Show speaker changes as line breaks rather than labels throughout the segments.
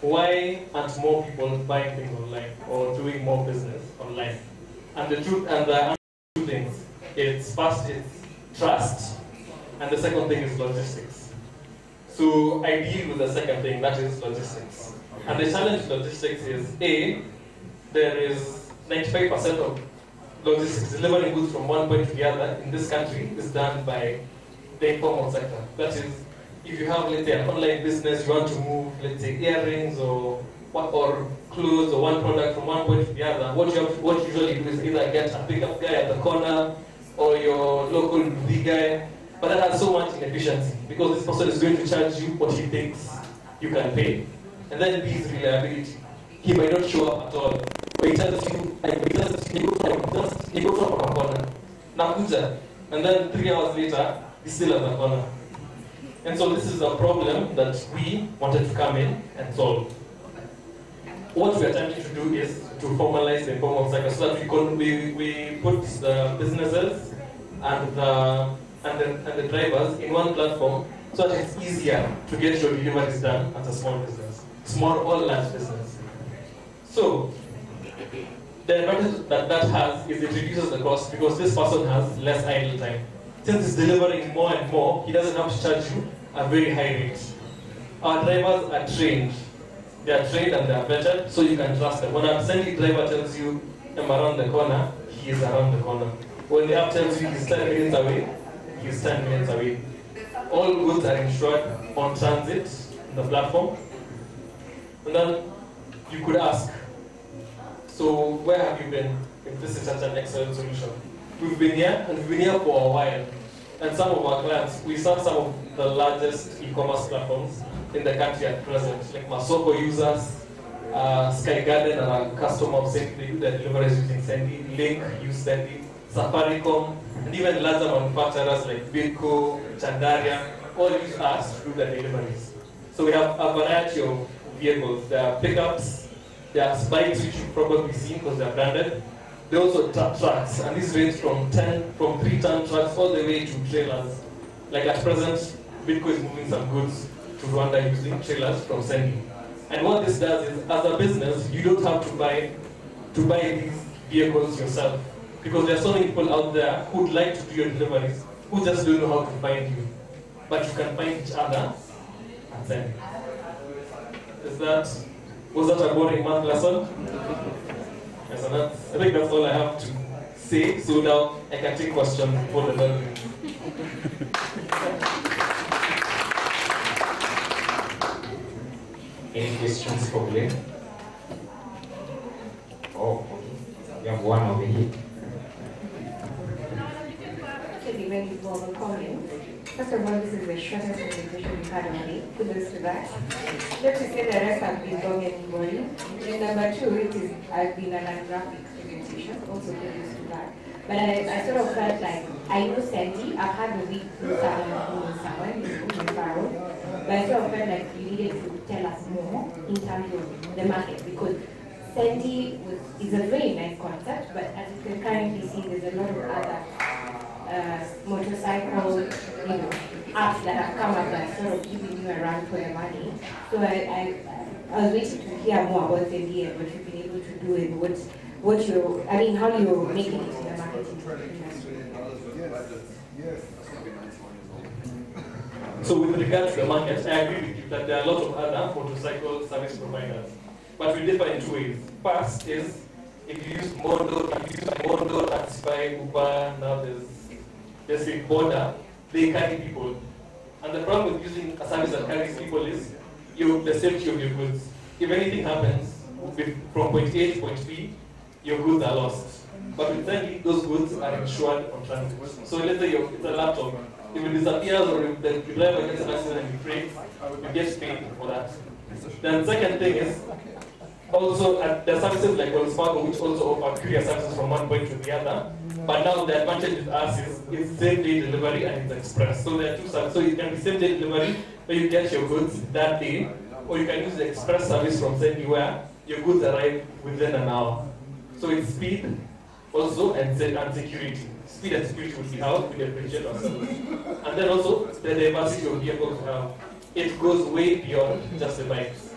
why aren't more people buying things online or doing more business online? And the truth, and the answer to two things. It's first, it's trust, and the second thing is logistics. So I deal with the second thing, that is logistics. And the challenge with logistics is A, there is 95% of logistics, delivering goods from one point to the other in this country is done by the informal sector. That is, if you have, let's say, an online business, you want to move, let's say, earrings or clothes or one product from one point to the other, what you usually do is either get a pickup guy at the corner or your local big guy, but that has so much inefficiency because this person is going to charge you what he thinks you can pay. And then B is reliability. He might not show up at all. But he tells you, he goes from a corner. Nakuja. And then 3 hours later, he's still at the corner. And so this is a problem that we wanted to come in and solve. What we're attempting to do is to formalize the informal sector so that we put the businesses and the drivers in one platform so that it's easier to get your deliveries done as a small business, small or large business. So the advantage that has is it reduces the cost because this person has less idle time. Since he's delivering more and more, he doesn't have to charge you a very high rate. Our drivers are trained. They are trained and they are vetted, so you can trust them. When a Sendy driver tells you, I'm around the corner, he is around the corner. When the app tells you he's 10 minutes away, he's 10 minutes away. All goods are insured on transit on the platform. And then you could ask, so where have you been if this is such an excellent solution? We've been here, and we've been here for a while. And some of our clients, we serve some of the largest e-commerce platforms in the country at present, like Masoko users, Sky Garden are a customer of Sendy, they do their deliveries using Sendy, Link use Sendy, Safaricom, and even larger manufacturers like Bidco, Chandaria, all use us to do their deliveries. So we have a variety of vehicles. There are pickups, there are bikes which you've probably seen because they're branded. They also trucks, and these range from 3-ton trucks all the way to trailers. Like at present, Bidco is moving some goods to Rwanda using trailers from Sendy. And what this does is, as a business, you don't have to buy these vehicles yourself. Because there are so many people out there who would like to do your deliveries, who just don't know how to find you. But you can find each other and Sendy. Was that a boring math lesson? Yes, and I think that's all I have to say. So now I can take questions for the learning.
Any questions for Glenn? Oh, okay. We have one over here.
When you were calling, first of all, this is the shortest presentation we've had already. Kudos to that. Not to say the rest have been long and boring. And number two, I've been an graphic presentation, also kudos to that. But I sort of felt like, I know Sendy, I've had a week with someone who's Pharaoh, but I sort of felt like you needed to tell us more in terms of the market, because Sendy is a very nice concept, but as you can currently see, there's a lot of other motorcycle, apps that have come up that sort of giving you a run for your money. So I was waiting to hear more about Sendy and what you've been able to do and how you're making it in the marketing industry.
So with regard to the market, I agree with you that there are a lot of other motorcycle service providers. But we differ in two ways. First is, if you use Mondo, Taxify, Uber, now there's a border, they carry people. And the problem with using a service that carries people is the safety of your goods. If anything happens from point A to point B, your goods are lost. But with Sendy, those goods are insured on transit. So let's say it's a laptop. If it disappears or if the driver gets an accident and you break, you get paid for that. Then second thing is, also there are services like Wells Fargo which also offer courier services from one point to the other. But now the advantage with us is it's same-day delivery and it's express. So there are two services. So it can be same-day delivery where you get your goods that day, or you can use the express service from Sendy where your goods arrive within an hour. So it's speed also and security. Speed and security would be how we appreciate ourselves. And then also the diversity of vehicles we have. It goes way beyond just the bikes.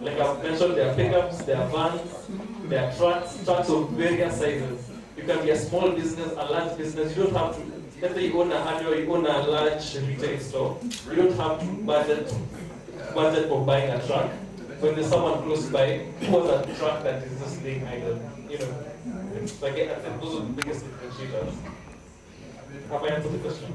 Like I've mentioned, there are pickups, there are vans, there are trucks of various sizes. You can be a small business, a large business. You don't have to, let's say you own a hardware, you own a large retail store. You don't have to budget for buying a truck. When there's someone close by who has a truck that is just laying idle, you know. So again, I think those are the biggest differentiators. Have I answered the question?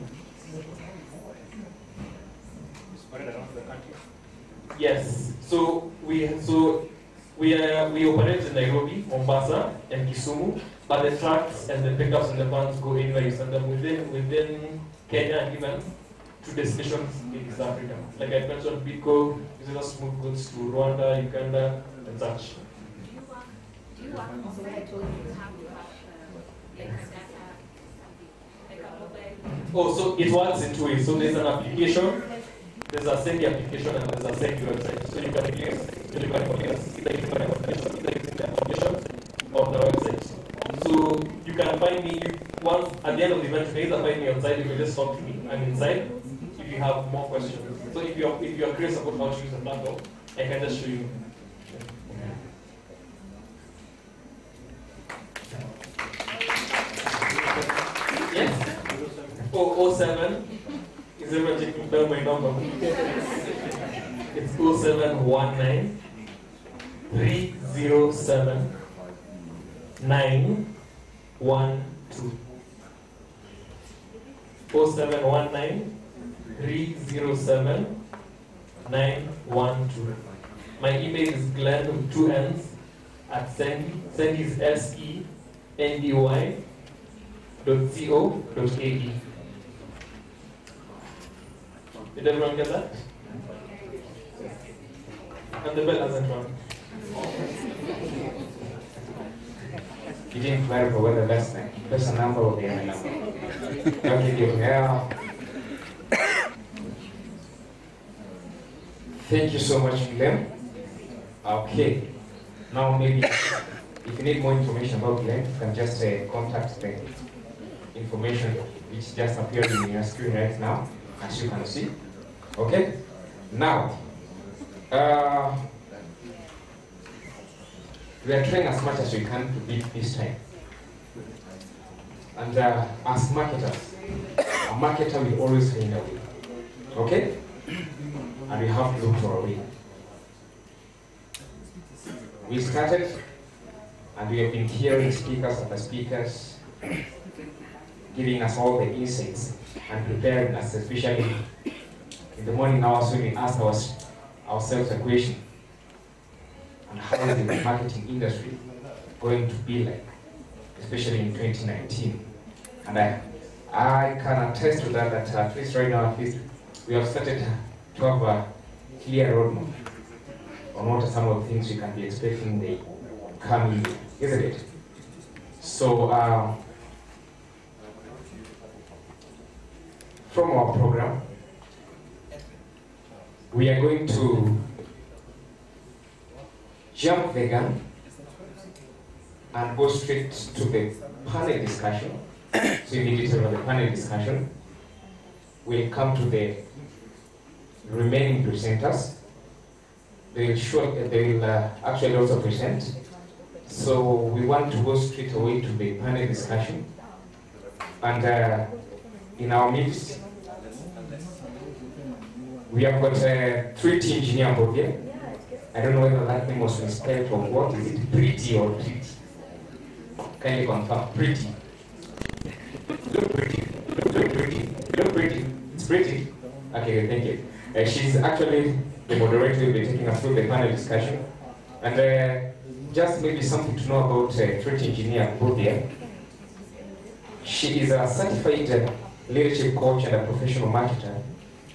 Yes. So we operate in Nairobi, Mombasa, and Kisumu, but the trucks and the pickups and the vans go anywhere you send them within Kenya and even to destinations in East Africa. Like I mentioned, Bidco uses us to move goods to Rwanda, Uganda, and such.
Do you work also where I told you how you have like a startup, like a mobile?
Oh, so it works in two ways. So there's an application, there's a Sengi application, and there's a Sengi website. So you can use either the application or the website. So you can find me once at the end of the event. You can either find me outside. You can just talk to me. I'm inside. If you have more questions, so if you're curious about how to use the platform, I can just show you. Yes. 007. Is everyone taking down my number? It's 0719 307 912. 0719 307 912. My email is Glenn with 2 N's at Sendy. Sendy is sendy.co.ke. Did everyone get that? And the bell hasn't rung.
You didn't clarify whether that's a number or the other number. Okay, good. Yeah. Thank you so much, Glenn. Okay. Now maybe if you need more information about Glenn, you can just contact the information which just appeared in your screen right now, as you can see. Okay? Now, we are trying as much as we can to beat this time. And as marketers, a marketer will always find a way. Okay? And we have to look for a way. We started, and we have been hearing speakers after speakers giving us all the insights and preparing us, especially in the morning hours when we ask ourselves a question. And how is the marketing industry going to be like, especially in 2019? And I can attest to that, at least right now, we have started to have a clear roadmap on what are some of the things we can be expecting in the coming year, isn't it? So, from our program, we are going to jump the gun and go straight to the panel discussion. So immediately on the panel discussion, we'll come to the remaining presenters. They will actually also present. So we want to go straight away to the panel discussion. And in our midst, we have got 3T engineer board here. I don't know whether that name was misspelled or what. Is it pretty or pretty? Kindly confirm. Pretty. Look pretty. Look pretty. Look pretty. It's pretty. Okay, thank you. She's actually the moderator who will be taking us through the panel discussion. And just maybe something to know about 3T engineer board here. She is a certified leadership coach and a professional marketer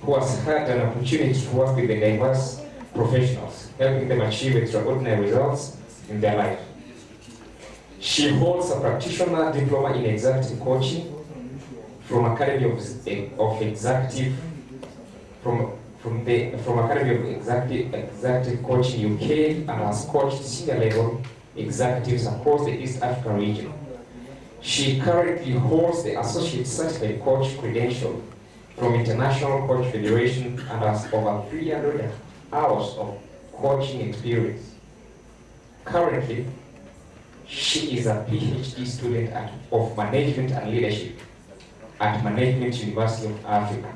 who has had an opportunity to work with the diverse professionals, helping them achieve extraordinary results in their life. She holds a practitioner diploma in executive coaching from Academy of Executive Executive Coaching UK and has coached senior level executives across the East Africa region. She currently holds the Associate Certified Coach credential from International Coach Federation and has over 300 hours of coaching experience. Currently, she is a PhD student of Management and Leadership at Management University of Africa.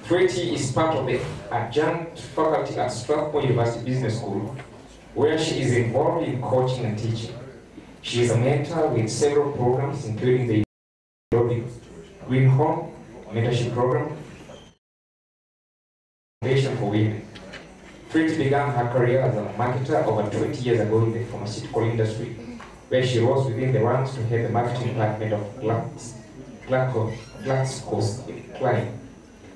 Pretty is part of the adjunct faculty at Strathmore University Business School, where she is involved in coaching and teaching. She is a mentor with several programs, including the Green Home Mentorship Program, Foundation for Women. Fritz began her career as a marketer over 20 years ago in the pharmaceutical industry, where she rose within the ranks to head the marketing department of GlaxoSmithKline,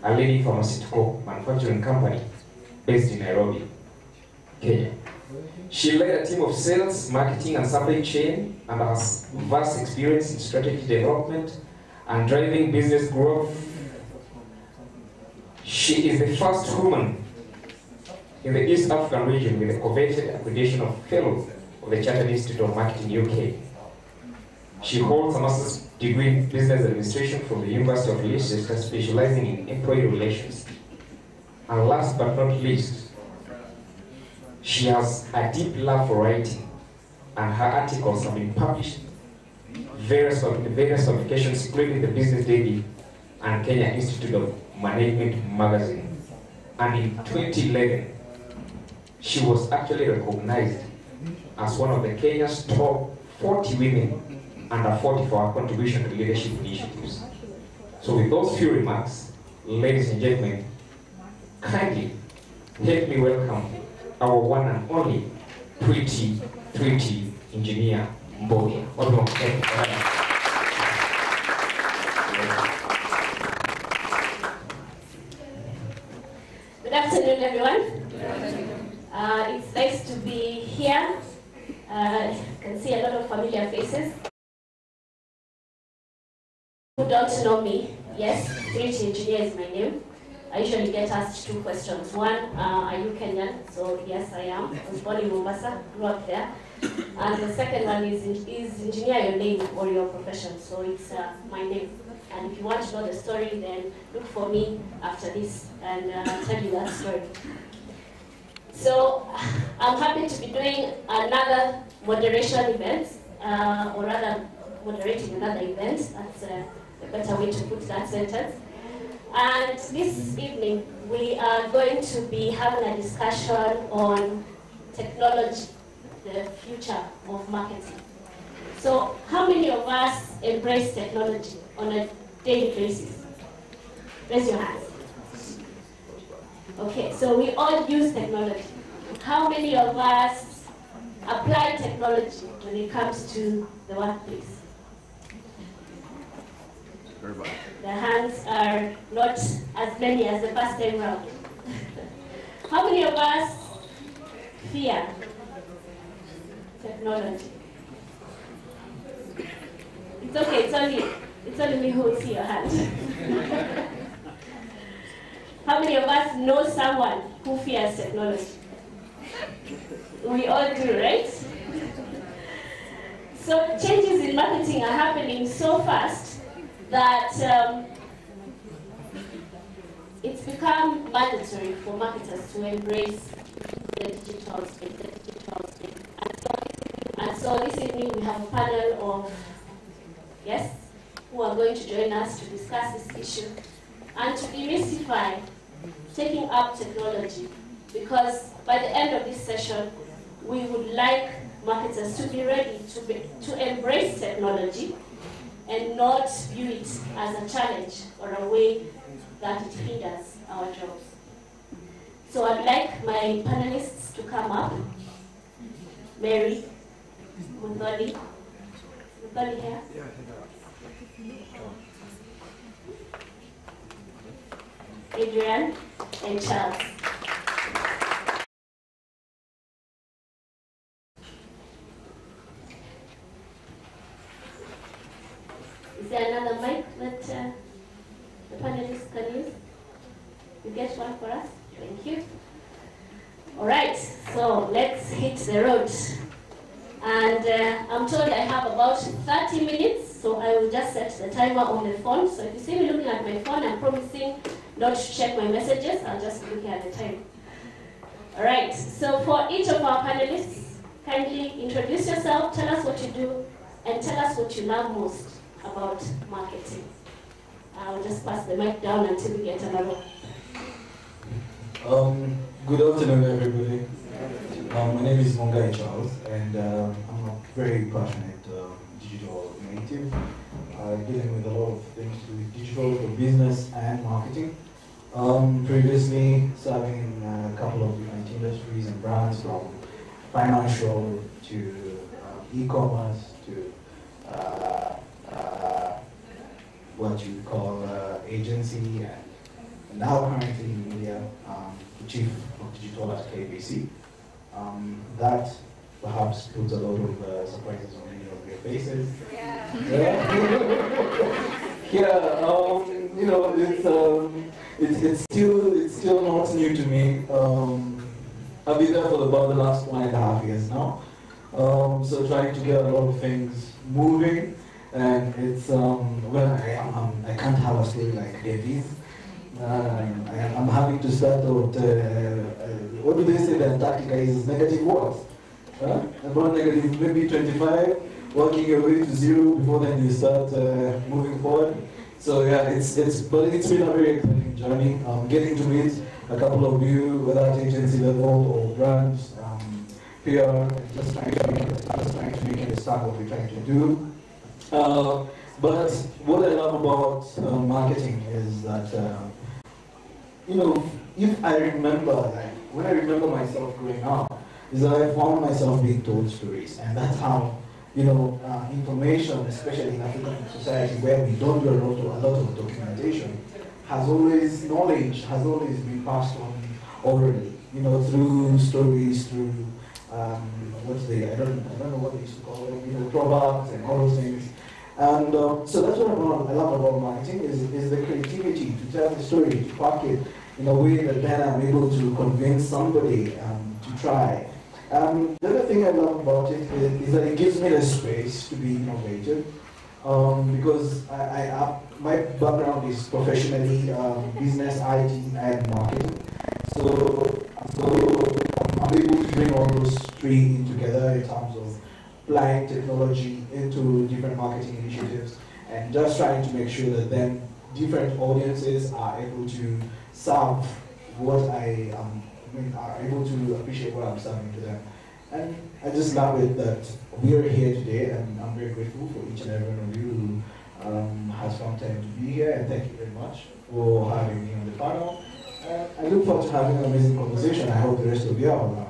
a leading pharmaceutical manufacturing company based in Nairobi, Kenya. She led a team of sales, marketing, and supply chain, and has vast experience in strategy development and driving business growth. She is the first woman in the East African region with the coveted accreditation of Fellow of the Chartered Institute of Marketing, UK. She holds a master's degree in business administration from the University of Leicester, specializing in employee relations. And last but not least, she has a deep love for writing, and her articles have been published in various publications, including the Business Daily and Kenya Institute of Management magazine. And in 2011, she was actually recognized as one of the Kenya's top 40 women under 40 for her contribution to leadership initiatives. So with those few remarks, ladies and gentlemen, kindly help me welcome our one and only Pretty Engineer Mbogia.
Good afternoon, everyone. It's nice to be here. You can see a lot of familiar faces. Who don't know me, yes, Pretty Engineer is my name. I usually get asked two questions. One, are you Kenyan? So yes, I am. I was born in Mombasa, grew up there. And the second one is engineer your name or your profession? So it's my name. And if you want to know the story, then look for me after this, and I'll tell you that story. So I'm happy to be doing another moderation event, or rather moderating another event. That's a better way to put that sentence. And this evening, we are going to be having a discussion on technology, the future of marketing. So how many of us embrace technology on a daily basis? Raise your hands. Okay, so we all use technology. How many of us apply technology when it comes to the workplace? The hands are not as many as the first time round. How many of us fear technology? It's okay, it's only me who will see your hand. How many of us know someone who fears technology? We all do, right? So changes in marketing are happening so fast that it's become mandatory for marketers to embrace the digital space. And so this evening we have a panel of guests who are going to join us to discuss this issue and to demystify taking up technology, because by the end of this session, we would like marketers to be ready to embrace technology and not view it as a challenge or a way that it hinders our jobs. So I'd like my panelists to come up. Mary, Mundoli here. Adrian and Charles. Is there another mic that the panelists can use? You get one for us? Thank you. All right, so let's hit the road. And I'm told I have about 30 minutes, so I will just set the timer on the phone. So if you see me looking at my phone, I'm promising not to check my messages. I'll just be looking at the time. All right, so for each of our panelists, kindly introduce yourself, tell us what you do, and tell us what you love most about marketing. I'll just pass the mic down until we get another.
Good afternoon, everybody. My name is Mongai Charles, and I'm a very passionate digital native, dealing with a lot of things to do with digital for business and marketing. Previously serving in a couple of different industries and brands, from financial to e-commerce to what you call agency, and now currently in media, the chief of digital at KBC. That perhaps puts a lot of surprises on many of your faces. Yeah. You know, it's still not new to me. I've been there for about the last 1.5 years now. So trying to get a lot of things moving, and it's I can't have a story like Davies. I'm having to start out. What do they say? The Antarctica is negative what? About negative maybe 25, working your way to 0 before then you start moving forward. So yeah, it's been a very exciting journey. Getting to meet a couple of you, whether at agency level or brands, PR, just trying to make it start what we're trying to do. But what I love about marketing is that you know, if I remember, like when I remember myself growing up, is that I found myself being told stories, and that's how, you know, information, especially in African society where we don't do a lot of documentation, knowledge has always been passed on orally, you know, through stories, through I don't know what they used to call it, you know, proverbs and all those things. And so that's what I love about marketing is the creativity to tell the story, to pack it in a way that then I'm able to convince somebody to try. The other thing I love about it is that it gives me the space to be innovative, because my background is professionally business, IT, and marketing. So I'm able to bring all those three in together in terms of applying technology into different marketing initiatives and just trying to make sure that then different audiences are able to serve what are able to appreciate what I'm serving to them. And I just love it that we are here today, and I'm very grateful for each and every one of you who has found time to be here, and thank you very much for having me on the panel. I look forward to having an amazing conversation. I hope the rest of you are.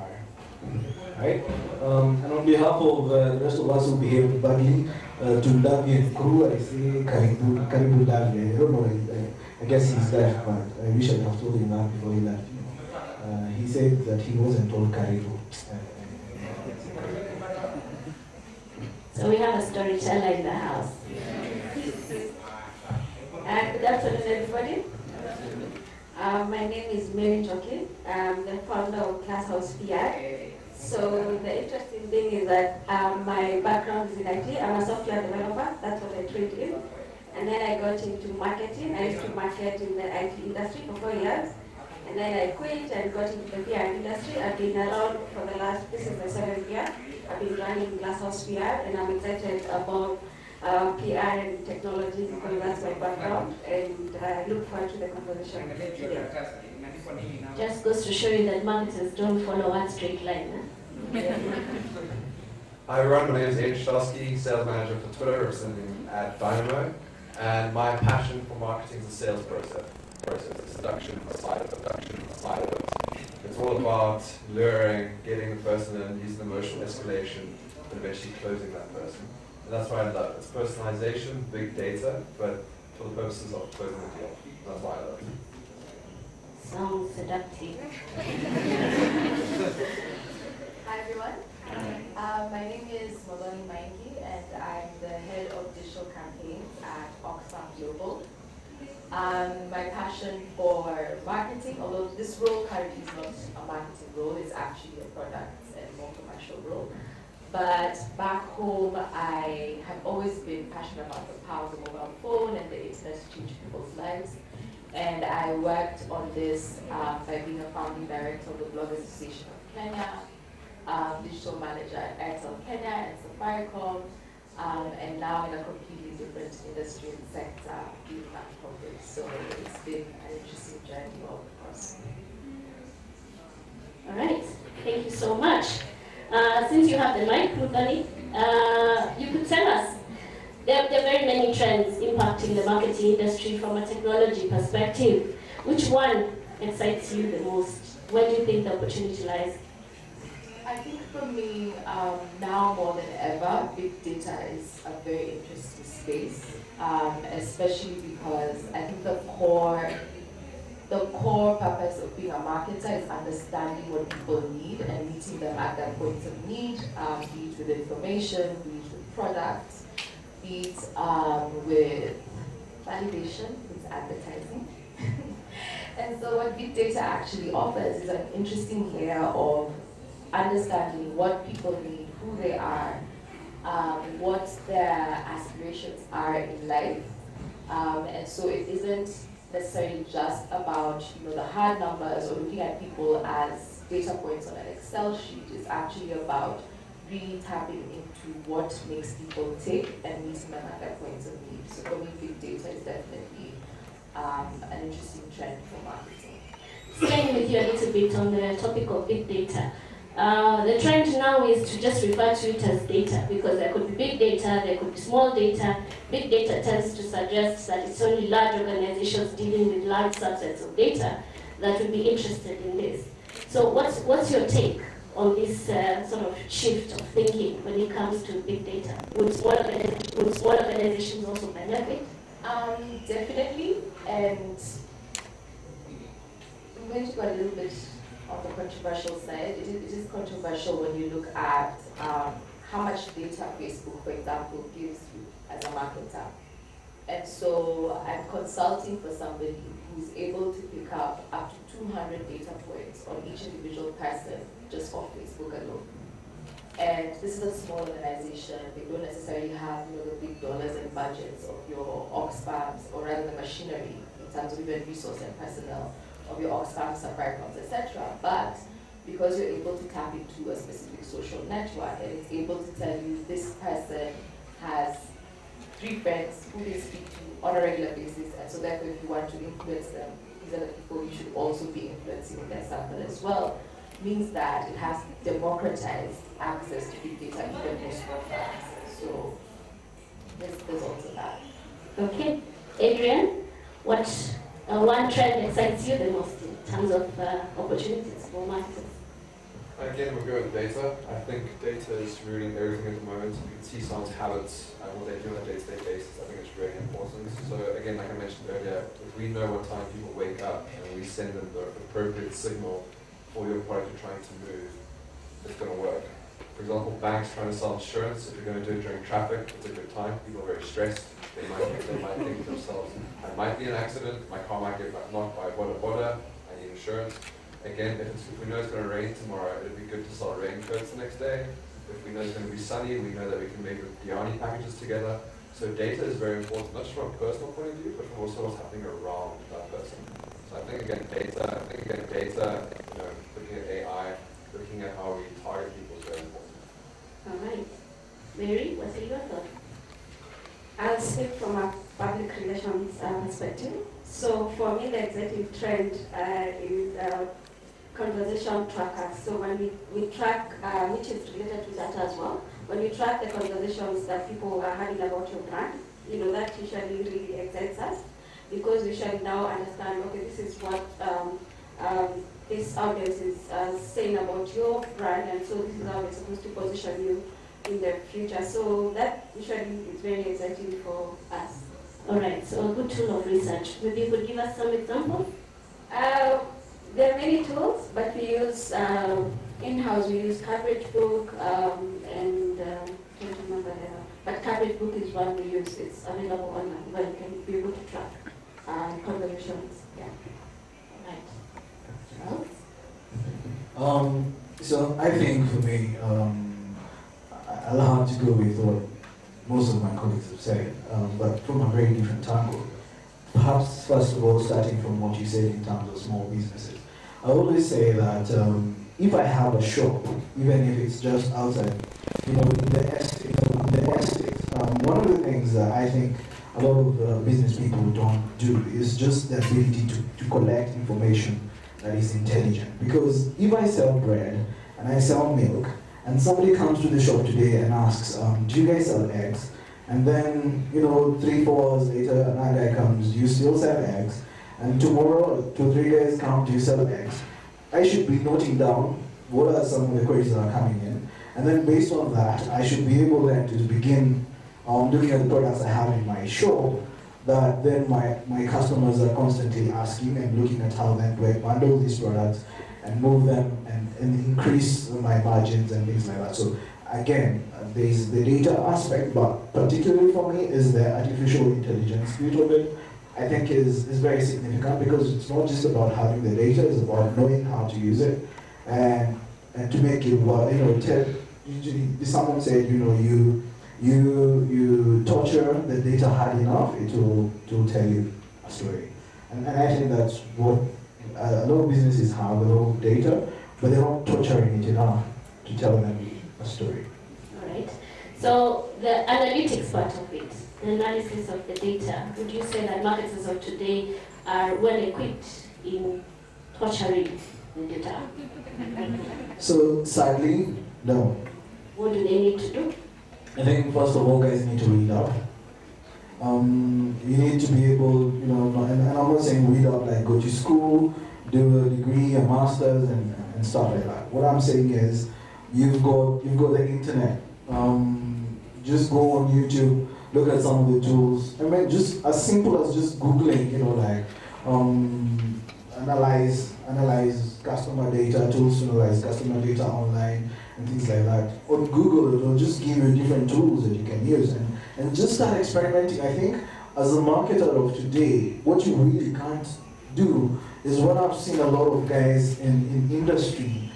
Right? And on behalf of the rest of us who behaved badly, to Davi and crew, I say Karibu Davi. I don't know, I guess he's left, but I wish I have told him that before he left. He said that he wasn't told Karibu.
So we have a storyteller in the house. Good afternoon, everybody. My name is Mary Jokin. I'm the founder of Glasshouse PR. So the interesting thing is that my background is in IT. I'm a software developer. That's what I trained in. And then I got into marketing. I used to market in the IT industry for 4 years. And then I quit and got into the PR industry. I've been around for the this is my 7th year. I've been running Glasshouse PR, and I'm excited about PR and technology because that's my background. And I look forward to the conversation today. Just goes to show you that marketers don't follow one straight line.
Hi everyone, my name is Ian Shosky, sales manager for Twitter, representing at Dynamo. And my passion for marketing is the sales process. The seduction side of it. It's all about luring, getting the person in, using emotional escalation, and eventually closing that person. And that's why I love it. It's personalization, big data, but for the purposes of closing the deal. That's why I love it.
Sounds seductive.
Hi everyone. My name is Maloney Maingi, and I'm the head of digital campaigns at Oxfam Global. My passion for marketing, although this role currently is not a marketing role, it's actually a product and more commercial role. But back home, I have always been passionate about the power of the mobile phone and the internet to change people's lives. And I worked on this by being a founding director of the Bloggers Association of Kenya, digital manager at Airtel Kenya and Safaricom, and now in a completely different industry and sector, being non-profit. So it's been an interesting journey all across.
All right, thank you so much. Since you have the mic, Rudani, you could tell us, there are very many trends impacting the marketing industry from a technology perspective. Which one excites you the most? Where do you think the opportunity lies?
I think for me, now more than ever, big data is a very interesting space, especially because I think the core purpose of being a marketer is understanding what people need and meeting them at their points of need, be it with information, be it with products, be it with validation, with advertising. And so what big data actually offers is an interesting layer of understanding what people need, who they are, what their aspirations are in life. And so it isn't necessarily just about the hard numbers or looking at people as data points on an Excel sheet. It's actually about really tapping into what makes people tick and meeting them at their points of need. So for me, big data is definitely an interesting trend for marketing.
Staying with you a little bit on the topic of big data. The trend now is to just refer to it as data, because there could be big data, there could be small data. Big data tends to suggest that it's only large organizations dealing with large subsets of data that would be interested in this. So what's your take on this sort of shift of thinking when it comes to big data? Would small organizations also benefit?
Definitely, and I'm going to go a little bit on the controversial side. It is controversial when you look at how much data Facebook, for example, gives you as a marketer. And so I'm consulting for somebody who's able to pick up to 200 data points on each individual person just off Facebook alone. And this is a small organization. They don't necessarily have the big dollars and budgets of your Oxfams, or rather the machinery in terms of even resource and personnel of your Oxfams, Safaricoms, etc. But because you're able to tap into a specific social network and it's able to tell you this person has 3 friends who they speak to on a regular basis, and so therefore if you want to influence them, these are the people you should also be influencing in their sample as well, means that it has democratized access to big data even for small firms. So there's also that.
Okay. Adrian, what one trend excites you the most in terms of opportunities for marketers?
Again, we'll go with data. I think data is ruling everything at the moment. You can see someone's habits and what they do on a day-to-day basis. I think it's really important. So again, like I mentioned earlier, if we know what time people wake up and we send them the appropriate signal for your product you're trying to move, it's going to work. For example, banks trying to sell insurance, if you're going to do it during traffic, it's a good time. People are very stressed. They might think to themselves, I might be in an accident, my car might get knocked by a I need insurance. Again, if we know it's going to rain tomorrow, it'd be good to sell raincoats the next day. If we know it's going to be sunny, we know that we can make Biryani packages together. So data is very important, not just from a personal point of view, but from also what's happening around that person. So I think again, data, looking at AI, looking at how we target people is very important.
All right. Mary, what's your thought?
I'll speak from a public relations perspective. So for me, the executive trend is conversation trackers. So when we track, which is related to data as well, when we track the conversations that people are having about your brand, that usually really excites us, because we should now understand, okay, this is what this audience is saying about your brand, and so this is how we're supposed to position you in the future. So that usually is very exciting for us.
All right, so a good tool of research. Maybe you could give us some examples?
There are many tools, but we use in-house. We use Coverage Book and I can't remember the other. But Coverage Book is one we use. It's available online, where you can be able to track conversations. Yeah.
All right.
So I think for me, I'll have to go with what most of my colleagues have said, but from a very different angle. perhaps first of all, starting from what you said in terms of small businesses, I always say that if I have a shop, even if it's just outside, in the estate, one of the things that I think a lot of business people don't do is just the ability to collect information that is intelligent. Because if I sell bread and I sell milk, and somebody comes to the shop today and asks, do you guys sell eggs? And then, 3-4 hours later, another guy comes, do you still sell eggs? And tomorrow, 2-3 guys come, do you sell eggs? I should be noting down what are some of the queries that are coming in. And then based on that, I should be able then to begin looking at the products I have in my shop that then my customers are constantly asking and looking at how then do I bundle these products and move them and increase my margins and things like that. So again, there's the data aspect, but particularly for me is the artificial intelligence bit of it. I think is very significant because it's not just about having the data, it's about knowing how to use it and to make it work. Usually someone said, you torture the data hard enough, it will tell you a story. And I think that's what a lot of businesses have, a lot of data, but they're not torturing it enough to tell them a story.
All right. So the analytics part of it, the analysis of the data, would you say that marketers of today are well equipped in torturing the data?
So sadly, no.
What do they need to do?
I think first of all, guys need to read up. You need to be able, and I'm not saying read up like go to school, do a degree, a master's, and stuff like that. What I'm saying is, you've got the internet. Just go on YouTube, look at some of the tools. I mean, just as simple as just Googling, analyze customer data, tools to analyze customer data online, and things like that. On Google, it will just give you different tools that you can use and just start experimenting. I think as a marketer of today, what you really can't do is what I've seen a lot of guys in industry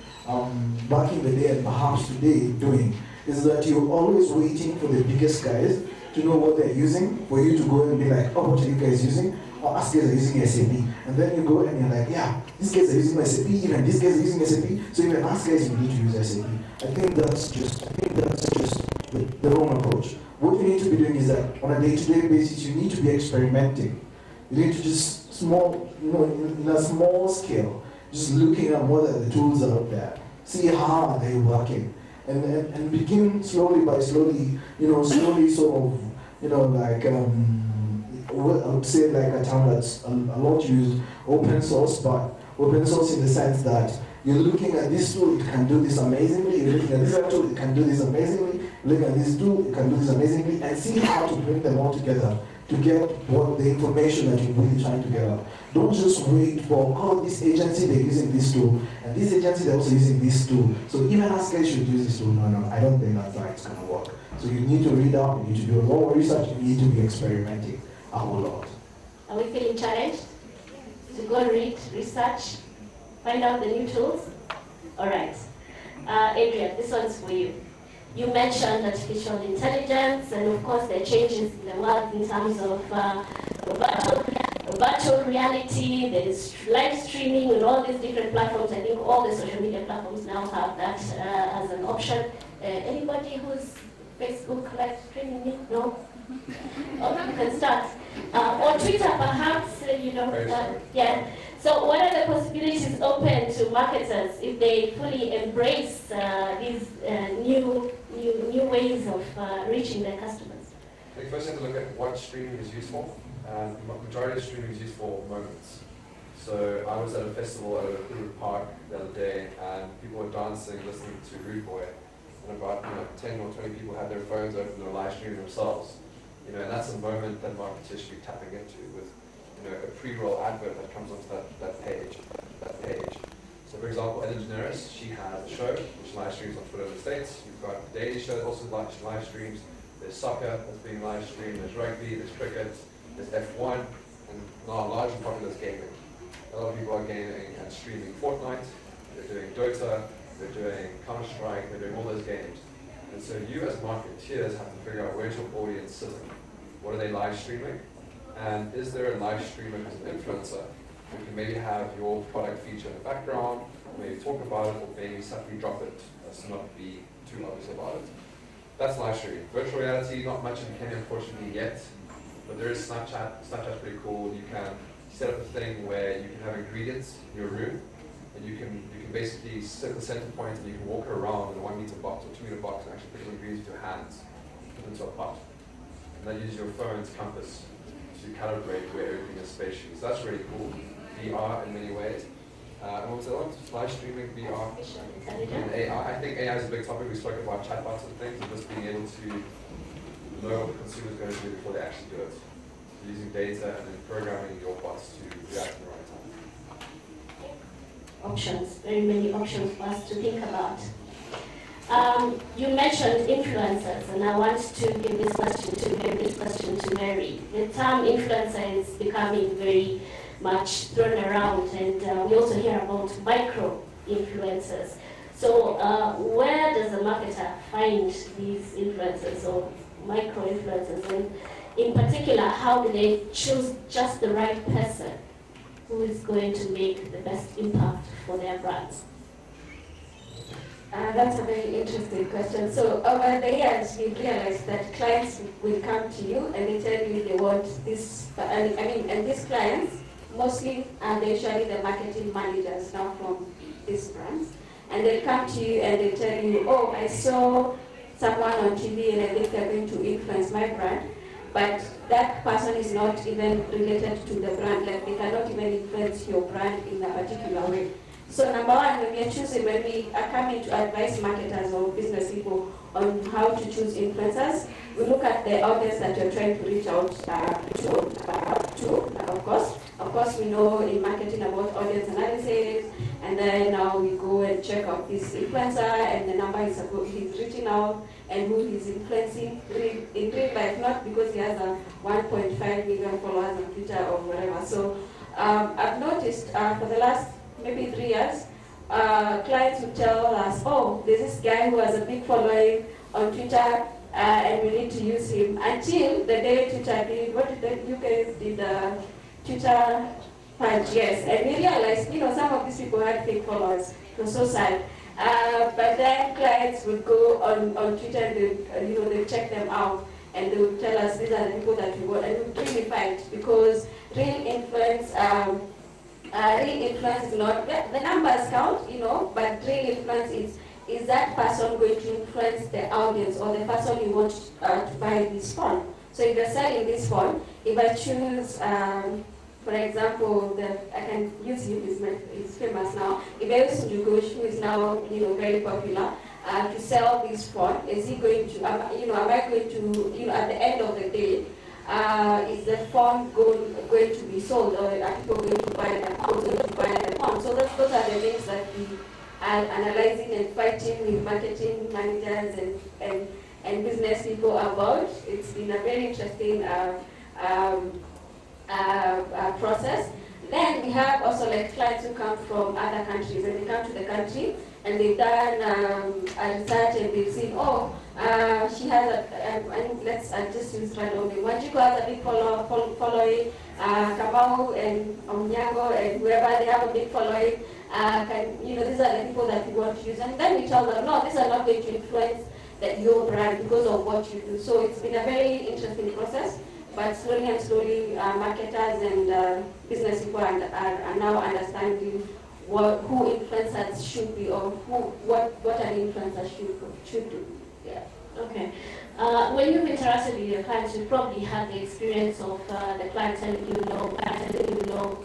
back in the day and perhaps today doing, is that you're always waiting for the biggest guys to know what they're using, for you to go and be like, oh, what are you guys using? Oh, us guys are using SAP. And then you go and you're like, yeah, these guys are using SAP, even these guys are using SAP, so even us guys, you need to use SAP. I think that's just the wrong approach. What you need to be doing is that on a day-to-day basis, you need to be experimenting. You need to just in a small scale, just looking at what are the tools out there, see how are they working, and begin slowly sort of, I would say like a term that's a lot used, open source, but open source in the sense that you're looking at this tool, it can do this amazingly, you're looking at this other tool, it can do this amazingly, look at this tool, it can do this amazingly, and see how to bring them all together to get what the information that you're really trying to get out. Don't just wait for, oh, this agency, they're using this tool, and this agency, they're also using this tool. So even us guys should use this tool. No, I don't think that's how it's going to work. So you need to read up, you need to do a lot of research, you need to be experimenting a whole lot.
Are we feeling challenged to go read, research, find out the new tools? All right. Adrian, this one's for you. You mentioned artificial intelligence and of course the changes in the world in terms of virtual reality, there's live streaming with all these different platforms. I think all the social media platforms now have that as an option. Anybody who's Facebook live streaming? No? Oh, you can start. Or Twitter perhaps, yeah. So what are the possibilities open to marketers if they fully embrace these new ways of reaching their customers?
I think first you have to look at what streaming is used for. And the majority of streaming is used for moments. So I was at a festival at Uhuru Park the other day, and people were dancing, listening to Rude Boy, and about 10 or 20 people had their phones open, they were live streaming themselves. And that's a moment that marketers should be tapping into with a pre-roll advert that comes onto that page. So for example, Ellen DeGeneres, she has a show which live streams on Twitter in the States. You've got the Daily Show that also live streams. There's soccer that's being live streamed. There's rugby. There's cricket. There's F1. And now large and popular is gaming. A lot of people are gaming and streaming Fortnite. They're doing Dota. They're doing Counter-Strike. They're doing all those games. And so you as marketeers have to figure out where's your audience sitting. What are they live streaming? And is there a live streamer who's an influencer who can maybe have your product feature in the background, maybe talk about it, or maybe subtly drop it, to not be too obvious about it? That's live streaming. Virtual reality, not much in Kenya unfortunately yet, but there is Snapchat. Snapchat's pretty cool. You can set up a thing where you can have ingredients in your room, and you can basically set the center point, and you can walk around in a 1 meter box or 2 meter box and actually put the ingredients with your hands into a pot. And then use your phone's compass to calibrate where everything is spatially. So that's really cool. VR in many ways. And what was the other one? Live streaming, VR, and AI. I think AI is a big topic. We spoke about chatbots and things, and just being able to know what the consumer is going to do before they actually do it. So using data and then programming your bots to react in the right time.
Options, very many options for us to think about. You mentioned influencers, and I want to give this question to Mary. The term influencer is becoming very much thrown around, and we also hear about micro influencers. So where does a marketer find these influencers or micro influencers, and in particular, how do they choose just the right person who is going to make the best impact for their brands?
That's a very interesting question. So over the years, we've realized that clients will come to you and they tell you they want this. And these clients, mostly they're usually the marketing managers now from these brands. And they'll come to you and they tell you, oh, I saw someone on TV and I think they're going to influence my brand. But that person is not even related to the brand. Like, they cannot even influence your brand in a particular way. So number one, when we are choosing, when we are coming to advise marketers or business people on how to choose influencers, we look at the audience that you're trying to reach out to, of course, we know in marketing about audience analysis, and then now we go and check out this influencer and the number he's reaching out and who he's influencing in real life, not because he has a 1.5 million followers on Twitter or whatever. So I've noticed for the last maybe 3 years, clients would tell us, oh, there's this guy who has a big following on Twitter, and we need to use him. Until the day Twitter did, what did you guys did, Twitter purge, yes. And we realized, some of these people had fake followers. It was so sad. But then clients would go on Twitter and they check them out, and they would tell us these are the people that we want, and we would really fight, because real influence is not, the numbers count, but real influence is that person going to influence the audience or the person you want to buy this phone. So if you're selling this phone, if I choose, for example, I can use him, he's famous now. If I use Njugush, who is now very popular, to sell this phone, is he going to, am I going to, at the end of the day, is the phone going to be sold, or are people going to buy the phone? So those are the things that we are analyzing and fighting with marketing managers and business people about. It's been a very interesting process. Then we have also like clients who come from other countries, and they come to the country and they've done a research and they've seen, she has let's just use randomly. Wanjiku has a big following, Kamau and Onyango and whoever, they have a big following. These are the people that we want to use. And then we tell them, no, these are not going to influence your brand because of what you do. So it's been a very interesting process. But slowly and slowly, marketers and business people are now understanding who influencers should be, or what an influencer should do. Yeah.
Okay. When you've interacted with your clients, you probably had the experience of the client telling you,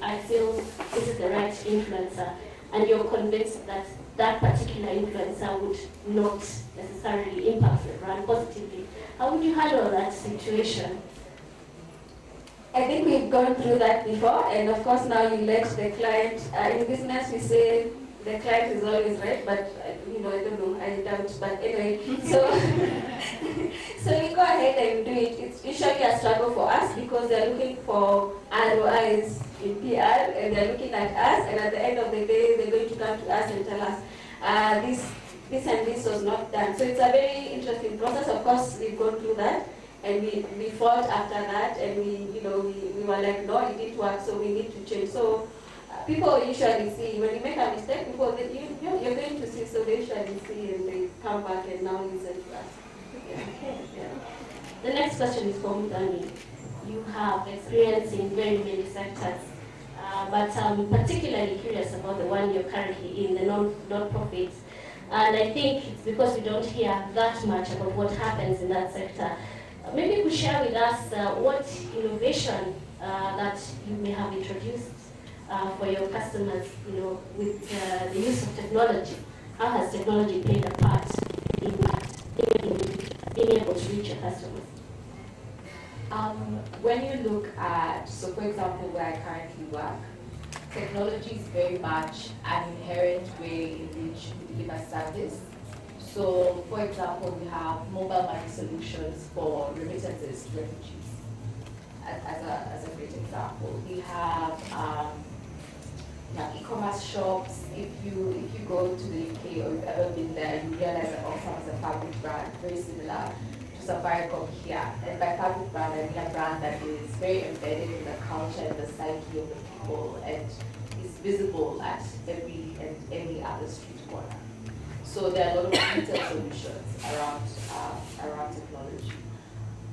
I feel this is the right influencer, and you're convinced that that particular influencer would not necessarily impact the brand positively. How would you handle that situation?
I think we've gone through that before, and of course now you let the client, in business we say the client is always right, but I don't know, I doubt, but anyway, so we go ahead and do it. It's usually a struggle for us because they're looking for ROIs in PR, and they're looking at us, and at the end of the day they're going to come to us and tell us this and this was not done. So it's a very interesting process. Of course we've gone through that.
And we fought after that, and we were like, no, it didn't work, so we need to change. So people usually see, when you make a mistake, people, you're going to see, so they usually see and they come back and now listen to us. Yeah. The next question is for Mudani. You have experience in very many sectors, but I'm particularly curious about the one you're currently in, the non-profits. And I think it's because we don't hear that much about what happens in that sector. Maybe you could share with us what innovation that you may have introduced for your customers, with the use of technology. How has technology played a part in being able to reach your customers?
When you look at, so for example, where I currently work, technology is very much an inherent way in which we deliver service. So, for example, we have mobile money solutions for remittances to refugees, as a great example. We have e-commerce shops. If you go to the UK or you've ever been there, you realize that Oxfam is a fabric brand, very similar to Safaricom here. And by fabric brand, I mean a brand that is very embedded in the culture and the psyche of the people and is visible at every and any other street corner. So there are a lot of retail solutions around technology.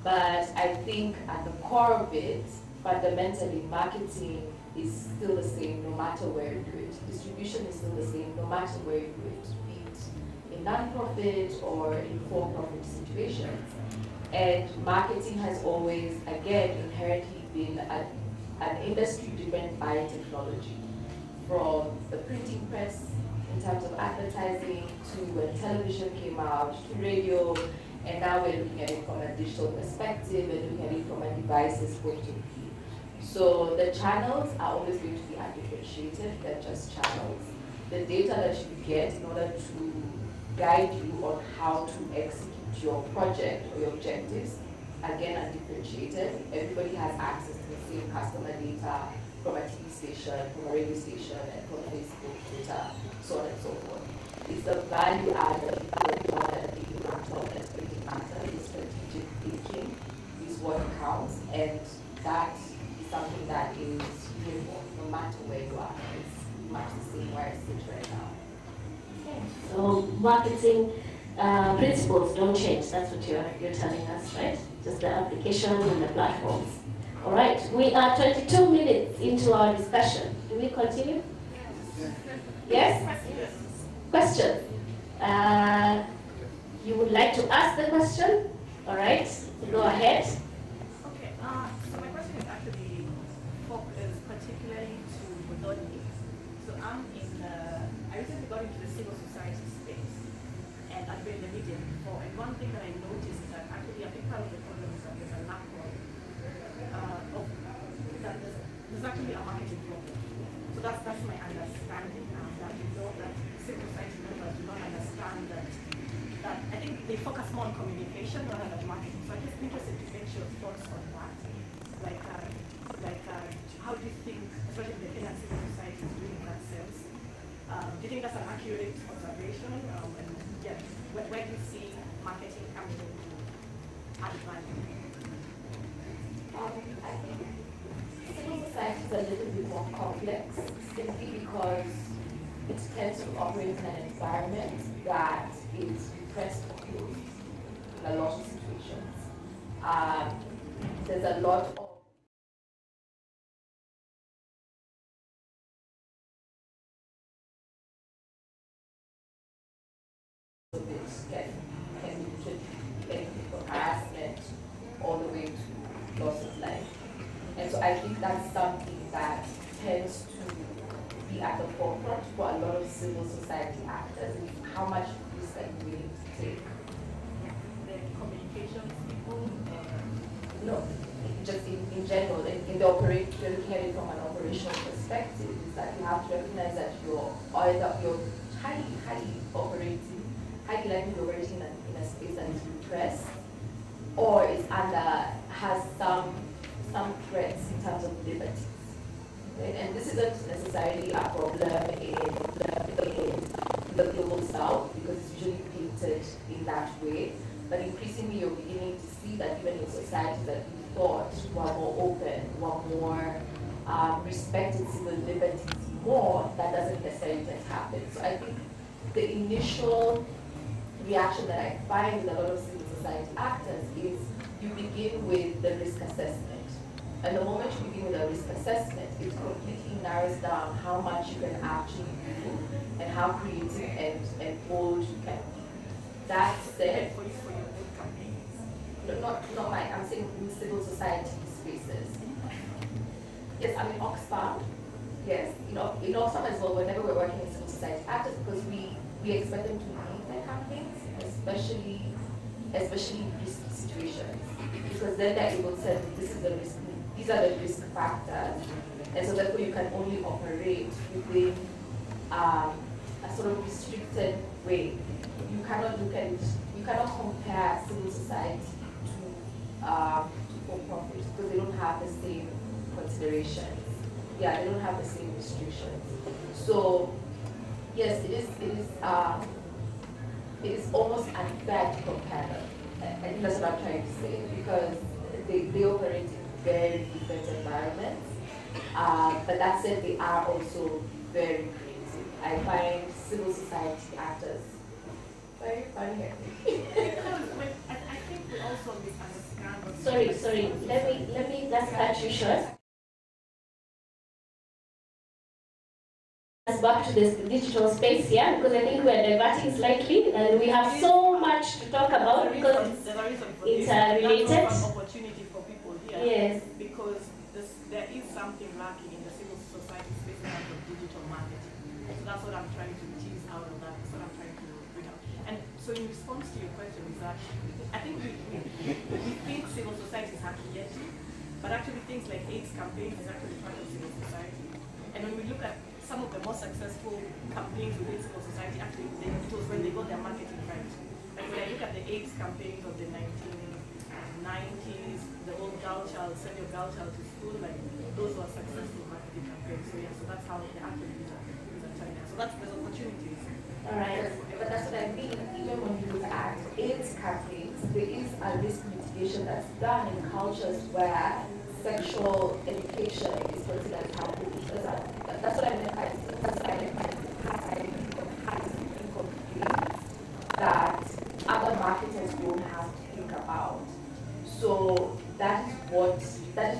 But I think at the core of it, fundamentally, marketing is still the same no matter where you do it. Distribution is still the same no matter where you do it, be it in non-profit or in for-profit situations. And marketing has always, again, inherently been an industry driven by technology. From the printing press in terms of advertising to when television came out to radio, and now we're looking at it from a digital perspective and looking at it from a device's point of view. So the channels are always going to be undifferentiated, they're just channels. The data that you get in order to guide you on how to execute your project or your objectives, again undifferentiated. Everybody has access to the same customer data from a TV station, from a radio station, and from Facebook, Twitter, so on and so forth. It's the value add that people are thinking matter, and thinking matter, the strategic thinking is what counts, and that is something that is uniform no matter where you are. It's much the same where I sit right now.
Okay. So marketing principles don't change, that's what you're telling us, right? Just the application and the platforms. All right, we are 22 minutes into our discussion. Do we continue? Yes? Question? You would like to ask the question? All right, go ahead.
Okay, so my question is actually focused particularly to Mudani. So I recently got into the civil society space, and I've been in the media before, and one thing that I noticed is that actually a big part of the problem is that there's a lack there's actually a marketing problem. So that's my understanding now, that civil society members do not understand that I think they focus more on communication rather than marketing. So I'm just interested to get your thoughts on that. How do you think, especially the Kenyan civil society is doing that sense? Do you think that's an accurate observation? And yeah, where do you see marketing coming in to add value?
I think civil society is a little bit more complex simply because it tends to operate in an environment that is repressed or closed in a lot of situations. There's a lot of can be from harassment all the way to loss of life. And so I think that's something that tends to be at the forefront for a lot of civil society actors, is how much risk are you willing to take?
The communications people?
No, just in general, in the you're looking at it from an operational perspective, is that you have to recognize that you're highly likely operating in a space that is repressed or has some threats in terms of liberties. Right? And this isn't necessarily a problem in the global south because it's usually painted in that way. but increasingly you're beginning to see that even in societies that you thought were more open, were more respected civil liberties more, that doesn't necessarily just happen. So I think the initial reaction that I find with a lot of civil society actors is you begin with the risk assessment. And the moment you begin with a risk assessment, it completely narrows down how much you can actually do and how creative and bold you can be. That said, not mine, I'm saying in civil society spaces. Yes, I'm in Oxfam. Yes, in Oxfam as well, whenever we're working with civil society actors, because we expect them to lead their campaigns, especially in risk situations. Because then they're able to say, these are the risk factors, and so therefore you can only operate within a sort of restricted way. You cannot compare civil society to for-profit because they don't have the same considerations. Yeah, they don't have the same restrictions. So yes, it is almost unfair to compare them. I think that's what I'm trying to say, because they operate in very different environments. But that said, they are also very creative. I find civil society actors very funny.
I think we also misunderstand.
Sorry. Let me just cut you short. Back to this digital space here, because I think we're diverting slightly, and we have so much to talk about because it's related.
That's an opportunity for people here.
Yes.
Because there is something lacking in the civil society space in terms of digital marketing. So that's what I'm trying to tease out of that. That's what I'm trying to bring out. And so in response to your question is that I think we think civil society is hackety, but actually things like AIDS campaigns is actually part of civil society. And when we look at some of the most successful campaigns within civil society, actually it was when they got their marketing right. Like when I look at the AIDS campaigns of the 1990s, the old girl child, send your girl child to school, like those were successful marketing campaigns. So yeah, so that's how they actually use China. So there's opportunities.
All right.
But that's what I mean. Even when you look at AIDS campaigns, there is a risk mitigation that's done in cultures where sexual education is considered taboo. That's what I meant by that other marketers don't have to think about. So that is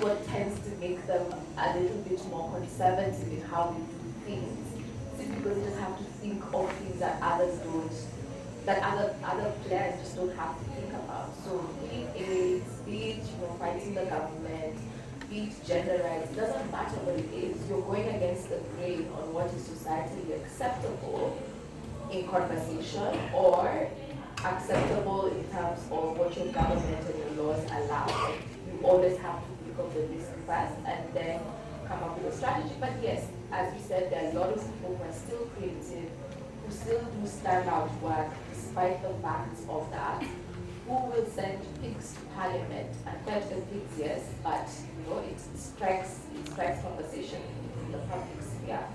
what tends to make them a little bit more conservative in how they do things. Simply because they just have to think of things that others don't, that other players just don't have to think about. So be it AIDS, be it fighting the government, be it gender rights, it doesn't matter what it is. You're going against the grain on what is societally acceptable in conversation or acceptable in terms of what your government and your laws allow. You always have to think of the risk first and then come up with a strategy. But yes, as you said, there are a lot of people who are still creative, who still do standout work despite the facts of that, who will send pigs to parliament and fetch the pigs, yes, but it strikes conversation in the public sphere.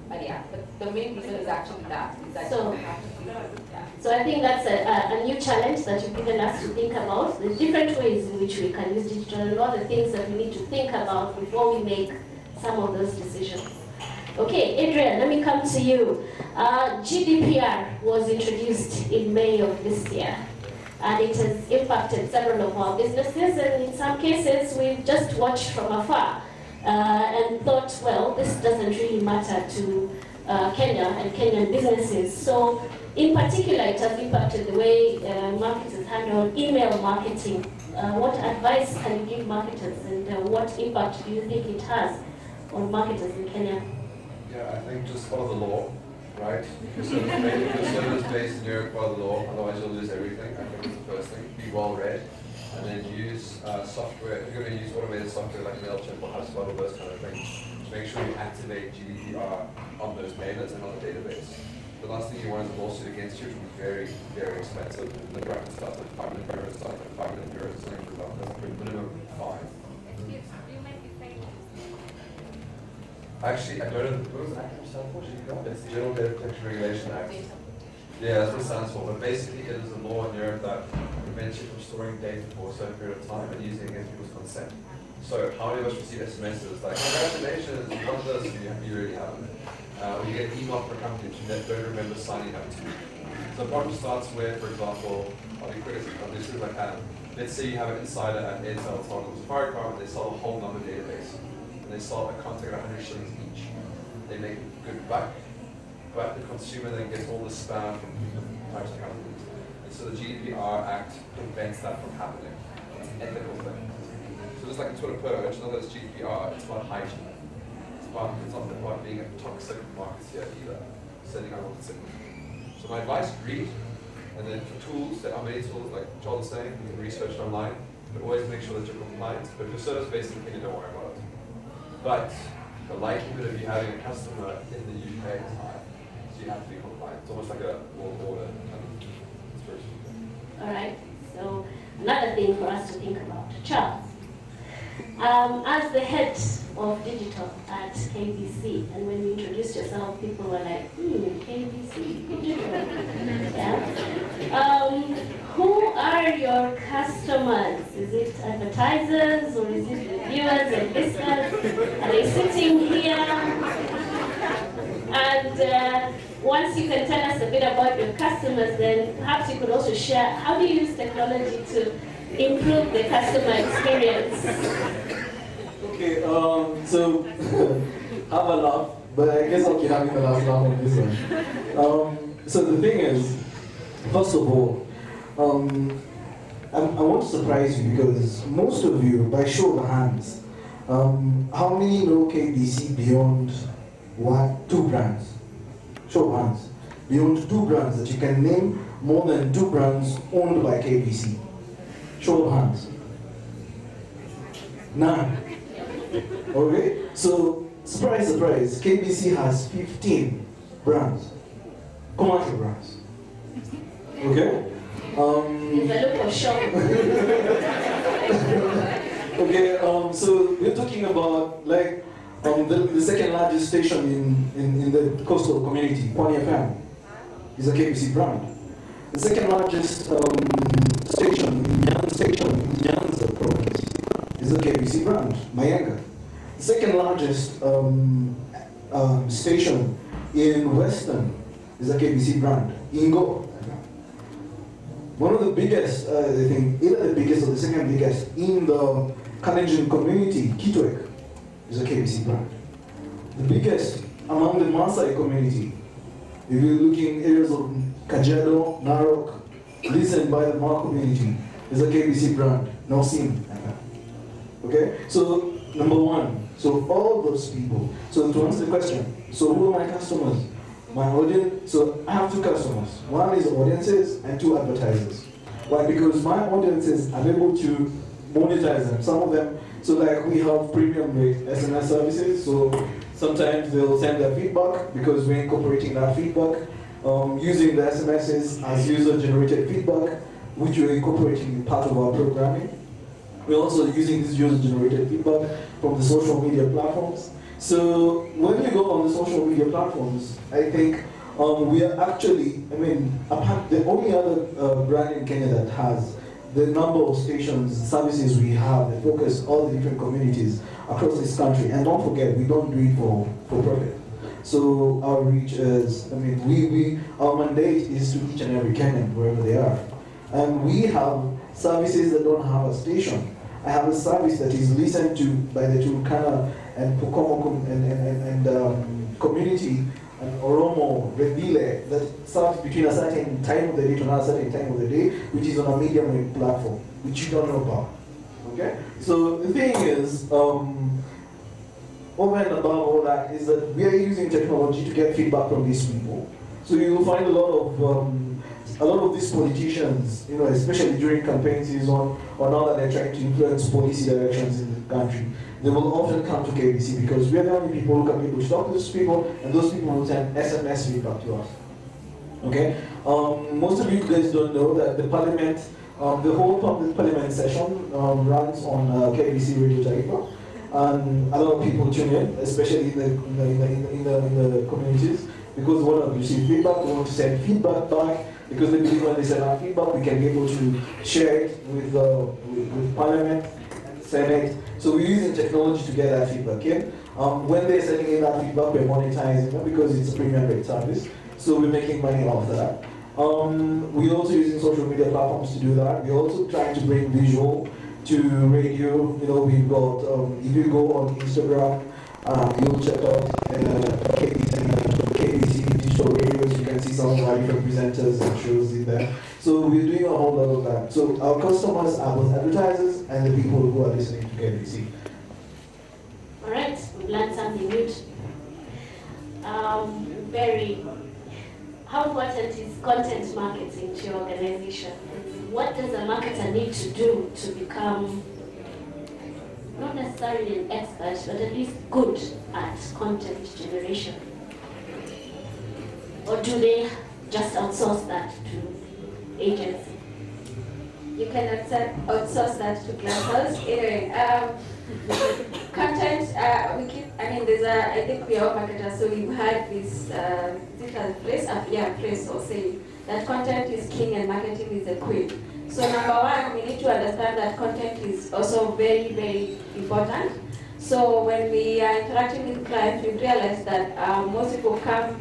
But yeah, the main reason is actually that.
So I think that's a new challenge that you've given us to think about, the different ways in which we can use digital and all the things that we need to think about before we make some of those decisions. Okay, Adrian, let me come to you. GDPR was introduced in May of this year, and it has impacted several of our businesses, and in some cases we've just watched from afar and thought, well, this doesn't really matter to Kenya and Kenyan businesses. So in particular, it has impacted the way marketers handle email marketing. What advice can you give marketers, and what impact do you think it has on marketers in Kenya?
Yeah, I think just follow the law, right? If your service is based in Europe, follow the law, otherwise you'll lose everything. I think it's the first thing. Be well read, and then use software. If you're going to use automated software like MailChimp or HubSpot or those kind of things, make sure you activate GDPR on those mailers and on the database. The last thing you want is a lawsuit against you, which will be very, very expensive. The bracket starts at 5 million euros, starts at 5 million euros, something for about that's minimum 5. Actually, I don't know, what was the act stand for? It's the General Data Protection Regulation Act. Yeah, that's what it stands for. But basically, it is a law in Europe that prevents you from storing data for a certain period of time and using it against people's consent. So how many of us receive SMSs like, congratulations, you got this, and you really haven't. Or you get an email from a company that you don't remember signing up to. So the problem starts where, for example, I'll be quick as soon as I can. Let's say you have an insider at Airtel, Telkom, Safaricom, and they sell a whole number database. And they sell a contract at 100 shillings each. They make a good buck, but the consumer then gets all the spam from different types of companies. And so the GDPR Act prevents that from happening. It's an ethical thing. So just like in Twitter Pro, it's not that it's GDPR, it's about hygiene. It's not about being a toxic marketeer either, setting up a signal. So my advice, read, and then for tools, there are many tools, like John was saying, you can research online, but always make sure that you're compliant. But if you're service-based in Kenya, don't worry about it. But the likelihood of you having a customer in the UK is high, so you have to be compliant. It's almost like a world order kind of situation.
All right, so another thing for us to think about. Charles, as the head of digital at KBC, and when you introduced yourself, people were like, KBC, digital. Yeah. Who are your customers? Is it advertisers or is it reviewers and listeners? Are they sitting here? And once you can tell us a bit about your customers, then perhaps you could also share how do you use technology to improve the customer experience?
Okay, so have a laugh, but I guess I'll be having the last laugh on this one. So the thing is, first of all, I want to surprise you because most of you, by show of hands, how many know KBC beyond two brands? Show of hands. Beyond 2 brands that you can name more than 2 brands owned by KBC. Show of hands. None. Okay? So, surprise, surprise, KBC has 15 brands. Commercial brands. Okay?
There's a look of shock.
Okay, so we're talking about like the second largest station in the coastal community, Pwani FM, is a KBC brand. The second largest station in Nyanza province is a KBC brand, Mayenga. The second largest station in Western is a KBC brand, Ingo. One of the biggest, I think, either the biggest or the second biggest in the Kalenjin community, Kitwek, is a KBC brand. The biggest among the Maasai community, if you're looking areas of Kajiado, Narok, listened by the Ma community, is a KBC brand, Nosim. Okay, so number one, so all those people. So to answer the question, so who are my customers? My audience, so I have 2 customers. One is audiences and 2 advertisers. Why? Because my audiences, I'm able to monetize them. Some of them, so like we have premium rate SMS services, so sometimes they'll send their feedback because we're incorporating that feedback, using the SMSs as user-generated feedback, which we're incorporating in part of our programming. We're also using this user-generated feedback from the social media platforms. So when you go on the social media platforms, I think we are actually, apart the only other brand in Kenya that has the number of stations, services we have that focus all the different communities across this country. And don't forget, we don't do it for profit. So our reach is, our mandate is to each and every Kenyan, wherever they are. And we have services that don't have a station. I have a service that is listened to by the Turkana and Pokomo and community, and Oromo, Rendile, that serves between a certain time of the day to another certain time of the day, which is on a medium wave platform, which you don't know about. Okay? So the thing is, over and above all that, is that we are using technology to get feedback from these people. So you will find a lot of these politicians, especially during campaign season, or now that they're trying to influence policy directions in the country, they will often come to KBC because we are the only people who can be able to talk to those people, and those people will send SMS feedback to us. Okay? Most of you guys don't know that the parliament, the whole public parliament session runs on KBC Radio Taifa, and a lot of people tune in, especially in the communities. because we want to receive feedback, we want to send feedback back, because they believe when they send out feedback, we can be able to share it with Parliament, Senate. So we're using technology to get that feedback in. When they're sending in that feedback, we're monetizing it because it's a premium rate service. So we're making money off that. We're also using social media platforms to do that. We're also trying to bring visual to radio. You know, we've got, if you go on Instagram, you'll check out KBC digital radios. You can see some of our different presenters and shows in there. So we're doing a whole lot of that. So our customers are both advertisers and the people who are listening to KBC.
All right, we've learned something new. How important is content marketing to your organization? What does a marketer need to do to become not necessarily an expert, but at least good at content generation? Or do they just outsource that to agency?
You can outsource that to Glasshouse. Anyway, content, I think we are all marketers, so we've had this, phrase or saying that content is king and marketing is the queen. So number one, we need to understand that content is also very, very important. So when we are interacting with clients, we realize that most people come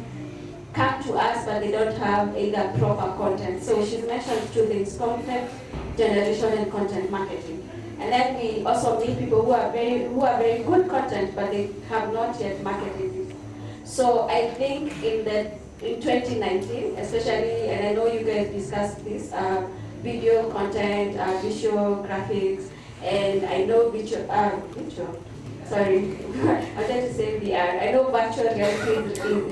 to us, but they don't have either proper content. So she's mentioned two things: content generation and content marketing. And then we also meet people who are very good content, but they have not yet marketed it. So I think in 2019, especially, and I know you guys discussed this, video content, visual graphics, and I know sorry, I tend to say VR. I know virtual reality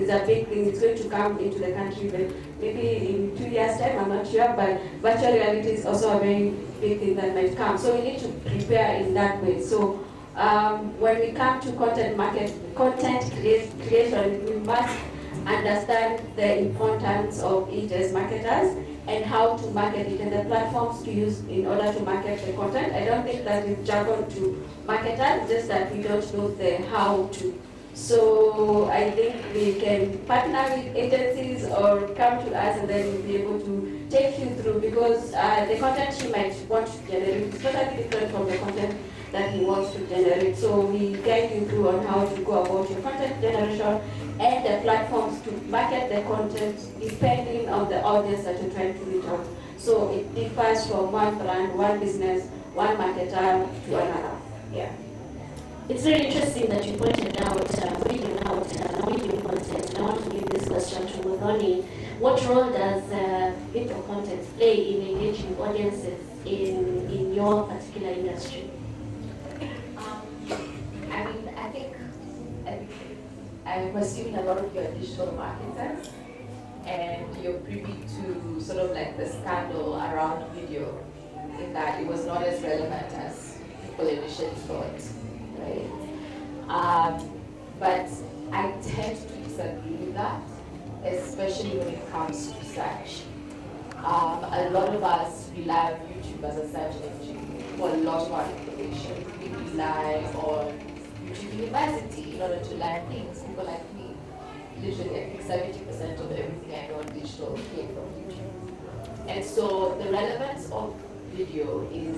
is a big thing. It's going to come into the country, but maybe in 2 years' time, I'm not sure, but virtual reality is also a very big thing that might come. So we need to prepare in that way. So when we come to content creation, we must understand the importance of it as marketers and how to market it and the platforms to use in order to market the content. I don't think that is jargon to marketers, just that we don't know the how to. So I think we can partner with agencies or come to us and then we'll be able to take you through, because the content she might want to generate is totally different from the content that he wants to generate. So we guide you through on how to go about your content generation and the platforms to market the content depending on the audience that you're trying to reach out. So it differs from one brand, one business, one marketer to another. Yeah.
It's very interesting that you pointed out video content. I want to give this question to Muthoni. What role does video content play in engaging audiences in your particular industry?
I'm assuming a lot of you are digital marketers, and you're privy to sort of like the scandal around video, in that it was not as relevant as people initially thought, right? But I tend to disagree with that, especially when it comes to search. A lot of us rely on YouTube as a search engine for a lot of our information. We rely on YouTube University in order to learn things. People like me, literally I think 70% of everything I know on digital came from YouTube. And so the relevance of video is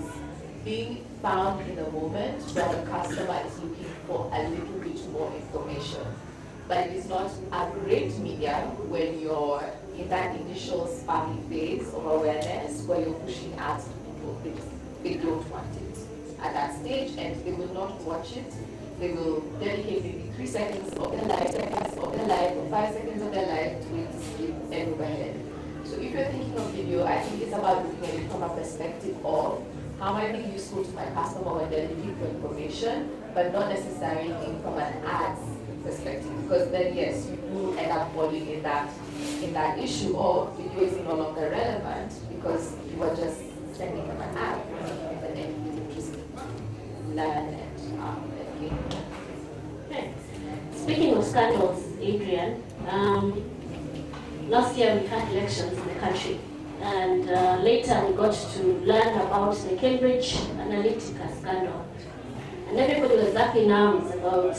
being found in a moment where the customer is looking for a little bit more information. But it is not a great media when you're in that initial spammy phase of awareness where you're pushing ads to people because they don't want it at that stage, and they will not watch it. They will dedicate maybe 3 seconds of their life, or 5 seconds of their life to it, skip and move ahead. So if you're thinking of video, I think it's about looking at it from a perspective of how am I being useful to my customer when they're looking for information, but not necessarily from an ads perspective, because then yes, you will end up falling in that issue of video is no longer relevant because you were just sending them an ad and then you just learn and
okay. Speaking of scandals, Adrian, last year we had elections in the country, and later we got to learn about the Cambridge Analytica scandal, and everybody was zapping arms about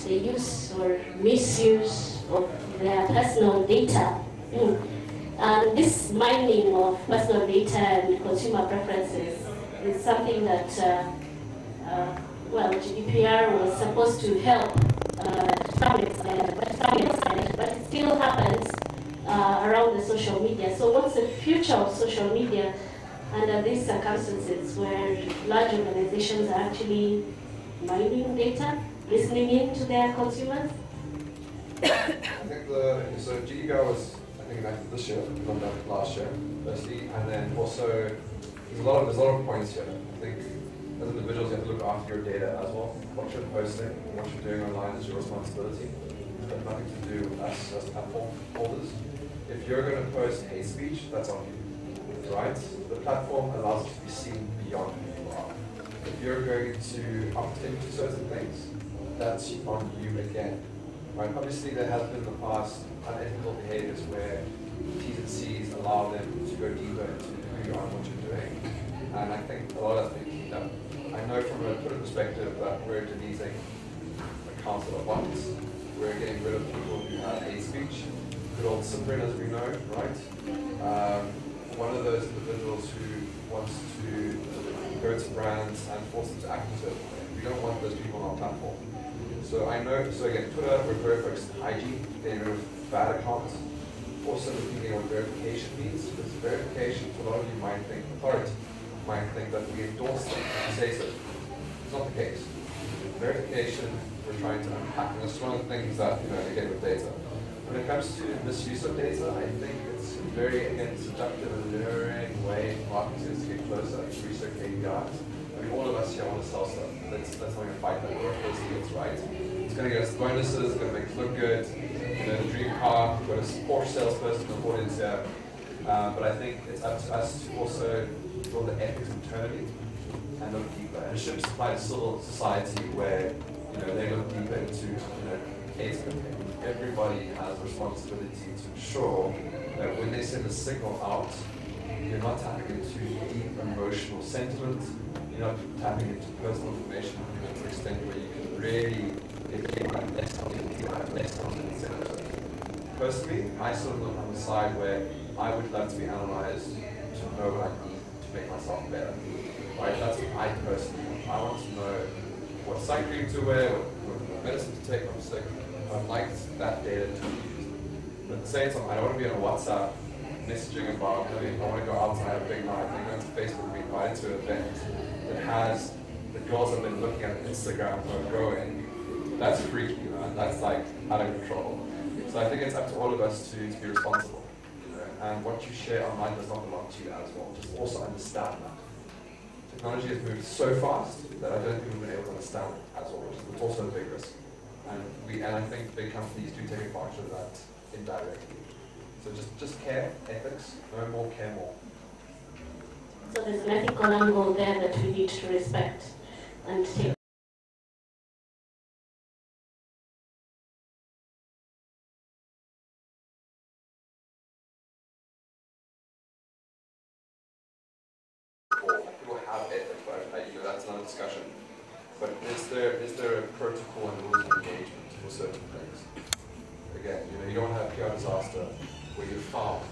the use or misuse of their personal data. And this mining of personal data and consumer preferences is something that, well, GDPR was supposed to help to some extent, but it still happens around the social media. So what's the future of social media under these circumstances where large organizations are actually mining data, listening in to their consumers?
I think so GDPR was, I think, enacted this year, not last year, firstly, and then also there's a lot of points here. I think as individuals you have to look after your data as well. What you're posting, what you're doing online is your responsibility. It's got nothing to do with us as platform holders. If you're going to post hate speech, that's on you, right? The platform allows you to be seen beyond who you are. If you're going to opt into certain things, that's on you again. Right? Obviously, there has been in the past unethical behaviors where T's and C's allow them to go deeper into who you are and what you're doing. And I think a lot of that's been cleaned up. I know from a Twitter perspective that we're deleting accounts that are bots. We're getting rid of people who have hate speech. Good old Cyprian, as we know, right? One of those individuals who wants to go to brands and force them to act in a certain way. We don't want those people on our platform. So I know, so again, Twitter, we're very focused on hygiene, getting rid of bad accounts. Also looking at what verification means, because verification, for a lot of you might think, authority might think that we endorse them, say so. It's not the case. Verification, we're trying to unpack, and that's one of the things that, again, with data. When it comes to misuse of data, I think it's a very, again, seductive and luring way for marketers to get closer to reach their KPIs. I mean, all of us here want to sell stuff. That's not going to fight that. We're supposed to get it right. It's going to get us bonuses, it's going to make us look good. The dream car, we've got a Porsche salesperson in the audience here. But I think it's up to us to also build the ethics internally and look deeper. And it should apply to civil society where they look deeper into hate campaign. Everybody has a responsibility to ensure that when they send a signal out, you're not tapping into deep emotional sentiment, you're not tapping into personal information to an extent where you can really get less content sensitive. Personally, I sort of look on the side where I would love to be analyzed to know what I need to make myself better. Right? That's what I personally want. I want to know what sun cream to wear, what medicine to take when I'm sick. I'd like that data to be used. But at the same time, I don't want to be on WhatsApp messaging about, I want to go out and have a big night, and go to Facebook and be invited to an event that has the girls I've been looking at Instagram who are growing. That's freaky, man. That's like out of control. So I think it's up to all of us to be responsible. And what you share online does not belong to you as well. Just also understand that. Technology has moved so fast that I don't think we've been able to understand it as well, which is also a big risk. And I think big companies do take advantage of that indirectly. So just care, ethics, no more, care more.
So there's an ethical angle there that we need to respect and take.
People have ethics, but that's another discussion. But is there a protocol and rules of engagement for certain things? Again, you don't have PR disaster where you're found,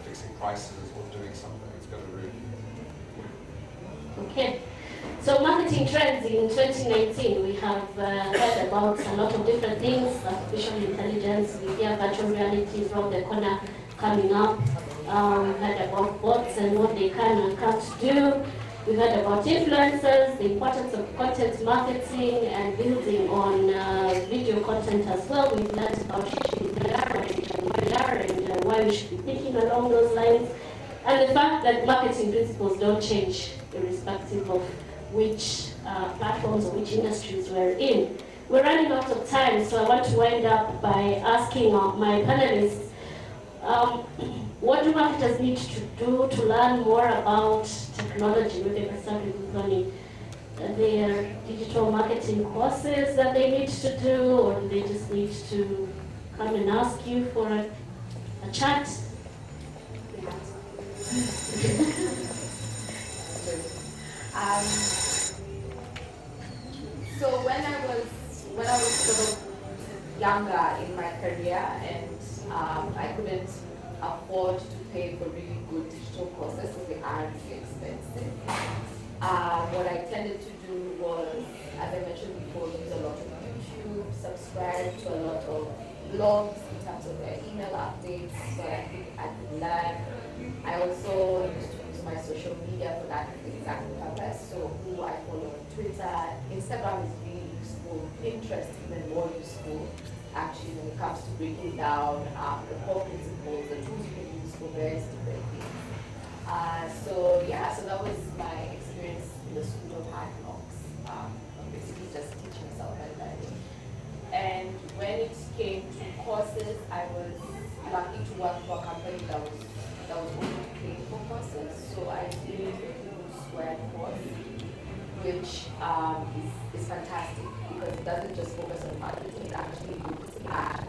fixing prices or doing something. It's going to ruin you.
Okay. So marketing trends in 2019, we have heard about a lot of different things, artificial intelligence, we hear virtual realities around the corner coming up. We heard about bots and what they can and can't do. We heard about influencers, the importance of content marketing and building on video content as well. We've learned about GDPR and why we should be thinking along those lines. And the fact that marketing principles don't change irrespective of which platforms or which industries we're in. We're running out of time, so I want to wind up by asking my panelists, what do marketers need to do to learn more about technology? Maybe I start with Tony. Are there digital marketing courses that they need to do, or do they just need to come and ask you for a chat?
So when I was sort of young younger in my career, and I couldn't afford to pay for really good digital courses because they are really expensive. What I tended to do was, as I mentioned before, use a lot of YouTube, subscribe to a lot of blogs in terms of their email updates so that I could learn. I also used to use my social media for that exact purpose. So who I follow on Twitter, Instagram is really useful, Pinterest even more useful actually when it comes to breaking down the core principles, the tools you can use for various different things. So that was my experience in the School of Hard Knocks. Basically just teaching myself and learning. And when it came to courses, I was lucky to work for a company that was only paying for courses. So I did the Google Squared course, which is fantastic because it doesn't just focus on marketing, it actually looks at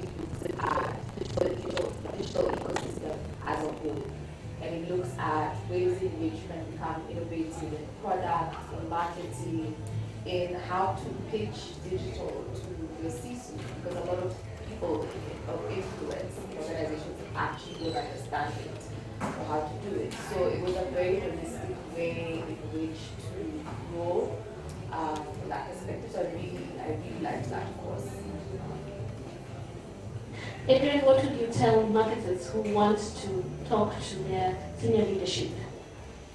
the digital ecosystem as a whole. And it looks at ways in which you can become innovative in product, in marketing, in how to pitch digital to your C-suite, because a lot of people of influence in organizations actually don't understand it or how to do it. So it was a very holistic way in which to grow from that perspective. So I really liked that course.
Adrian, what would you tell marketers who want to talk to their senior leadership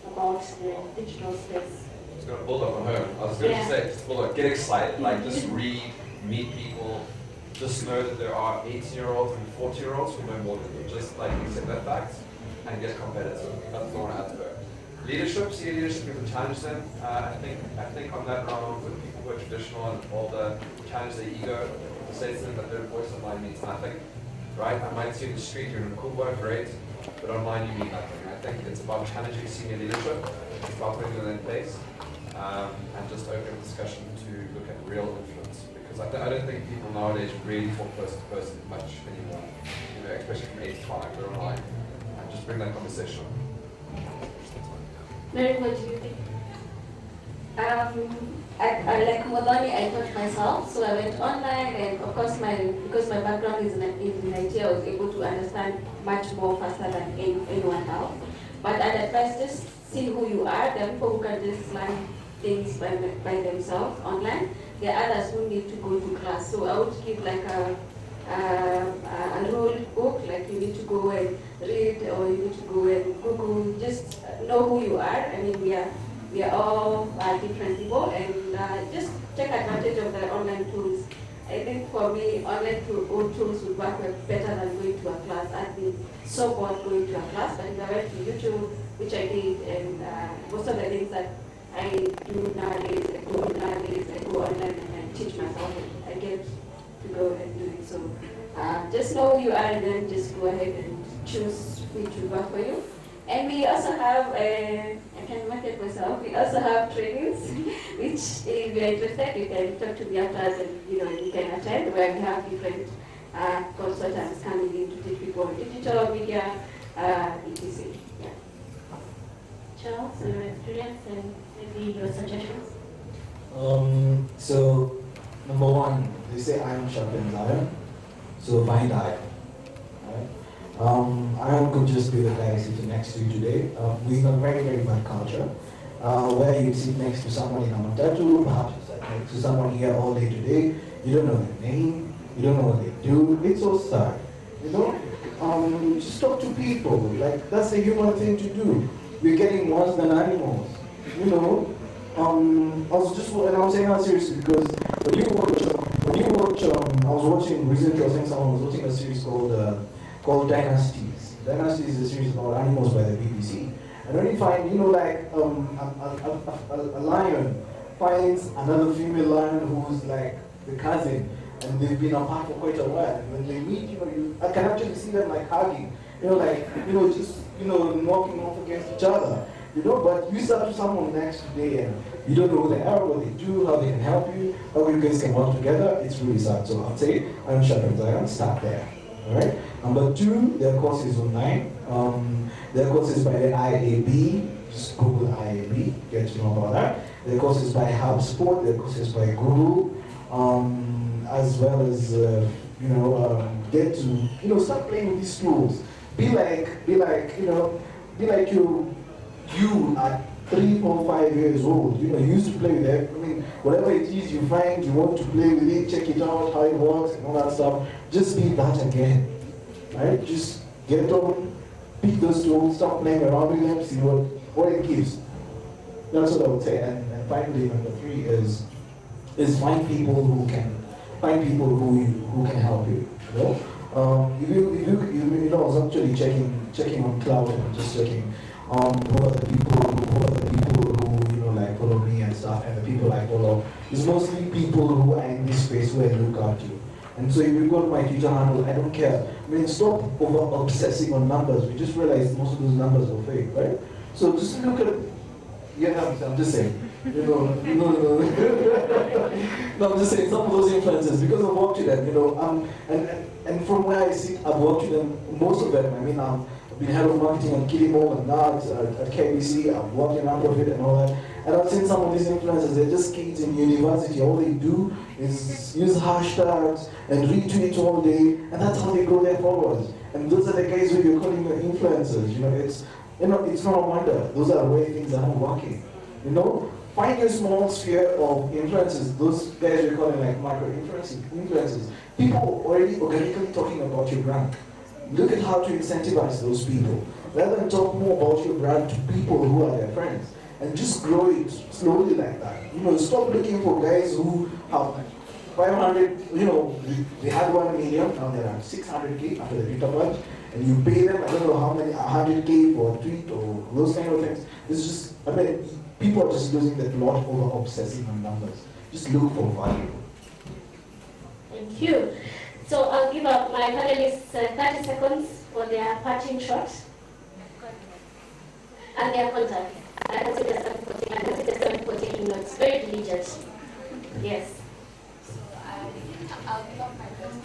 about the digital space?
I was going to build up on her. I was going to say, just build up, get excited, like just read, meet people, just know that there are 18-year-olds and 40-year-olds who know more than you. Just like accept that fact and get competitive. That's the one I have to go. Leadership, senior leadership, you have to challenge them. I think on that round with people who are traditional and older, challenge their ego, to say to them that their voice online means nothing. Right? I might see you in the street, you're in a cool boy, great, but online you mean nothing. I think it's about challenging senior leadership, it's about putting them in place, and just open discussion to look at real influence. Because I don't think people nowadays really talk person to person much anymore, especially from 8 to 5, they're online, and just bring that conversation.
Mary, what do you think?
I like Modoni, I taught myself, so I went online, and of course because my background is in IT, I was able to understand much more faster than anyone else. But I'd advise just see who you are. There are people who can just learn things by themselves online. There are others who need to go to class. So I would give like a rule book, like you need to go and read, or you need to go and Google, just know who you are. I mean, we are all different people, and just take advantage of the online tools. I think for me, online tools would work better than going to a class. I've been so bored going to a class, but if I went to YouTube, which I did, and most of the things that I do nowadays, I go online and teach myself, and I get to go and do it. So just know who you are, and then just go ahead and choose which would work for you. And we also have, I can market myself, we also have trainings, which if you're interested, you can talk to me after, and you can attend, where we have different consultants coming in to teach people on digital media, etc. Yeah.
Charles, your experience and maybe your suggestions?
So, number one, they say iron sharpens iron, so find iron. Right? Iron could just be the guy sitting next to you today. We have a very, very bad culture where you sit next to someone in a matatu, perhaps you sit next to someone here all day today. You don't know their name, you don't know what they do. It's so sad, just talk to people. Like, that's a human thing to do. We're getting worse than animals, I was saying that seriously because when you watch, I was watching recently, I was saying someone was watching a series called Dynasties. Dynasties is a series about animals by the BBC. And when you find, a lion finds another female lion who's like the cousin, and they've been apart for quite a while. And when they meet, I can actually see them like hugging, knocking off against each other. But you start to someone next today and you don't know who they are, what they do, how they can help you, how you guys can work together. It's really sad. So I'd say iron sharpens iron, start there. Alright? Number two, there are courses online. There are courses by the IAB, just Google IAB, get to know about that. There are courses by HubSpot, there are courses by Google, as well as get to, start playing with these tools. Be like, you at 3, 4, 5 years old. You used to play with it. I mean, whatever it is you find, you want to play with it, check it out, how it works, and all that stuff. Just be that again, right? Just get on, pick those tools, start playing around with them, see what it gives. That's what I would say. And finally, number 3 is find people who can help you. I was actually checking on Cloud and just checking who are the people who follow me and stuff, and the people I follow. It's mostly people who are in this space where I look up to. And so if you go to my Twitter handle, I don't care. I mean, stop over obsessing on numbers. We just realized most of those numbers are fake, right? So just look at. I'm just saying. No, I'm just saying some of those influencers, because I've worked with them, and from where I sit, I've worked with them, most of them. I mean, I've been head of marketing at Kilimall and Nards at KBC, I've worked in nonprofit and all that, and I've seen some of these influencers, they're just kids in university, all they do is use hashtags and retweet all day, and that's how they grow their followers. And those are the guys who you're calling your influencers, it's no wonder, those are the way things are not working, Find your small sphere of influences. Those guys you're calling like micro influences. People already organically talking about your brand. Look at how to incentivize those people. Rather than talk more about your brand to people who are their friends. And just grow it slowly like that. Stop looking for guys who have 500, they had 1 million, now they're at 600K after the Twitter bunch. And you pay them, I don't know how many, 100K for a tweet or those kind of things. It's just, people are just losing the plot over obsessing on numbers. Just look for value.
Thank you. So I'll give up my panelists 30 seconds for their parting shot. And their contact. I can see the staff for taking notes. Very diligent. Yes.
So I'll give up my 30 seconds.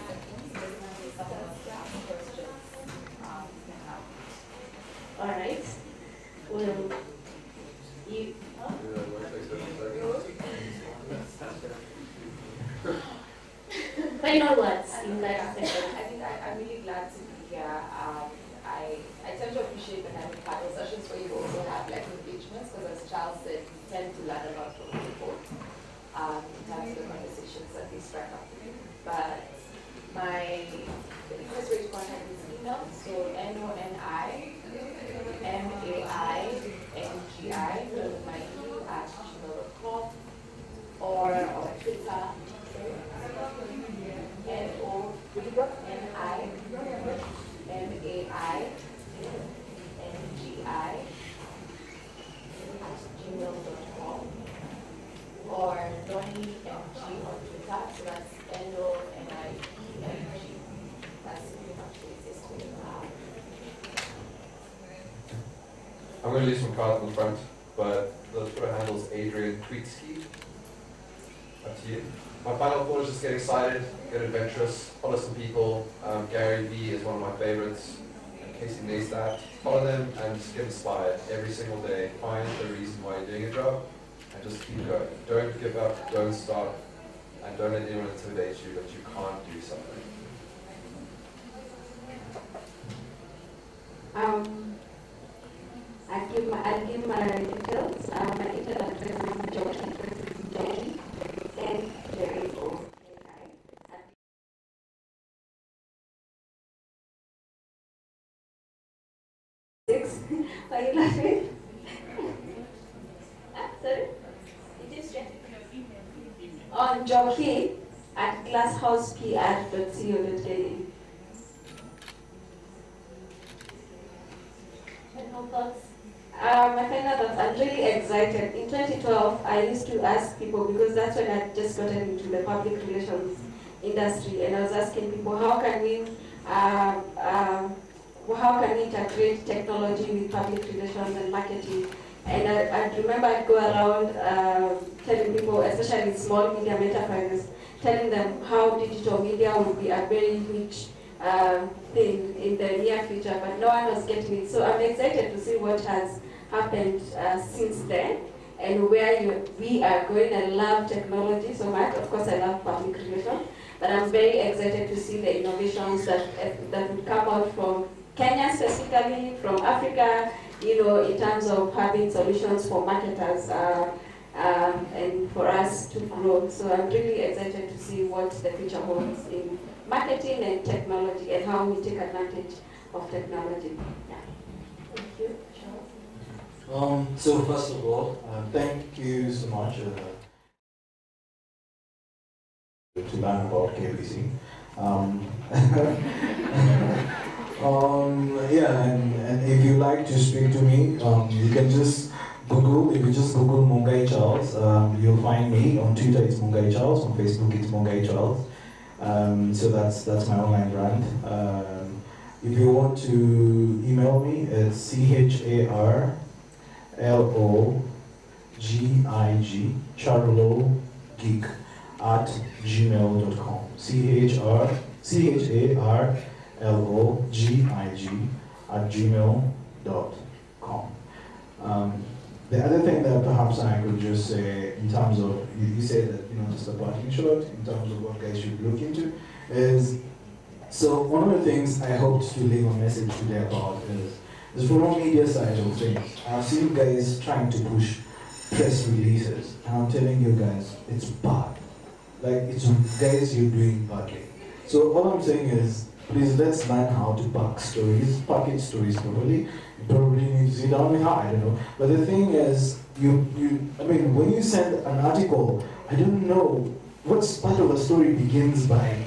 All right. Well, you. Final words in 30 seconds.
I think I'm really glad to be here. I tend to appreciate the kind of panel sessions where you also have like engagements, because as Charles said, we tend to learn a lot from people in terms of the conversations that they strike up. But the easiest way to contact me is email, so nonimangi@gmail.com, or Twitter, NONIMANGI@gmail.com, or NoniMG on Twitter, so that's NONIEMG. That's pretty much the easiest way to have.
I'm going to leave some cards in front, but the Twitter handle is Adrian Tweetsky. Up to you. My final thought is just get excited, get adventurous, follow some people. Gary Vee is one of my favorites, and Casey Neistat. Follow them and just get inspired every single day. Find the reason why you're doing a job and just keep going. Don't give up, don't stop, and don't let anyone intimidate you that you can't do something.
I'll give my details. My email address is Georgie, and there is also Are you laughing? Sorry? It is on jockey@glasshousepr.co.ke.
Final thoughts?
My final thoughts, I'm really excited. In 2012, I used to ask people, because that's when I just gotten into the public relations industry, and I was asking people, how can we integrate technology with public relations and marketing? And I remember I'd go around telling people, especially small medium enterprises, telling them how digital media would be a very huge thing in the near future, but no one was getting it. So I'm excited to see what has happened since then, and where we are going. I love technology so much. Of course, I love public relations.
But I'm very excited to see the innovations that would come out from Kenya specifically, from Africa, in terms of having solutions for marketers and for us to grow. So I'm really excited to see what the future holds in marketing and technology and how we take advantage of technology. Yeah. Thank you, Charles.
So first of all, thank you so much to learn about KBC. Yeah, and if you like to speak to me, you can just Google. If you just Google Mungai Charles, you'll find me. On Twitter, it's Mungai Charles. On Facebook, it's Mungai Charles. So that's my online brand. If you want to email me, it's CHARLOGIG, charlogeek @gmail.com. CHARLOGIG @gmail.com. The other thing that perhaps I could just say in terms of, you said that, just a parting shot in terms of what guys should look into is, so one of the things I hoped to leave a message today about is from a media side of things. I've seen guys trying to push press releases, and I'm telling you guys, it's bad. Like, it's guys, you're doing badly. So all I'm saying is, please let's learn how to package stories properly. You probably need to sit down with her, I don't know. But the thing is, when you send an article, I don't know what's part of the story begins by,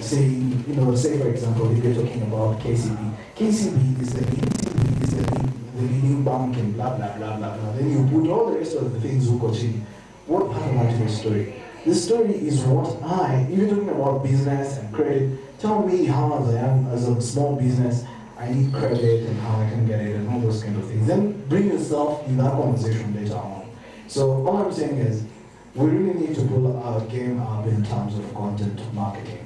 saying, say for example, if you're talking about KCB. KCB is the leading bank and blah, blah, blah, blah, blah. Then you put all the rest of the things Huko chini. What part of that is the story? The story is what if you're talking about business and credit, tell me how as a small business, I need credit and how I can get it and all those kind of things. Then bring yourself in that conversation later on. So all I'm saying is, we really need to pull our game up in terms of content marketing.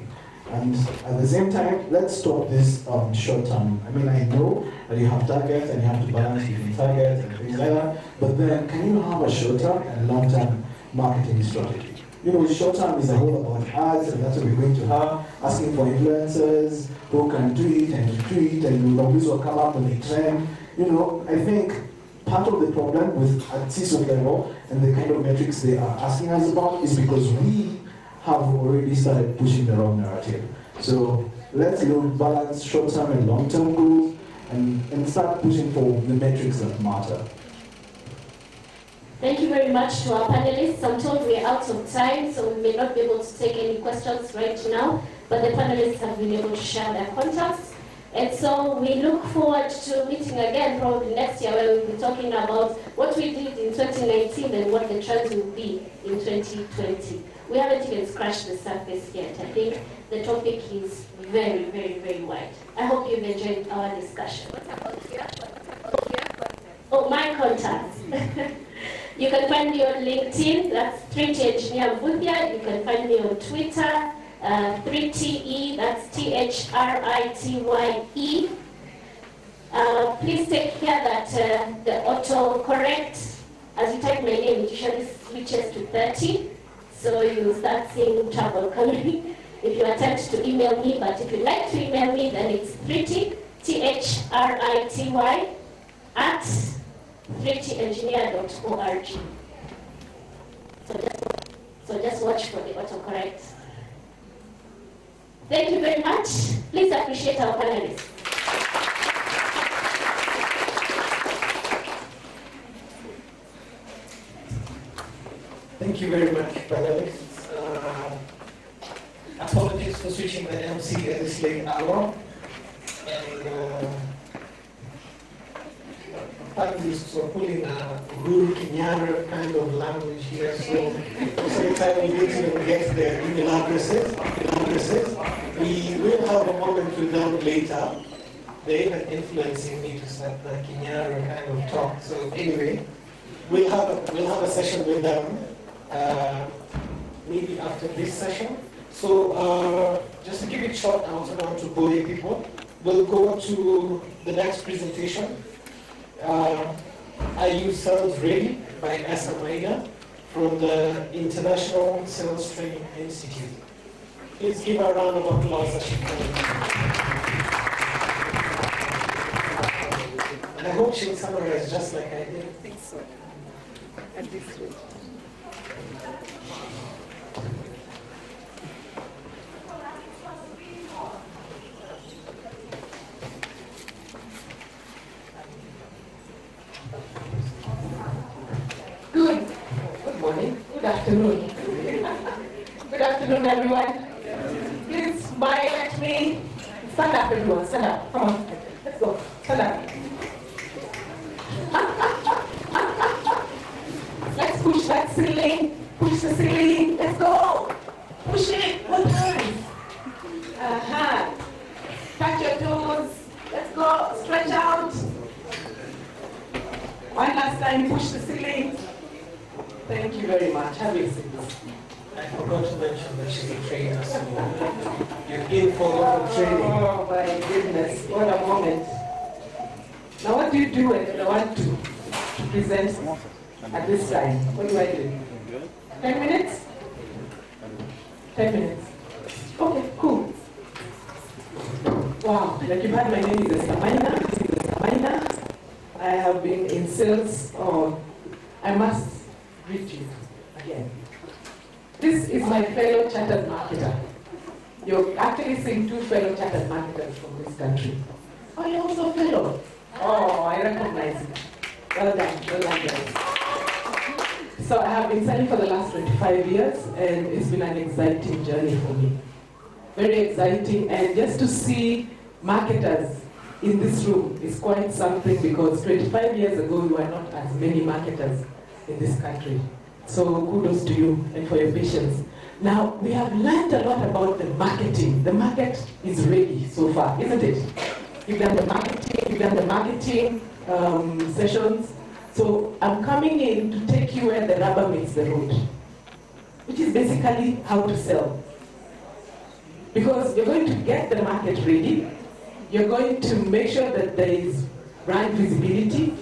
And at the same time, let's stop this short term. I know that you have targets and you have to balance between targets and things like that, but then can you have a short term and long term marketing strategy? Short term is a whole about ads, and that's what we're going to have, asking for influencers who can tweet and retweet, and always will come up with a trend. I think part of the problem with at CISO level and the kind of metrics they are asking us about is because we have already started pushing the wrong narrative. So let's balance short-term and long-term goals and start pushing for the metrics that matter.
Thank you very much to our panelists. I'm told we're out of time, so we may not be able to take any questions right now, but the panelists have been able to share their contacts. And so we look forward to meeting again probably next year, where we'll be talking about what we did in 2019 and what the trends will be in 2020. We haven't even scratched the surface yet. I think the topic is very, very, very wide. I hope you've enjoyed our discussion. Oh, my contacts. You can find me on LinkedIn, that's 3T Engineer Mbuthia. You can find me on Twitter, 3TE, that's THRITYE. Please take care that the autocorrect, as you type my name, it usually switches to 30. So you start seeing trouble coming if you attempt to email me. But if you'd like to email me, then it's 3T, THRITY, at 3tengineer.org. So just watch for the autocorrect. Thank you very much. Please appreciate our panelists.
Thank you very much, panelists. Apologies for switching the MC at this late hour. And panelists for pulling a Guru Kenyana kind of language here, so every time we need to get their email addresses, we will have a moment with them later. They're even influencing me to start the Kenyana kind of talk. So anyway, we'll have a session with them maybe after this session. So just to keep it short, I also want to bore you people. We'll go to the next presentation. Are You Sales Ready by Asa Maina from the International Sales Training Institute. Please give her a round of applause as she comes. And I hope she'll summarize just like I did. I think so. At this rate.
Good morning. Good afternoon. Good afternoon, everyone. Please smile at me. Stand up, everyone. Stand up. Come on. Let's go. Stand up. Let's push that ceiling. Push the ceiling. Let's go. Push it. One time. Touch your toes. Let's go. Stretch out. One last time. Push the ceiling. Thank you very much. Have a seat.
I forgot to mention that she's a trainer, so you're in for a lot of training.
Oh my goodness, what a moment. Now what do you do when I want to present at this time? What do I do? 10 minutes? 10 minutes. Okay, cool. Wow, like you've heard, my name is Samaina. I have been in sales, I must greet you again. This is my fellow chartered marketer. You're actually seeing two fellow chartered marketers from this country. Oh, you're also fellow. Oh, I recognize it. Well done, guys. So I have been selling for the last 25 years, and it's been an exciting journey for me. Very exciting, and just to see marketers in this room is quite something, because 25 years ago, we were not as many marketers in this country. So kudos to you and for your patience. Now, we have learned a lot about the marketing. The market is ready so far, isn't it? You've done the marketing sessions. So I'm coming in to take you where the rubber meets the road, which is basically how to sell. Because you're going to get the market ready. You're going to make sure that there is brand visibility.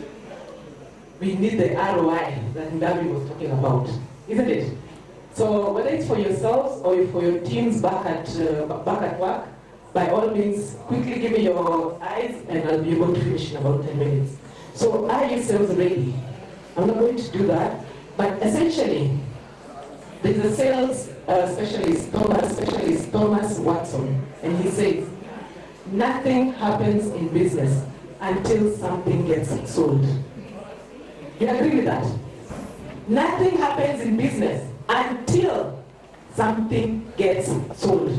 We need the ROI that Ndabi was talking about, isn't it? So whether it's for yourselves or for your teams back at work, by all means, quickly give me your eyes and I'll be able to finish in about 10 minutes. So are you sales ready? I'm not going to do that, but essentially, there's a sales specialist, Thomas Watson, and he says, nothing happens in business until something gets sold. You agree with that? Nothing happens in business until something gets sold.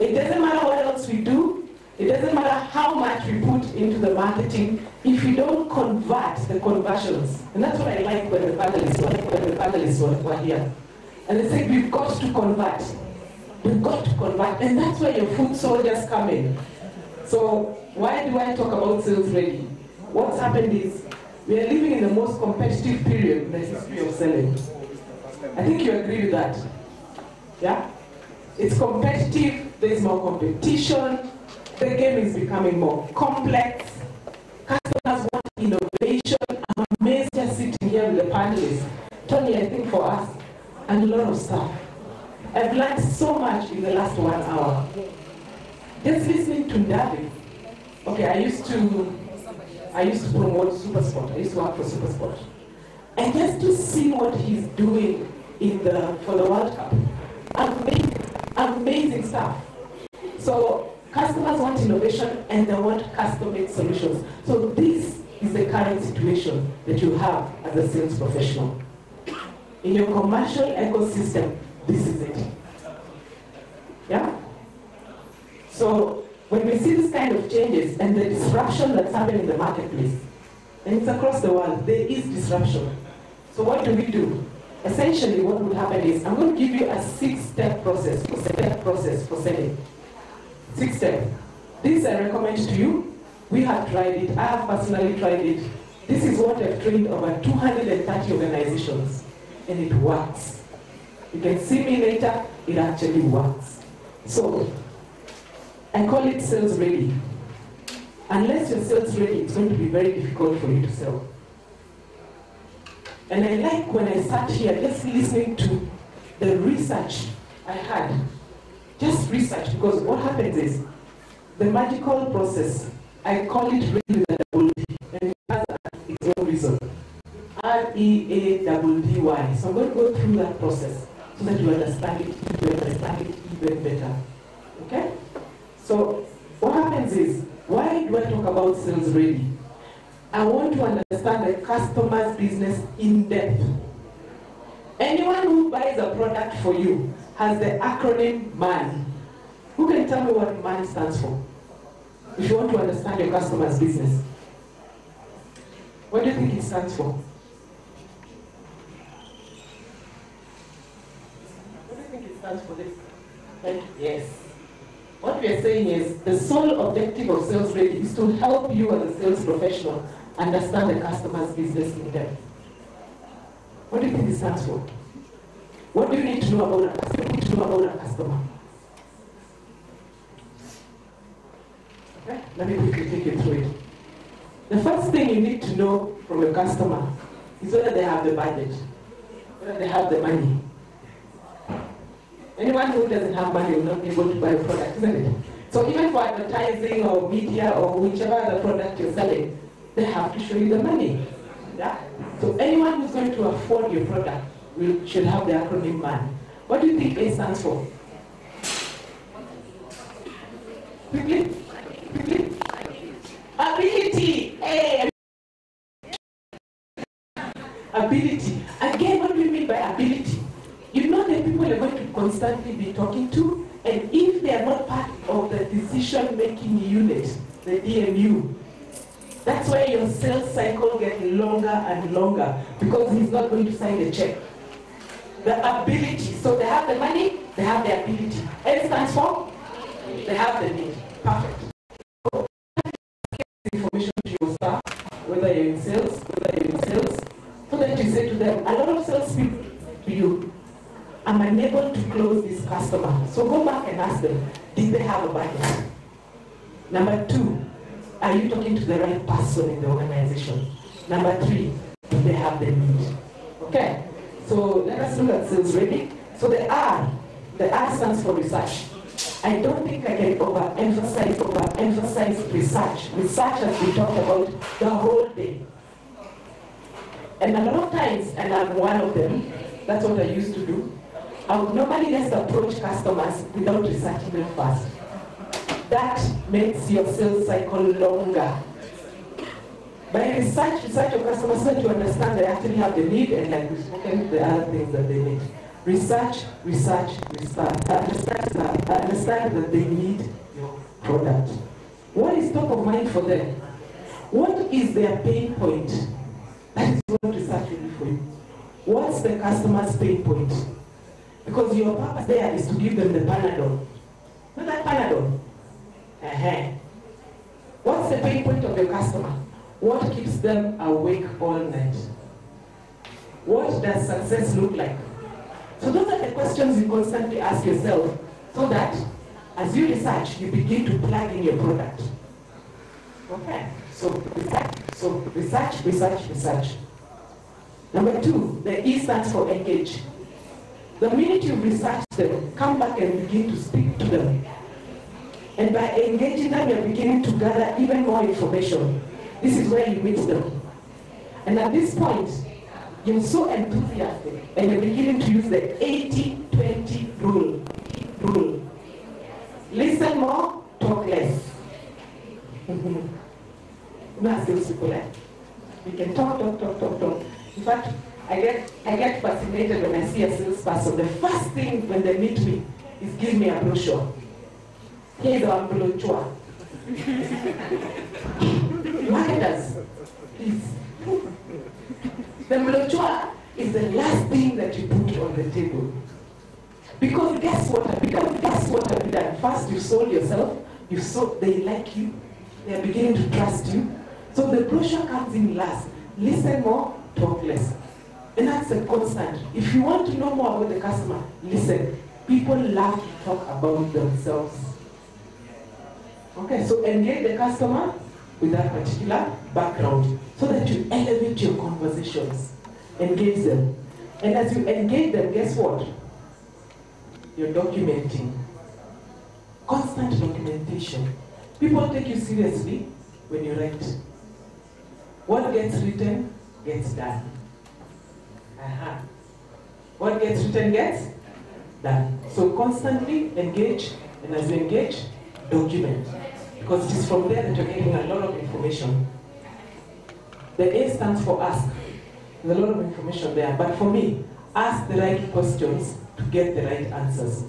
It doesn't matter what else we do. It doesn't matter how much we put into the marketing if you don't convert the conversions. And that's what I like when the panelists were here. And they said, we've got to convert. We've got to convert. And that's where your foot soldiers come in. So why do I talk about sales ready? What's happened is, we are living in the most competitive period in the history of selling. I think you agree with that. Yeah? It's competitive, there is more competition, the game is becoming more complex, customers want innovation. I'm amazed just sitting here with the panelists. Tony, I think for us, and a lot of stuff. I've learned so much in the last 1 hour. Just listening to Ndabi. Okay, I used to promote Supersport. I used to work for Supersport. And just to see what he's doing for the World Cup, amazing stuff. So customers want innovation and they want custom-made solutions. So this is the current situation that you have as a sales professional. In your commercial ecosystem, this is it. Yeah? So when we see this kind of changes and the disruption that's happening in the marketplace, and it's across the world, there is disruption. So what do we do? Essentially, what will happen is, I'm going to give you a 6-step process for selling. 6 steps. This I recommend to you. We have tried it. I have personally tried it. This is what I've trained over 230 organizations, and it works. You can see me later, it actually works. So, I call it sales ready. Unless you're sales ready, it's going to be very difficult for you to sell.
And I like when I sat here just listening to the research I had. Just research, because what happens is, the magical process, I call it really the double D, and it has its own reason. READDY. So I'm going to go through that process so that you understand it even better. Okay? So what happens is, why do I talk about sales ready? I want to understand the customer's business in depth. Anyone who buys a product for you has the acronym MAN. Who can tell me what MAN stands for? If you want to understand your customer's business. What do you think it stands for? What do you think it stands for this? Like, yes. What we are saying is, the sole objective of Sales Ready is to help you as a sales professional understand the customer's business in depth. What do you think it stands for? What do you need to know about a customer? Okay? Let me quickly take you through it. The first thing you need to know from a customer is whether they have the budget, whether they have the money. Anyone who doesn't have money will not be able to buy a product, isn't it? So even for advertising or media or whichever other product you're selling, they have to show you the money. Yeah? So anyone who's going to afford your product should have the acronym MAN. What do you think A stands for? Quickly? Ability. A. Ability. Again, what do you mean by ability? You know the people you're going to constantly be talking to, and if they are not part of the decision-making unit, the DMU, that's why your sales cycle gets longer and longer, because he's not going to sign the check. The ability. So they have the money, they have the ability. A stands for? They have the need. Perfect. So, information to your staff, whether you're in sales, so that you say to them, a lot of salespeople to you, I'm unable to close this customer. So go back and ask them, did they have a budget? Number 2, are you talking to the right person in the organization? Number 3, do they have the need? Okay, so let us look at Sales Ready. So the R stands for research. I don't think I can overemphasize research. Research has been talked about the whole day. And a lot of times, and I'm one of them, that's what I used to do, I would normally just approach customers without researching them first. That makes your sales cycle longer. By research your customers so that you understand they actually have the need, and like we've spoken, the other things that they need. Research. Understand that they need your product. What is top of mind for them? What is their pain point? That is what research will do for you. What's the customer's pain point? Because your purpose there is to give them the Panadol. Not that Panadol. What's the pain point of your customer? What keeps them awake all night? What does success look like? So those are the questions you constantly ask yourself, so that as you research, you begin to plug in your product. Okay, so research. Number 2, the E stands for engage. The minute you research them, come back and begin to speak to them. And by engaging them, you're beginning to gather even more information. This is where you meet them. And at this point, you're so enthusiastic, and you're beginning to use the 80-20 rule. Listen more, talk less. We can talk. In fact, I get fascinated when I see a salesperson. The first thing when they meet me is give me a brochure. Here's our brochure. Marketers, please. The brochure is the last thing that you put on the table. Because guess what have you done? First, you sold yourself. They like you. They are beginning to trust you. So the brochure comes in last. Listen more, talk less. And that's a constant. If you want to know more about the customer, listen. People love to talk about themselves. Okay, so engage the customer with that particular background so that you elevate your conversations. Engage them. And as you engage them, guess what? You're documenting. Constant documentation. People take you seriously when you write. What gets written, gets done. What gets written, gets done. So constantly engage, and as you engage, document. Because it is from there that you're getting a lot of information. The A stands for ask. There's a lot of information there. But for me, ask the right questions to get the right answers.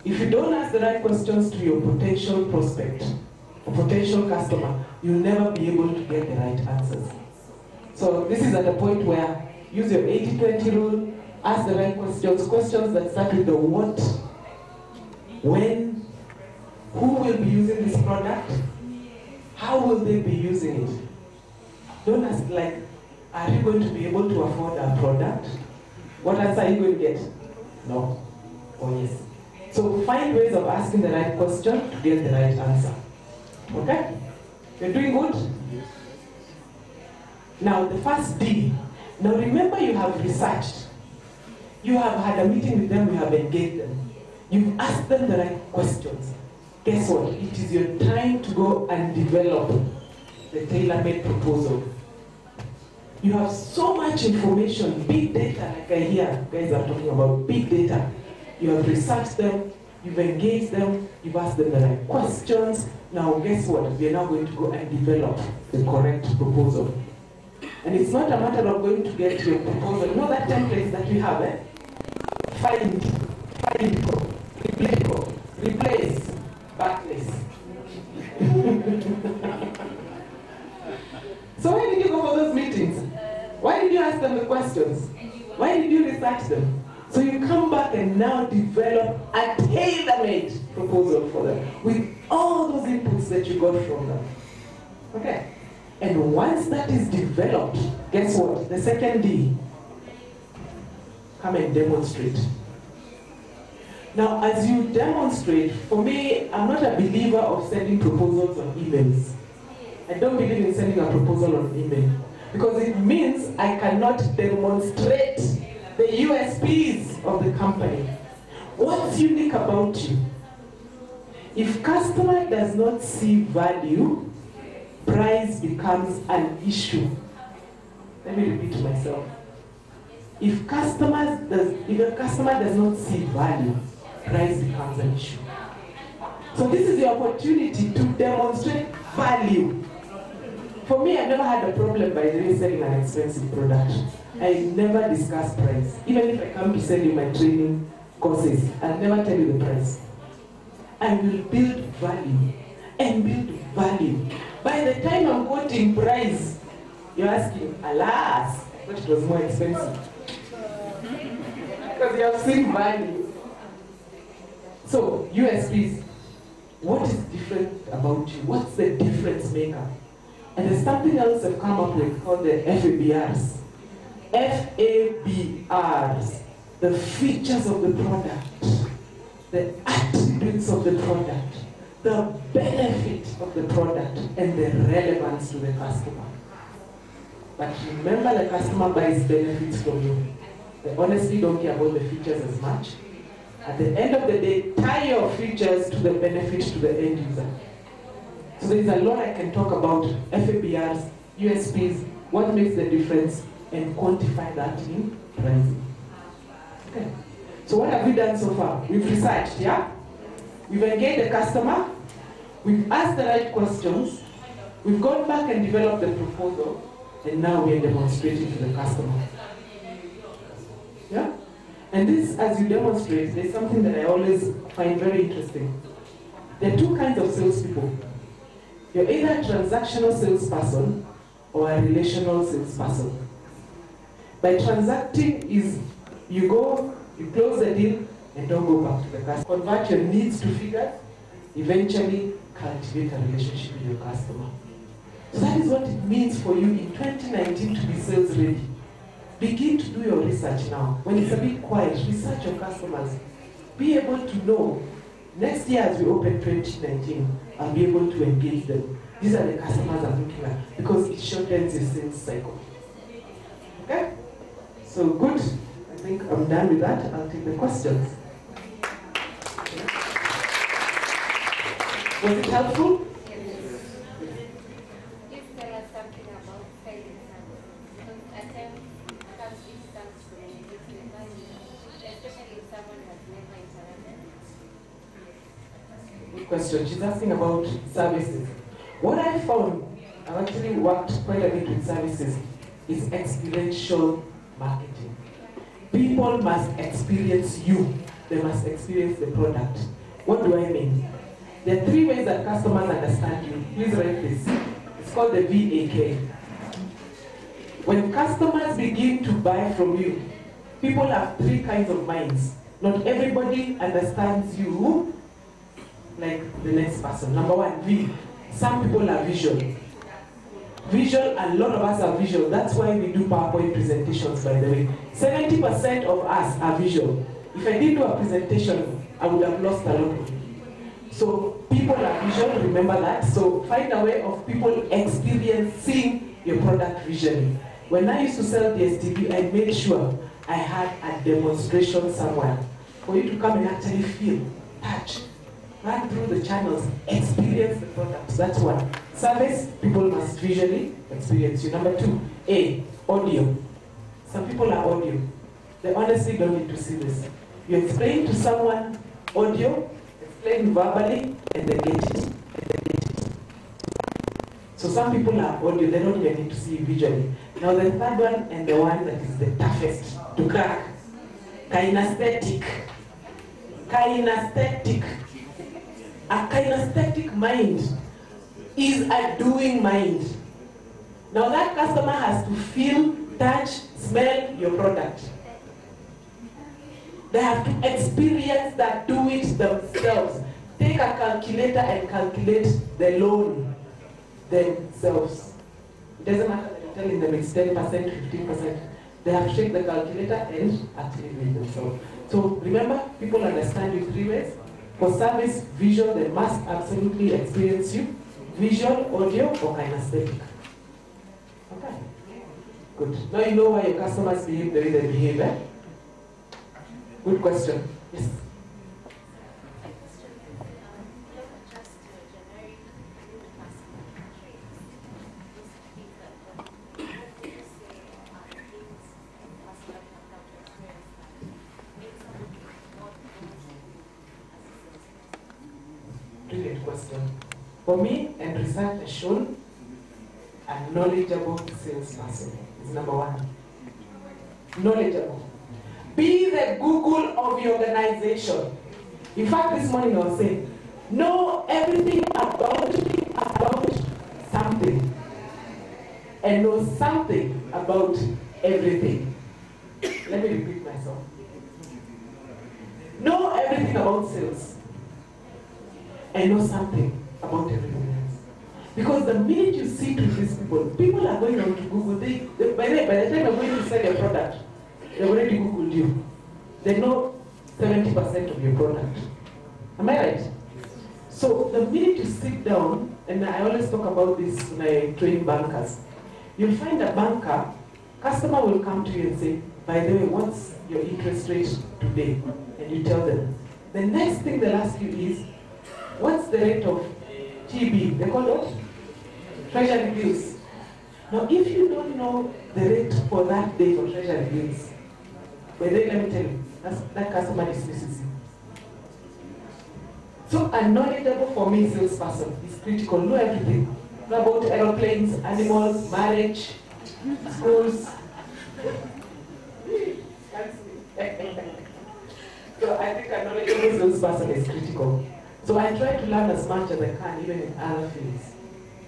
If you don't ask the right questions to your potential prospect, or potential customer, you'll never be able to get the right answers. So this is at the point where use your 80-20 rule, ask the right questions, questions that start with the what, when, who will be using this product, how will they be using it. Don't ask like, are you going to be able to afford our product? What answer are you going to get? No or yes. So find ways of asking the right question to get the right answer. Okay? You're doing good? Now the first D. Now remember, you have researched. You have had a meeting with them, you have engaged them. You've asked them the right questions. Guess what? It is your time to go and develop the tailor-made proposal. You have so much information, big data, like I hear guys are talking about big data. You have researched them, you've engaged them, you've asked them the right questions. Now guess what? We are now going to go and develop the correct proposal. And it's not a matter of going to get your proposal. You know that template that we have, eh? Find, replace, backlist. So why did you go for those meetings? Why did you ask them the questions? Why did you research them? So you come back and now develop a tailor-made proposal for them with all those inputs that you got from them. Okay? And once that is developed, guess what? The second D, come and demonstrate. Now, as you demonstrate, for me, I'm not a believer of sending proposals on emails. I don't believe in sending a proposal on email because it means I cannot demonstrate the USPs of the company. What's unique about you? If customer does not see value, price becomes an issue. Let me repeat myself. If a customer does not see value, price becomes an issue. So this is the opportunity to demonstrate value. For me, I've never had a problem by selling an expensive product. I never discuss price. Even if I come to sell you my training courses, I'll never tell you the price. I will build value and build value. By the time I'm quoting price, you're asking, alas, I thought it was more expensive. Because you have seen value. So, USPs, what is different about you? What's the difference maker? And there's something else I've come up with called the FABRs. FABRs, the features of the product, the attributes of the product, the benefit of the product, and the relevance to the customer. But remember, the customer buys benefits from you. They honestly don't care about the features as much. At the end of the day, tie your features to the benefit to the end user. So there's a lot I can talk about FABRs, USPs, what makes the difference, and quantify that in pricing. Okay. So what have we done so far? We've researched, yeah? We've engaged the customer, we've asked the right questions, we've gone back and developed the proposal, and now we're demonstrating to the customer. Yeah? And this, as you demonstrate, there's something that I always find very interesting. There are two kinds of salespeople. You're either a transactional salesperson or a relational salesperson. By transacting is you go, you close the deal, and don't go back to the customer. Convert your needs to figures, eventually cultivate a relationship with your customer. So that is what it means for you in 2019 to be sales ready. Begin to do your research now. When it's a bit quiet, research your customers. Be able to know, next year as we open 2019, I'll be able to engage them. These are the customers I'm looking at because it shortens the sales cycle. Okay? So good. I think I'm done with that. I'll take the questions. Was it helpful?
Please tell us something about failing services. Because at times comes to manipulate money, especially if someone has never interacted.
Good question. She's asking about services. What I found, I've actually worked quite a bit with services, is experiential marketing. People must experience you. They must experience the product. What do I mean? There are 3 ways that customers understand you. Please write this. It's called the VAK. When customers begin to buy from you, people have 3 kinds of minds. Not everybody understands you like the next person. Number 1, V. Some people are visual. Visual, a lot of us are visual. That's why we do PowerPoint presentations, by the way. 70% of us are visual. If I didn't do a presentation, I would have lost a lot of people. So people are visual, remember that. So find a way of people experiencing your product visually. When I used to sell DSTV, I made sure I had a demonstration somewhere for you to come and actually feel, touch, run through the channels, experience the products. That's one. Service, people must visually experience you. Number 2, A, audio. Some people are audio. They honestly don't need to see this. You explain to someone audio, explain verbally, and they get it. So some people are audio, they don't even need to see you visually. Now the 3rd one, and the one that is the toughest to crack, kinesthetic. Kinesthetic. A kinesthetic mind is a doing mind. Now that customer has to feel, touch, smell your product. They have to experience that, do it themselves. Take a calculator and calculate the loan themselves. It doesn't matter that you're telling them it's 10%, 15%. They have to take the calculator and actually do it themselves. So remember, people understand you 3 ways. For service, visual, they must absolutely experience you. Visual, audio, or kinesthetic. Okay. Good. Now you know why your customers behave the way they behave, eh? Good question. Yes. Brilliant question. For me, and research has shown, a knowledgeable salesperson is number 1. Knowledgeable. Be the Google of your organization. In fact, this morning I was saying, know everything about something. And know something about everything. Let me repeat myself. Know everything about sales. And know something about everything else. Because the minute you sit with these people are going on to Google. By the time you're going to sell your product, they've already Googled you. They know 70% of your product. Am I right? So the minute you sit down, and I always talk about this when I train bankers, you'll find a banker, customer will come to you and say, by the way, what's your interest rate today? And you tell them. The next thing they'll ask you is, what's the rate of TB? They call it treasury bills. Now, if you don't know the rate for that day for treasury bills, but then let me tell you, that customer dismisses you. So a knowledgeable for me salesperson is critical. Know everything. Know about aeroplanes, animals, marriage, schools. So I think a knowledgeable salesperson is critical. So I try to learn as much as I can, even in other fields.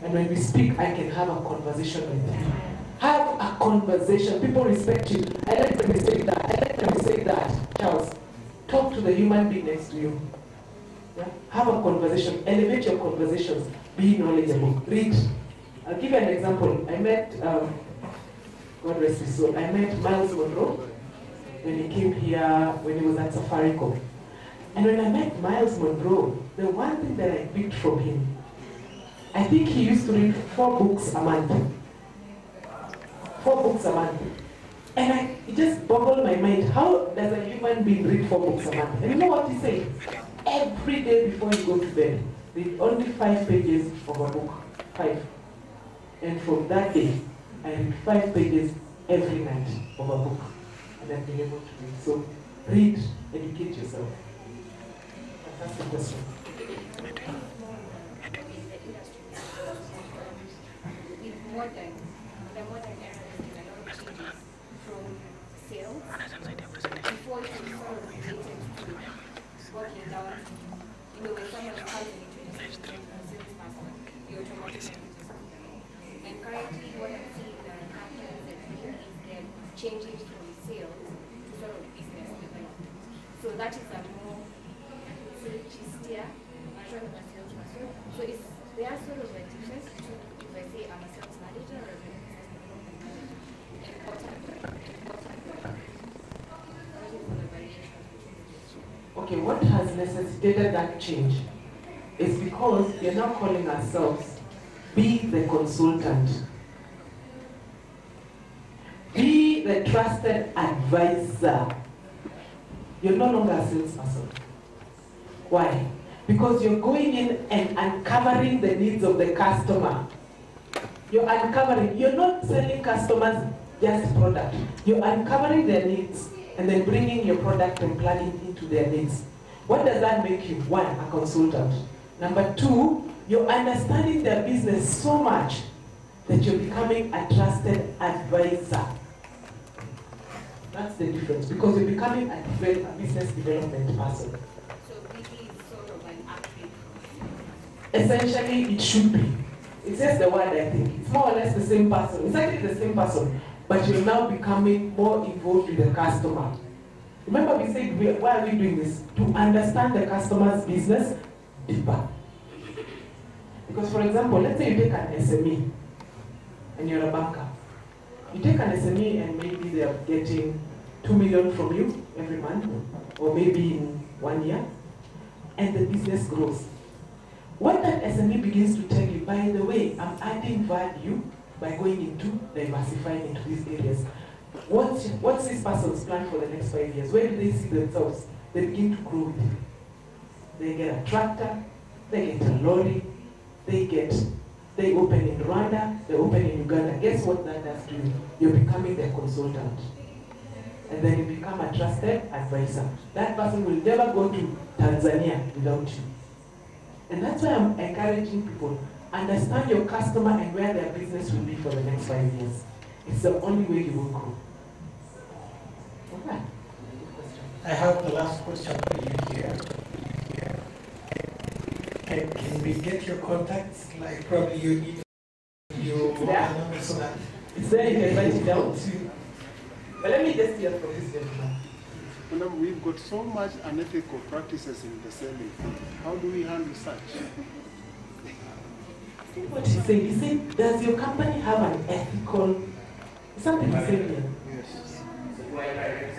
And when we speak, I can have a conversation with you. Have a conversation. People respect you. I like when you say that. I like when you say that. Charles, talk to the human being next to you. Yeah? Have a conversation. Elevate your conversations. Be knowledgeable. Read. I'll give you an example. I met, God rest his soul, I met Miles Monroe when he came here, when he was at Safaricom. And when I met Miles Monroe, the one thing that I picked from him, I think he used to read 4 books a month. 4 books a month. And it just boggled my mind. How does a human being read 4 books a month? And you know what he said? Every day before you go to bed, read only 5 pages of a book. 5. And from that day, I read 5 pages every night of a book. And I've been able to read. So read, educate yourself. That's the question.
The modern era has been a lot of changes from sales. Before it was sort of related to working down, when someone comes and introduces themselves as a salesperson, you automatically and currently what I'm seeing that happens every is them changing from sales to sort of business development. So that is a more gistier version of a salesperson. So there are sort of a difference between if I say I'm a sales manager or a business development manager. And
okay, what has necessitated that change is because we are now calling ourselves be the consultant. Be the trusted advisor. You're no longer a salesperson. Why? Because you're going in and uncovering the needs of the customer. You're uncovering, you're not selling customers just product. You're uncovering their needs and then bringing your product and plugging into their needs. What does that make you? 1, a consultant. Number 2, you're understanding their business so much that you're becoming a trusted advisor. That's the difference, because you're becoming a business development person.
So BD is sort of an upgrade.
Essentially, it should be. It's just the word, I think. It's more or less the same person. It's actually the same person, but you're now becoming more involved with the customer. Remember we said, why are we doing this? To understand the customer's business deeper. Because for example, let's say you take an SME and you're a banker. You take an SME and maybe they are getting 2 million from you every month, or maybe in 1 year, and the business grows. What that SME begins to tell you, by the way, I'm adding value by going into diversifying into these areas. What's this person's plan for the next 5 years? Where do they see themselves? They begin to grow with it. They get a tractor, they get a lorry, they open in Rwanda, they open in Uganda. Guess what that does to you? You're becoming their consultant. And then you become a trusted advisor. That person will never go to Tanzania without you. And that's why I'm encouraging people, understand your customer and where their business will be for the next 5 years. It's the only way you will grow. Okay.
I have the last question for you here. Can we get your contacts? Like probably you so that
it's there, you can write it down too. But let me just hear from this gentleman.
We've got so much unethical practices in the selling. How do we handle such?
See what he said. He said, does your company have an ethical? Something he said here. Yes.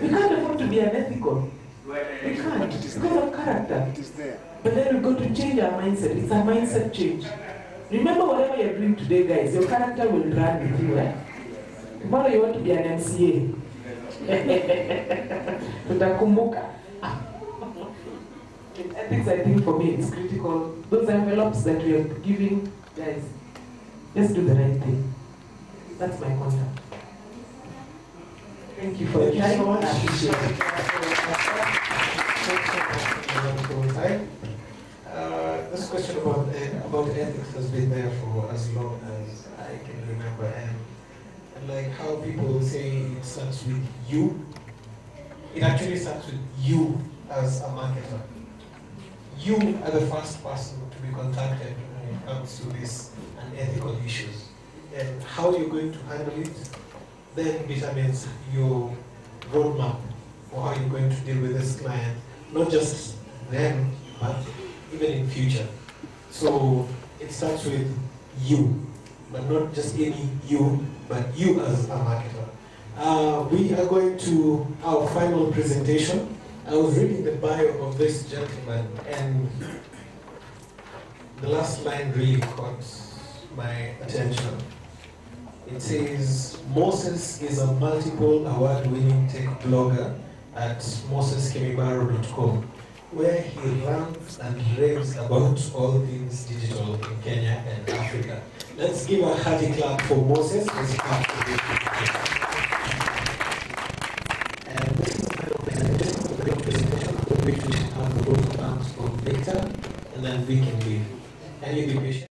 We can't afford to be unethical. We can't. It's because of character.
It is there.
But then we've got to change our mindset. It's a mindset change. Remember, whatever you're doing today, guys, your character will run with you. Eh? Tomorrow you want to be an MCA. Tutakumbuka. In ethics, I think for me, it's critical. Those envelopes that we are giving, guys, just do the right thing. That's my contact. Thank you for your time. I appreciate it.
This question about ethics has been there for as long as I can remember, and like how people say it starts with you. It actually starts with you as a marketer. You are the first person to be contacted when it comes to this unethical issues, and how you're going to handle it then determines your roadmap for how you're going to deal with this client, not just then, but even in future. So it starts with you, but not just any you, but you as a marketer. We are going to our final presentation. I was reading the bio of this gentleman, and the last line really caught my attention. It It says Moses is a multiple award-winning tech blogger at moseskemibaro.com, where he rants and raves about all things digital in Kenya and Africa. Let's give a hearty clap for Moses as he comes to this. And this is my presentation. I'm going to have the both hands from Victor, and then we can leave. Can you be patient?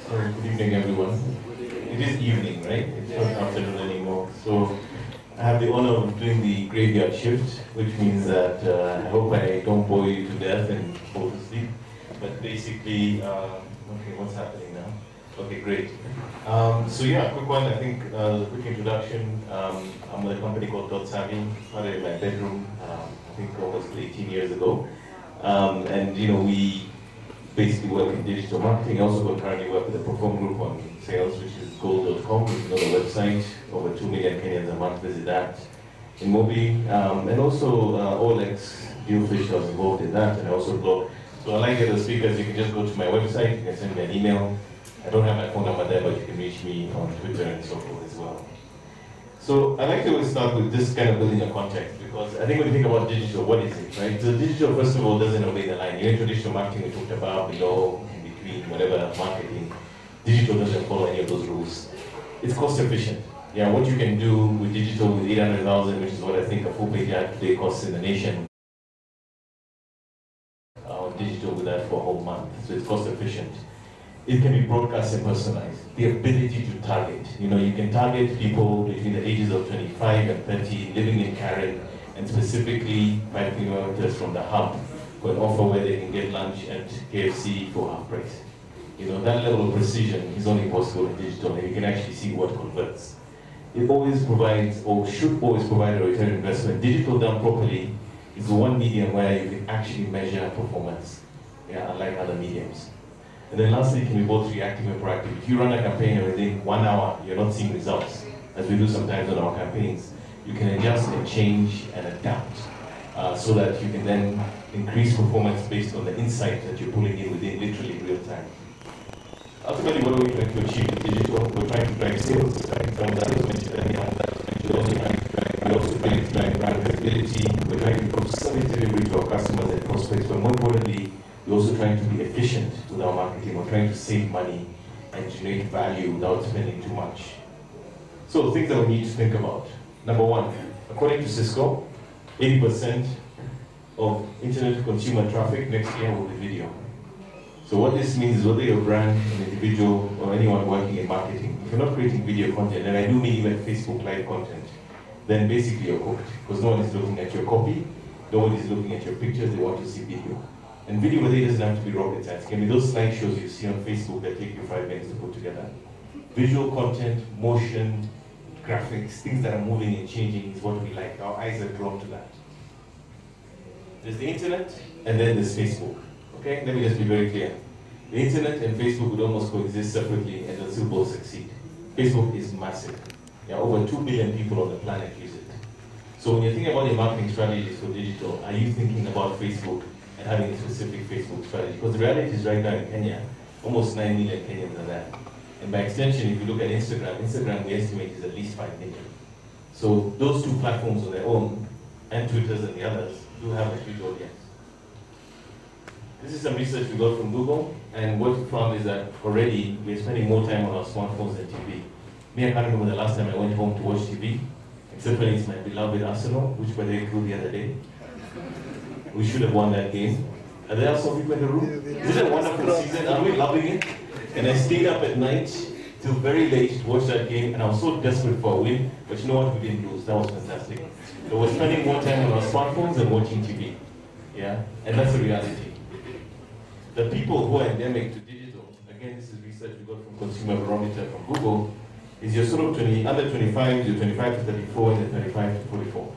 Good evening, everyone. It is evening, right? It's not afternoon anymore. So I have the honor of doing the graveyard shift, which means that I hope I don't bore you to death and fall to sleep. But basically, okay, what's happening now? Okay, great. So yeah, quick one. I think quick introduction. I'm with a company called .savvy. Started in my bedroom, I think almost 18 years ago. And you know, we basically work in digital marketing. I also currently work with the Perform Group on sales, which is gold.com, which is another website. Over 2 million Kenyans a month visit that in Mobi. And also OLX, Dealfish, I was involved in that, and I also blog. So I like the speakers, you can just go to my website, you can send me an email. I don't have my phone number there, but you can reach me on Twitter and so forth as well. So I like to always start with this kind of building a context, because I think when you think about digital, what is it, right? So digital, first of all, doesn't obey the line. You know, traditional marketing we talked about, below, in between, whatever, marketing. Digital doesn't follow any of those rules. It's cost efficient. Yeah, what you can do with digital with 800,000, which is what I think a full page ad today costs in the nation, digital with that for a whole month. So it's cost efficient. It can be broadcast and personalized. The ability to target. You know, you can target people between the ages of 25 and 30 living in Karen, and specifically 5 kilometers from the hub for an offer where they can get lunch at KFC for half price. You know, that level of precision is only possible in digital, and you can actually see what converts. It always provides, or should always provide, a return on investment. Digital done properly is the one medium where you can actually measure performance, yeah, unlike other mediums. And then lastly, it can be both reactive and proactive. If you run a campaign and within 1 hour you're not seeing results, as we do sometimes on our campaigns, you can adjust and change and adapt so that you can then increase performance based on the insight that you're pulling in within literally real time. Ultimately, what are we trying to achieve with digital? We're trying to drive sales, we're trying to drive we're also trying to drive brand visibility, we're trying to improve service delivery to our customers and prospects, but more importantly, we're also trying to be efficient with our marketing. We're trying to save money and generate value without spending too much. So things that we need to think about. Number one, according to Cisco, 80% of internet consumer traffic next year will be video. So what this means is whether you're a brand, an individual, or anyone working in marketing, if you're not creating video content, and I do mean even Facebook live content, then basically you're cooked, because no one is looking at your copy, no one is looking at your pictures, they want to see video. And video with it doesn't have to be rocket science. It can be those slideshows you see on Facebook that take you 5 minutes to put together. Visual content, motion, graphics, things that are moving and changing is what we like. Our eyes are drawn to that. There's the internet, and then there's Facebook. Okay, let me just be very clear. The internet and Facebook would almost coexist separately, and they'll still both succeed. Facebook is massive. There are over 2 billion people on the planet use it. So when you're thinking about your marketing strategies for digital, are you thinking about Facebook and having a specific Facebook strategy? Because the reality is right now in Kenya, almost 9 million Kenyans are there. And by extension, if you look at Instagram we estimate is at least 5 million. So those two platforms on their own, and Twitter's and the others, do have a huge audience. This is some research we got from Google, and what we found is that already we're spending more time on our smartphones than TV. Me, I can't remember the last time I went home to watch TV, except when it's my beloved Arsenal, which by the way grew the other day. We should have won that game. Are there some people in the room? Is it a wonderful season? Are we loving it? And I stayed up at night till very late to watch that game, and I was so desperate for a win, but you know what, we didn't lose. That was fantastic. So we're spending more time on our smartphones than watching TV. Yeah, and that's the reality. The people who are endemic to digital, again, this is research we got from Consumer Barometer from Google, is your sort of under 25, you're 25 to 34, and then 25 to 44.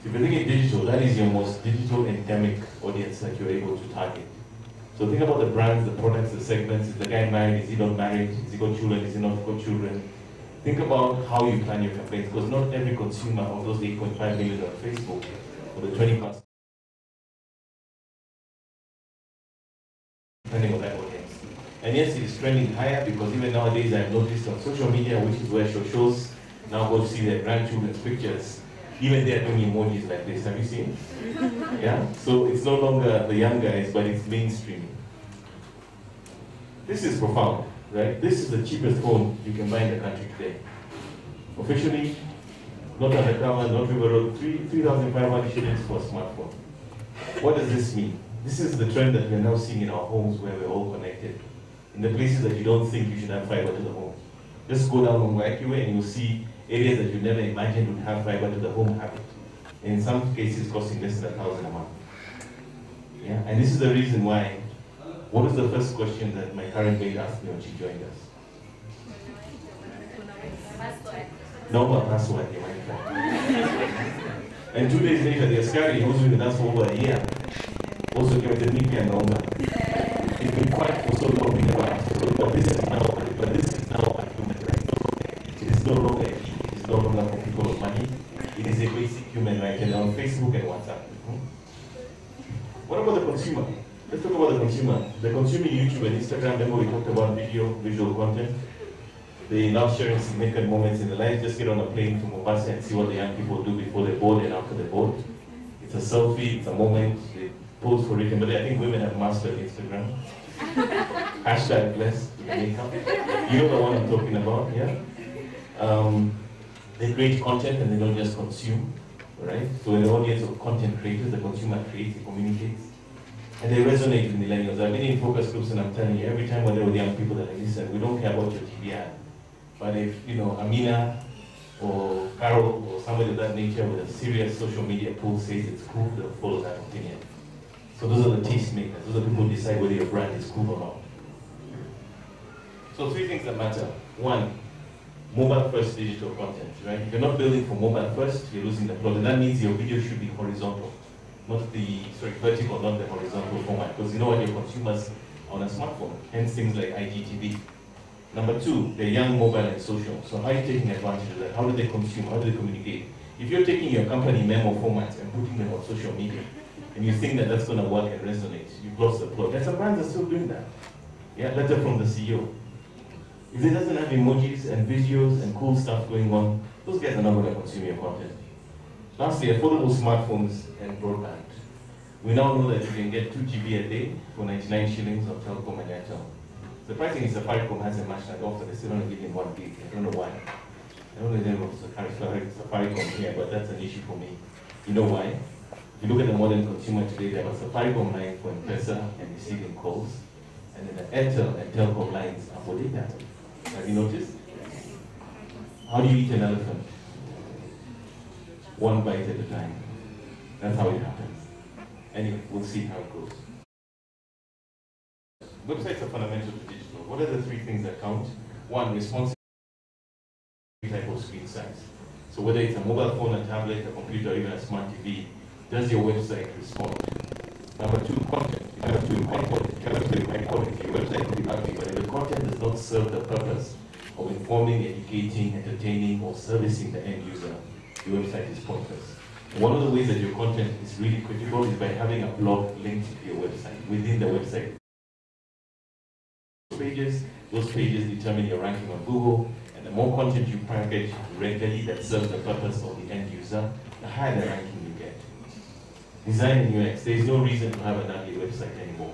So if you're thinking digital, that is your most digital endemic audience that you're able to target. So think about the brands, the products, the segments. Is the guy married? Is he not married? Is he got children? Is he not got children? Think about how you plan your campaigns, because not every consumer of those 8.5 million on Facebook or the 20+, depending on that audience. And yes, it is trending higher because even nowadays I've noticed on social media, which is where shows now go to see their grandchildren's pictures, even they are doing emojis like this. Have you seen? Yeah? So it's no longer the young guys, but it's mainstream. This is profound, right? This is the cheapest phone you can buy in the country today. Officially, not undercover, not River Road, 3,500 shillings for a smartphone. What does this mean? This is the trend that we're now seeing in our homes where we're all connected. In the places that you don't think you should have fiber to the home. Just go down Mungwakiwe and you'll see areas that you never imagined would have fiber to the home have it. And in some cases costing less than 1,000 a month. Yeah, and this is the reason why. What was the first question that my current maid asked me when she joined us? No, my password, you And 2 days later, the Askari, who's been with us for over a year, also came with me and number. It's been quite for so long in the past. But this is now a human right. It is no longer a key. It is no longer for people of money. It is a basic human right, and on Facebook and WhatsApp. What about the consumer? Let's talk about the consumer. The consuming YouTube and Instagram, remember we talked about video, visual content. They now sharing significant moments in their life. Just get on a plane to Mombasa and see what the young people do before they board and after they board. It's a selfie, it's a moment, they pose for it. But I think women have mastered Instagram. Hashtag blessed makeup. You know the one I'm talking about, yeah? They create content and they don't just consume, right? So in the audience of content creators, the consumer creates, he communicates. And they resonate with millennials. I've been in focus groups and I'm telling you, every time when they're with young people that like, listen, we don't care about your TV ad. But if, you know, Amina or Carol or somebody of that nature with a serious social media pool says it's cool, they'll follow that opinion. So those are the taste makers. Those are people who decide whether your brand is cool or not. So 3 things that matter. 1, mobile first digital content, right? If you're not building for mobile first, you're losing the plot. And that means your video should be horizontal. Not the, vertical, not the horizontal format. Because you know what, your consumers on a smartphone, hence things like IGTV. Number 2, they're young, mobile, and social. So how are you taking advantage of that? How do they consume? How do they communicate? If you're taking your company memo formats and putting them on social media, and you think that that's going to work and resonate, you've lost the plot. And some brands are still doing that. Yeah, letter from the CEO. If it doesn't have emojis and videos and cool stuff going on, those guys are not going to consume your content. Lastly, affordable smartphones and broadband. We now know that you can get 2 GB a day for 99 shillings on Telkom and Airtel. Surprisingly, Safaricom hasn't matched that offer. They still only give him 1 gig. I don't know why. I don't know the name of Safaricom here, but that's an issue for me. You know why? If you look at the modern consumer today, they have a Safaricom line for M-Pesa and receiving calls, and then the Airtel and Telkom lines are for data. Have you noticed? How do you eat an elephant? 1 bite at a time. That's how it happens. Anyway, we'll see how it goes. Websites are fundamental to digital. What are the 3 things that count? 1, responsive type of screen size. So whether it's a mobile phone, a tablet, a computer, or even a smart TV, does your website respond? Number 2, content. You have to be high quality. You have to be high quality. Your website will be ugly, but if the content does not serve the purpose of informing, educating, entertaining, or servicing the end user, your website is pointless. One of the ways that your content is really critical is by having a blog linked to your website, within the website. Those pages determine your ranking on Google, and the more content you package regularly that serves the purpose of the end user, the higher the ranking you get. Design and UX, there is no reason to have an ugly website anymore.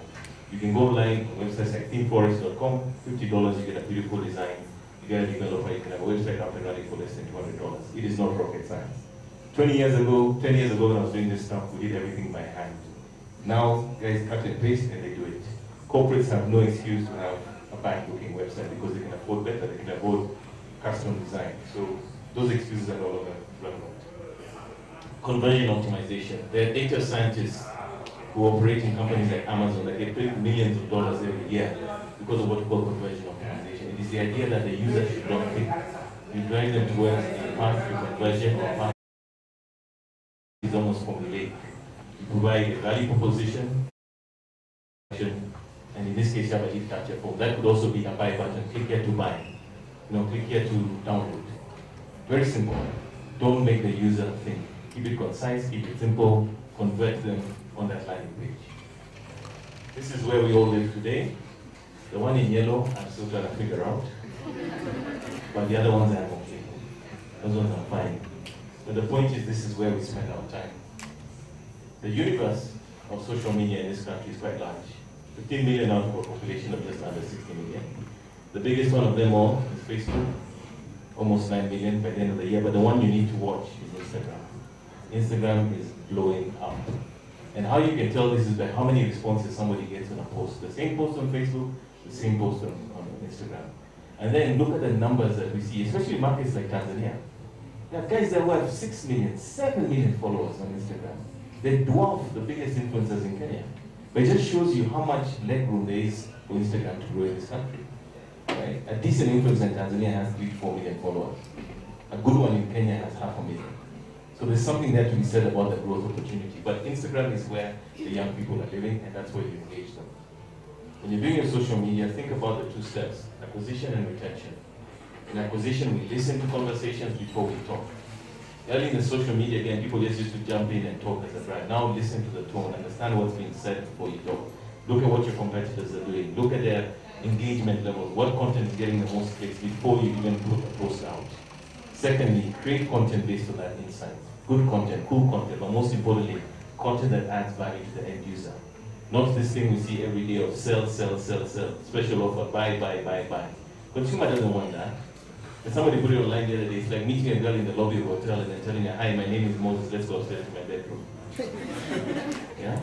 You can go live on websites like themeforest.com, $50, you get a beautiful design, you get a developer, you can have a website up and running for less than $200. It is not rocket science. 10 years ago when I was doing this stuff, we did everything by hand. Now, guys cut and paste and they do it. Corporates have no excuse to have a bad-looking website because they can afford better, they can afford custom design. So those excuses are no longer relevant. Conversion optimization. There are data scientists who operate in companies like Amazon that get paid millions of dollars every year because of what we call conversion optimization. It is the idea that the user should not click. You drive them towards a path to conversion or a path is almost formulaic. You provide a value proposition, and in this case, you have a lead capture form. That could also be a buy button. Click here to buy. Click here to download. Very simple. Don't make the user think. Keep it concise, keep it simple, convert them on that landing page. This is where we all live today. The one in yellow, I'm still trying to figure out. But the other ones I'm okay. Those ones are fine. But the point is, this is where we spend our time. The universe of social media in this country is quite large. 15 million out of a population of just under 60 million. The biggest one of them all is Facebook, almost 9 million by the end of the year, but the one you need to watch is Instagram. Instagram is blowing up. And how you can tell this is by how many responses somebody gets on a post. The same post on Facebook, the same post on Instagram. And then look at the numbers that we see, especially in markets like Tanzania. There are guys that have 6 million, 7 million followers on Instagram. They dwarf the biggest influencers in Kenya. But it just shows you how much legroom there is for Instagram to grow in this country. Right? A decent influencer in Tanzania has 3 to 4 million followers. A good one in Kenya has 500,000. So there's something there to be said about the growth opportunity. But Instagram is where the young people are living, and that's where you engage them. When you're doing your social media, think about the 2 steps, acquisition and retention. In acquisition, we listen to conversations before we talk. Early in the social media, again, people just used to jump in and talk as a brand. Now listen to the tone, understand what's being said before you talk. Look at what your competitors are doing. Look at their engagement levels, what content is getting the most clicks before you even put a post out. Secondly, create content based on that insight. Good content, cool content, but most importantly, content that adds value to the end user. Not this thing we see every day of sell, sell, sell, sell, special offer, buy, buy, buy, buy. Consumer doesn't want that. And somebody put it online the other day, it's like meeting a girl in the lobby of a hotel and then telling her, hi, my name is Moses, let's go upstairs to my bedroom. Yeah?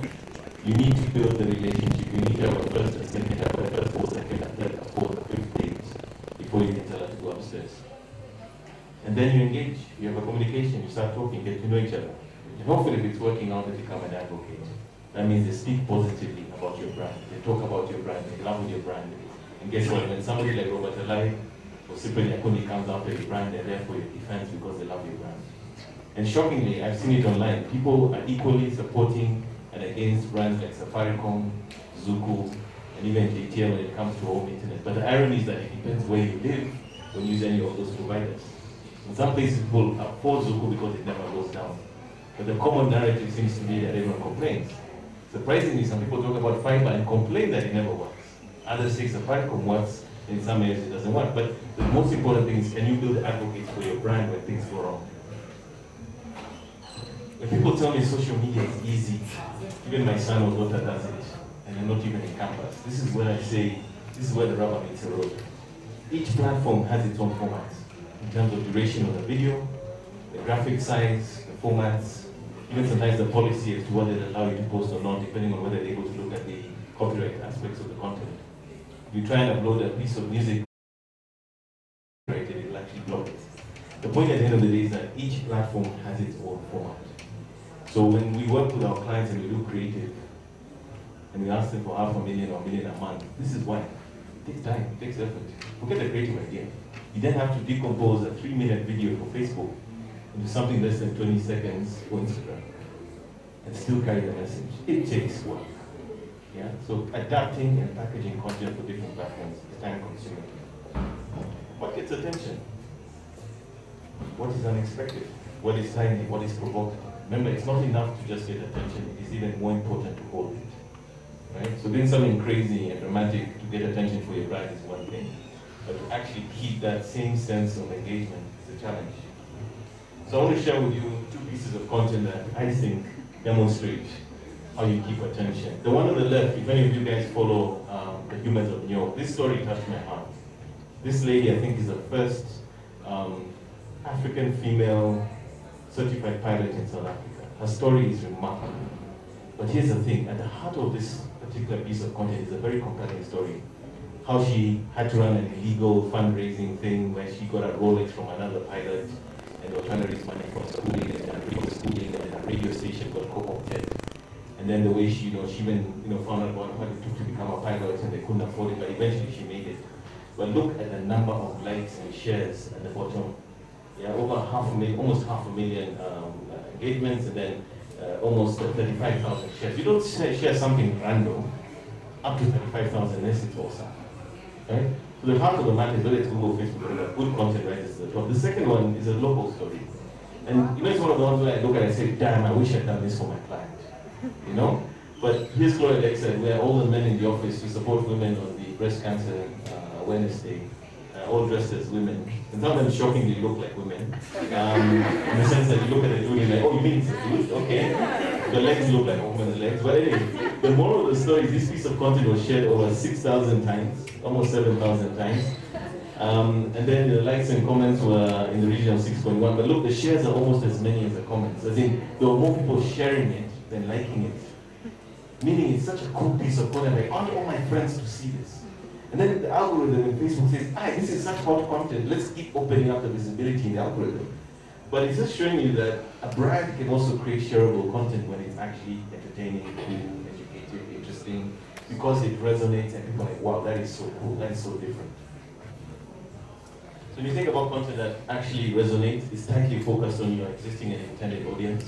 You need to build the relationship. You need to have a first, a second, a first, a second, a third, a fourth, a fifth date before you can tell her to go upstairs. And then you engage, you have a communication, you start talking, get to know each other. And hopefully if it's working out, they become an advocate. That means they speak positively about your brand. They talk about your brand, they love your brand. And guess what, when somebody like Robert Alai or Cyprian Yakundi comes after your brand, they're there for your defense because they love your brand. And shockingly, I've seen it online, people are equally supporting and against brands like Safaricom, Zuku, and even JTL when it comes to home internet. But the irony is that it depends where you live when you use any of those providers. In some places, people are for Zuku because it never goes down. But the common narrative seems to be that everyone complains. Surprisingly, some people talk about fiber and complain that it never works. Others say Safaricom works, in some areas it doesn't work. But the most important thing is, can you build advocates for your brand when things go wrong? When people tell me social media is easy, even my son or daughter does it, and they're not even in campus. This is where I say, this is where the rubber meets the road. Each platform has its own formats, in terms of duration of the video, the graphic size, the formats, even sometimes the policy as to whether they allow you to post or not, depending on whether they're able to look at the copyright aspects of the content. If you try and upload a piece of music, it will actually block it. The point at the end of the day is that each platform has its own format. So when we work with our clients and we do creative, and we ask them for $500,000 or $1 million a month, this is why. It takes time, it takes effort. Forget the creative idea. You then have to decompose a 3-minute video for Facebook into something less than 20 seconds for Instagram, and still carry the message. It takes work. Yeah? So adapting and packaging content for different platforms is time consuming. What gets attention? What is unexpected? What is timely? What is provocative? Remember, it's not enough to just get attention, it is even more important to hold it. Right? So doing something crazy and dramatic to get attention for your brand is one thing, but to actually keep that same sense of engagement is a challenge. So I want to share with you 2 pieces of content that I think demonstrate how you keep attention. The one on the left, if any of you guys follow the Humans of New York, this story touched my heart. This lady, I think, is the first African female certified pilot in South Africa. Her story is remarkable. But here's the thing, at the heart of this particular piece of content is a very compelling story. how she had to run an illegal fundraising thing where she got a Rolex from another pilot, and they were trying to raise money for schooling, and a radio station got co-opted. And then the way she, she even, found out about what it took to become a pilot, and they couldn't afford it, but eventually she made it. But look at the number of likes and shares at the bottom. Yeah, over almost half a million engagements, and then almost 35,000 shares. You don't share something random up to 35,000 unless it's awesome. Right? So the heart of the matter is whether it's Google, Facebook, good content right is the top. The second one is a local story. And it's one of the ones where I look at it and say, damn, I wish I'd done this for my client. But here's Gloria Alexa, where all the men in the office to support women on the breast cancer awareness day, all dressed as women. And some of them shockingly look like women. In the sense that you look at the dude and you're like, oh, you mean it's a dude? Okay. The legs look like a woman's legs. But anyway, the moral of the story is this piece of content was shared over 6,000 times, almost 7,000 times. And then the likes and comments were in the region of 6.1. But look, the shares are almost as many as the comments. As in, there were more people sharing it than liking it. Meaning it's such a cool piece of content. Like, I want all my friends to see this. And then the algorithm in Facebook says, this is such hot content, let's keep opening up the visibility in the algorithm. But it's just showing you that a brand can also create shareable content when it's actually entertaining, cool, educative, interesting, because it resonates and people are like, wow, that is so cool, that is so different. So when you think about content that actually resonates, it's tightly focused on your existing and intended audience.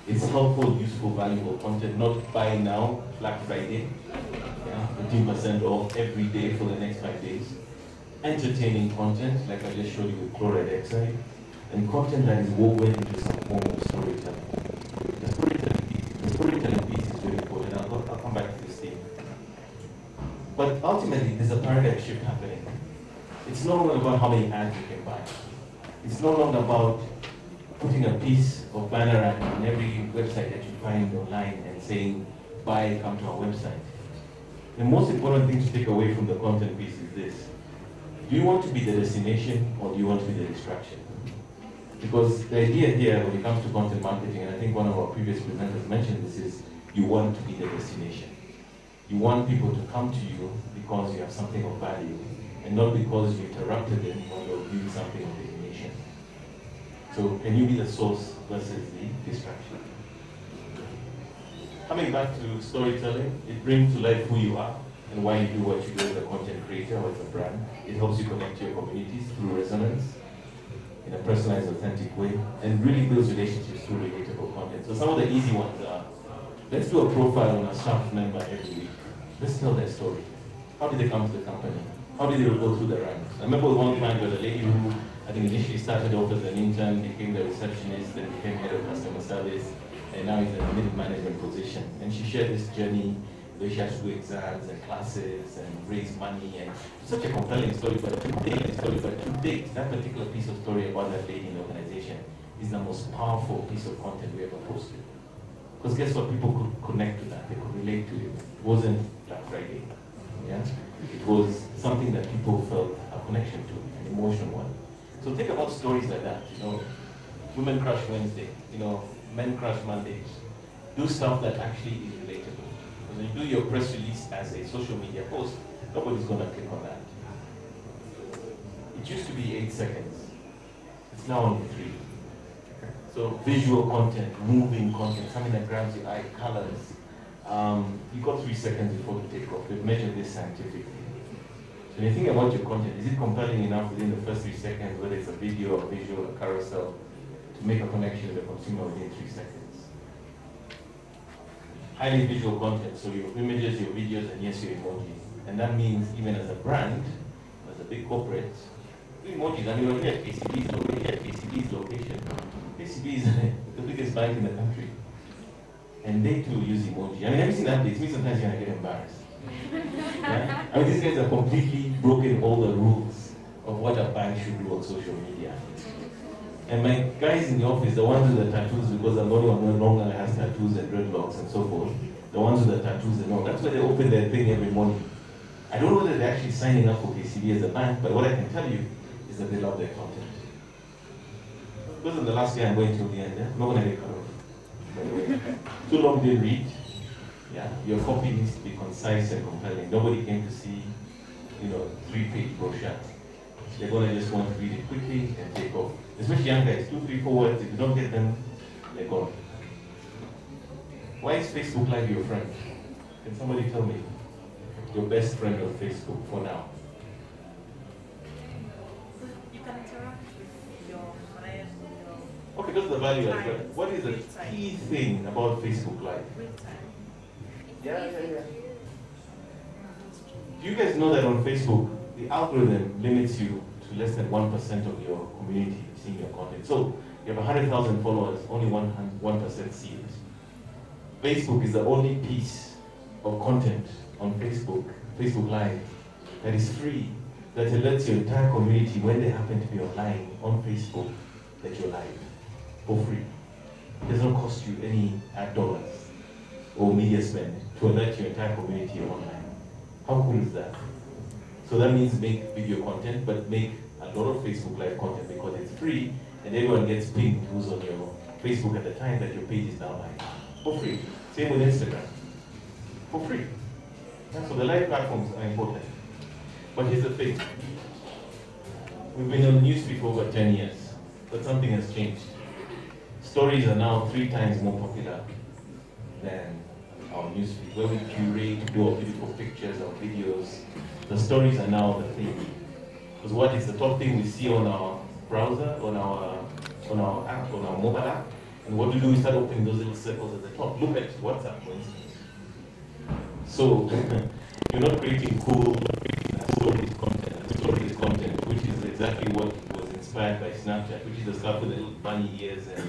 It's helpful, useful, valuable content, not buy now, Black Friday. 15% off every day for the next 5 days. Entertaining content, like I just showed you with Gloria Alexa, and content that is woven into some form of storytelling. The storytelling piece is very important. I'll come back to this theme. But ultimately, there's a paradigm shift happening. It's no longer about how many ads you can buy. It's no longer about putting a piece of banner ad on every website that you find online and saying, buy, come to our website. The most important thing to take away from the content piece is this. Do you want to be the destination or do you want to be the distraction? Because the idea here when it comes to content marketing, and I think one of our previous presenters mentioned this, is you want to be the destination. You want people to come to you because you have something of value and not because you interrupted them when they were doing something of destination. So can you be the source versus the distraction? Coming back to storytelling, it brings to life who you are and why you do what you do as a content creator or as a brand. It helps you connect to your communities through resonance in a personalized, authentic way, and really builds relationships through relatable content. So some of the easy ones are, let's do a profile on a staff member every week. Let's tell their story. How did they come to the company? How did they go through the ranks? I remember one client was a lady who I think initially started off as an intern, became the receptionist, then became head of customer service, and now is in a middle management position. And she shared this journey where she has to do exams and classes and raise money, and such a compelling story. But to date, that particular piece of story about that lady in the organization is the most powerful piece of content we ever posted. Because guess what? People could connect to that. They could relate to it. It wasn't Black Friday. Yeah? It was something that people felt a connection to, an emotional one. So think about stories like that. Women Crush Wednesday. Men Crush Mondays. Do stuff that actually is relatable. When you do your press release as a social media post, nobody's going to click on that. It used to be 8 seconds. It's now only 3. So visual content, moving content, something that grabs your eye, colors. You got 3 seconds before you take off. We've measured this scientifically. So when you think about your content, is it compelling enough within the first 3 seconds, whether it's a video, a visual, a carousel, to make a connection with the consumer within 3 seconds? Highly visual content, so your images, your videos, and yes, your emojis. And that means even as a brand, as a big corporate, emojis. I mean, we're here at KCB's location. KCB is the biggest bank in the country. And they too use emoji. I mean, have you seen updates? Me sometimes you're gonna get embarrassed. Yeah? I mean, these guys have completely broken all the rules of what a bank should do on social media. And my guys in the office, the ones with the tattoos, because I'm the only one who no longer has tattoos and dreadlocks and so forth, the ones with the tattoos and all, that's why they open their thing every morning. I don't know whether they're actually signing up for KCB as a bank, but what I can tell you is that they love their content. This is the last year I'm going till the end, yeah? I'm not going to get cut off. By the way. Too long didn't read. Yeah, your copy needs to be concise and compelling. Nobody came to see 3-page brochure. They're going to just want to read it quickly and take off. Especially young guys, 2, 3, 4 words. If you don't get them, they're gone. Why is Facebook Live your friend? Can somebody tell me? Your best friend on Facebook for now.
You can interact with your friends.
Okay, that's the value as well. What is the key thing about Facebook Live? Yeah. Do you guys know that on Facebook, the algorithm limits you to less than 1% of your community seeing your content? So you have 100,000 followers, only 1% see it. Facebook is the only piece of content on Facebook Live, that is free, that alerts your entire community when they happen to be online on Facebook that you're live, for free. It doesn't cost you any ad dollars or media spend to alert your entire community you're online. How cool is that? So that means make video content, but make a lot of Facebook Live content because it's free and everyone gets pinged who's on your Facebook at the time that your page is now live. For free. Same with Instagram. For free. And so the live platforms are important. But here's the thing. We've been on newsfeed for over 10 years, but something has changed. Stories are now 3 times more popular than our newsfeed, where we curate, do our beautiful pictures, our videos. The stories are now the thing. Because what is the top thing we see on our browser, on our app, on our mobile app? And what we do is start opening those little circles at the top. Look at WhatsApp, for instance. So you're not creating cool, stories content, which is exactly what was inspired by Snapchat, which is the stuff with the little bunny ears and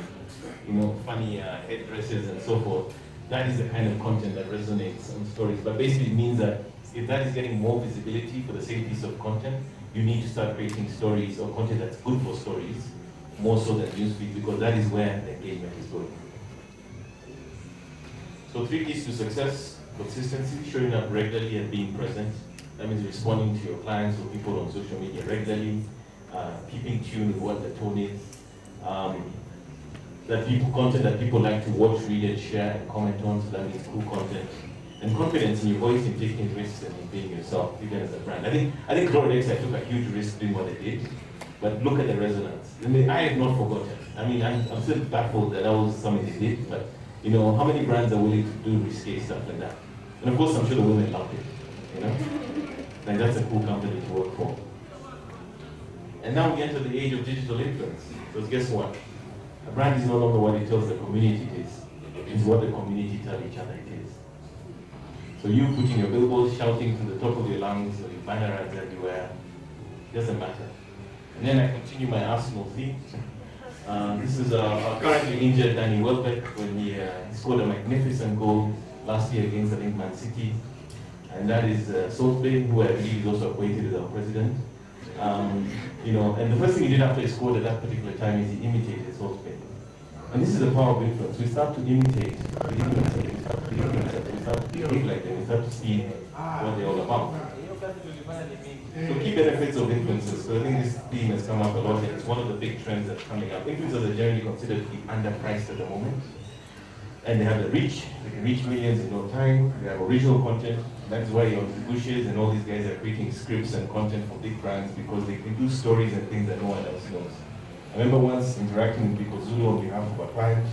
funny headdresses and so forth. That is the kind of content that resonates on stories. But basically it means that if that is getting more visibility for the same piece of content, you need to start creating stories or content that's good for stories, more so than newsfeed, because that is where the engagement is going. So 3 keys to success: consistency, showing up regularly and being present. That means responding to your clients or people on social media regularly, keeping tuned with what the tone is, content that people like to watch, read, and share and comment on, so that means cool content. And confidence in your voice, in taking risks and in being yourself, even as a brand. I think Chlorodex, I took a huge risk doing what I did, but look at the resonance. I have not forgotten. I'm still baffled that was something they did, but how many brands are willing to do risky stuff like that? And of course, I'm sure the women loved it, Like that's a cool company to work for. And now we enter the age of digital influence. Because guess what? A brand is no longer what it tells the community it is. It's what the community tell each other it is. So you putting your billboards, shouting to the top of your lungs, or your banner ads everywhere, doesn't matter. And then I continue my Arsenal theme. This is our currently injured Danny Welbeck when he scored a magnificent goal last year against, I think, Man City. And that is Salt Bay, who I believe is also acquainted with our president. And the first thing he did after he scored at that particular time is he imitated Salt Bay. And this is the power of influence. We start to imitate the influencers, we start to behave like them, we start to see what they're all about. So key benefits of influencers. So I think this theme has come up a lot, and it's one of the big trends that's coming up. Influencers are generally considered to be underpriced at the moment. And they have the reach, they can reach millions in no time, they have original content. That's why your Bushes and all these guys are creating scripts and content for big brands, because they can do stories and things that no one else knows. I remember once interacting with Biko Zulu on behalf of a client,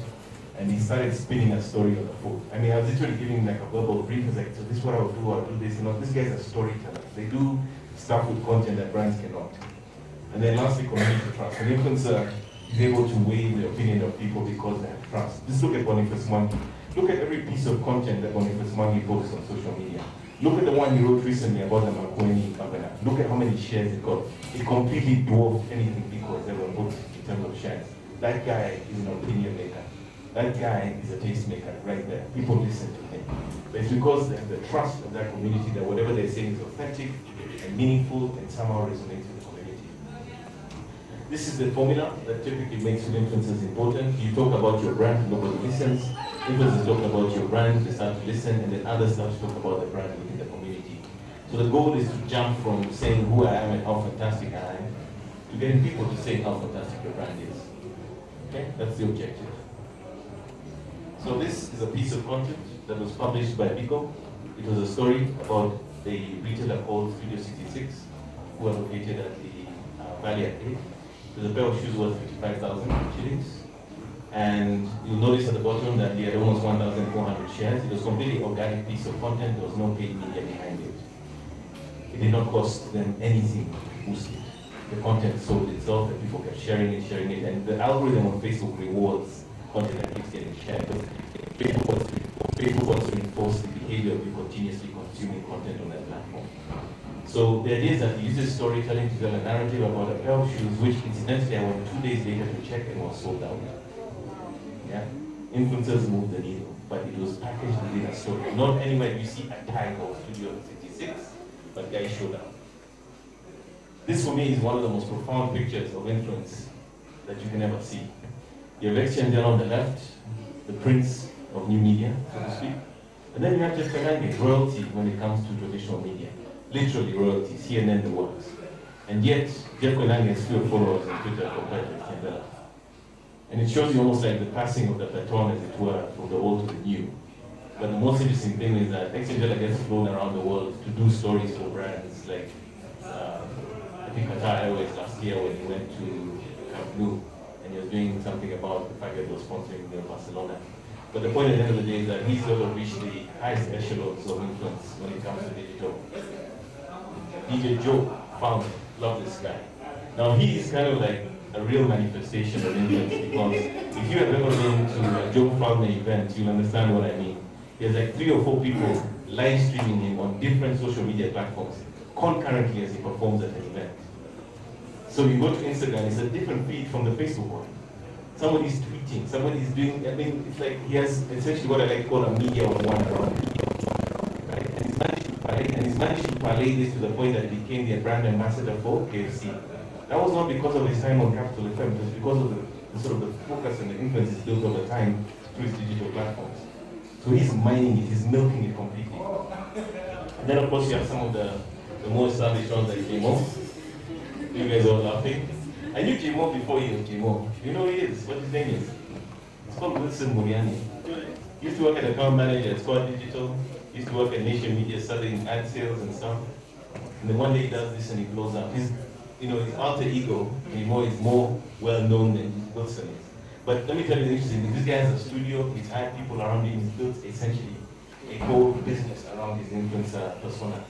and he started spinning a story on the phone. I was literally giving like a verbal brief. I was like, so this is what I'll do this. These guys are storytellers. They do stuff with content that brands cannot. And then lastly, community trust. An influencer is able to weigh the opinion of people because they have trust. Just look at Boniface Mwangi. Look at every piece of content that Boniface Mwangi posts on social media. Look at the one he wrote recently about the Makueni Kabana. Look at how many shares it got. It completely dwarfed anything because everyone puts in terms of shares. That guy is an opinion maker. That guy is a tastemaker right there. People listen to him. But it's because they have the trust of that community that whatever they're saying is authentic and meaningful and somehow resonates with the community. This is the formula that typically makes influencers important. You talk about your brand, nobody listens. Influencers talk about your brand, they start to listen, and then others start to talk about the brand within the community. So the goal is to jump from saying who I am and how fantastic I am to getting people to say how fantastic your brand is. Okay, that's the objective. So this is a piece of content that was published by Biko. It was a story about a retailer called Studio 66, who are located at the Valley Arcade. There's a pair of shoes worth 55,000 shillings. And you'll notice at the bottom that they had almost 1,400 shares. It was a completely organic piece of content. There was no paid media behind it. It did not cost them anything to boost it. The content sold itself, and people kept sharing it, and the algorithm on Facebook rewards content that keeps getting shared. Facebook wants to reinforce the behavior of you continuously consuming content on that platform. So the idea is that it uses storytelling to tell a narrative about a pair of shoes, which incidentally I went 2 days later to check and was sold out. Yeah? Influencers moved the needle, but it was packaged within a story. Not anywhere do you see a tag of Studio 66, but guys showed up. This for me is one of the most profound pictures of influence that you can ever see. You have Exchange on the left, the prince of new media, so to speak. And then you have Jeff Koinange, royalty when it comes to traditional media. Literally royalty, CNN the works. And yet, Jeff Koinange has fewer followers on Twitter compared to Kendall. And it shows you almost like the passing of the baton, as it were, from the old to the new. But the most interesting thing is that Exchange gets flown around the world to do stories for brands like, I think Qatar Airways last year when he went to Camp Nou, and he was doing something about the fact that he was sponsoring Barcelona. But the point at the end of the day is that he's sort of reached the highest echelons of influence when it comes to digital. DJ Joe found, love this guy. Now he is kind of like a real manifestation of influence, because if you have ever been to a Joe Fowler event, you'll understand what I mean. There's like 3 or 4 people live streaming him on different social media platforms concurrently as he performs at an event. So you go to Instagram, it's a different feed from the Facebook one. Somebody's tweeting, somebody's doing, I mean, it's like he has essentially what I like to call a media of one around. Right? And he's managed to parlay this to the point that he became the brand ambassador for KFC. That was not because of his time on Capital FM, it was because of the sort of the focus and the influence he's built over time through his digital platforms. So he's mining it, he's milking it completely. And then of course you have some of the more established ones like J-Mo. You guys are all laughing. I knew J-Mo before he was J-Mo. You know who he is, what his name is? It's called Wilson Muriani. He used to work at account manager at Squad Digital. He used to work at Nation Media selling ad sales and stuff. And then one day he does this and he blows up. His alter ego, J-Mo, is more well known than Wilson is. But let me tell you the interesting thing. This guy has a studio, he's hired people around him, he's built essentially a whole business around his influencer persona.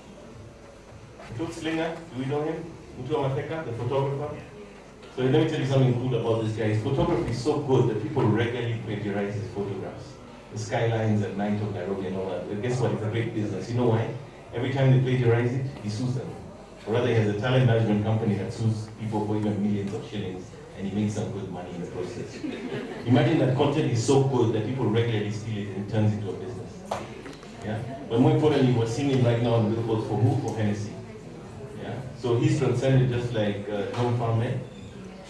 Truth Slinger, do we know him? Mutua Mateka, the photographer. So let me tell you something cool about this guy. His photography is so good that people regularly plagiarize his photographs. The skylines at night of Nairobi and all that. But guess what? It's a great business. You know why? Every time they plagiarize it, he sues them. Or rather, he has a talent management company that sues people for even millions of shillings, and he makes some good money in the process. Imagine that content is so good that people regularly steal it and it turns into a business. Yeah? But more importantly, we're seeing him right now on the billboards for who? For Hennessy. Yeah? So he's transcended just like John Farman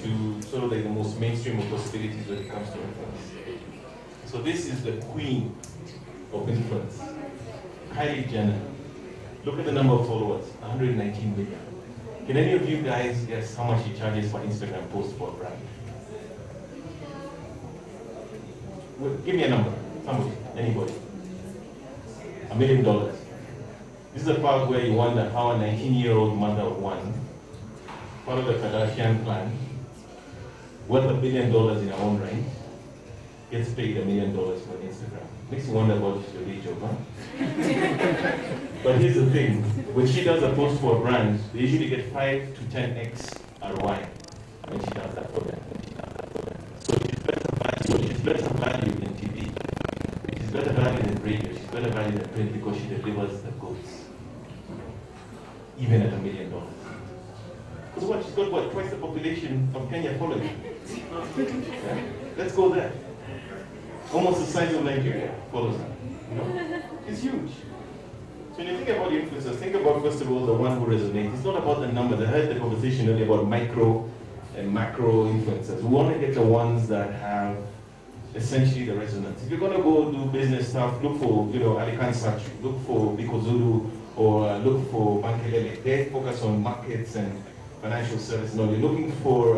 to sort of like the most mainstream of possibilities when it comes to influence. So this is the queen of influence, Kylie Jenner. Look at the number of followers, 119 million. Can any of you guys guess how much he charges for Instagram posts for a brand? Well, give me a number, somebody, anybody. $1 million. This is the part where you wonder how a 19-year-old mother of one, part of the Kardashian clan, worth $1 billion in her own right, gets paid $1 million for Instagram. Makes you wonder about your day job, huh? But here's the thing, when she does a post for a brand, they usually get 5 to 10x ROI when she does that for them. So she's better value than TV. She's better value than radio. She's better value than print because she delivers the goods, even at $1 million. Because what? She's got what? Twice the population of Kenya following. Yeah? Let's go there. Almost the size of Nigeria follows her. You know? It's huge. So when you think about influencers, think about first of all the one who resonates. It's not about the numbers. I heard the conversation earlier about micro and macro influencers. We want to get the ones that have essentially the resonance. If you're going to go do business stuff, look for Alikan Sachu, look for Biko Zulu, or look for Bankelele. They focus on markets and financial services. No, you're looking for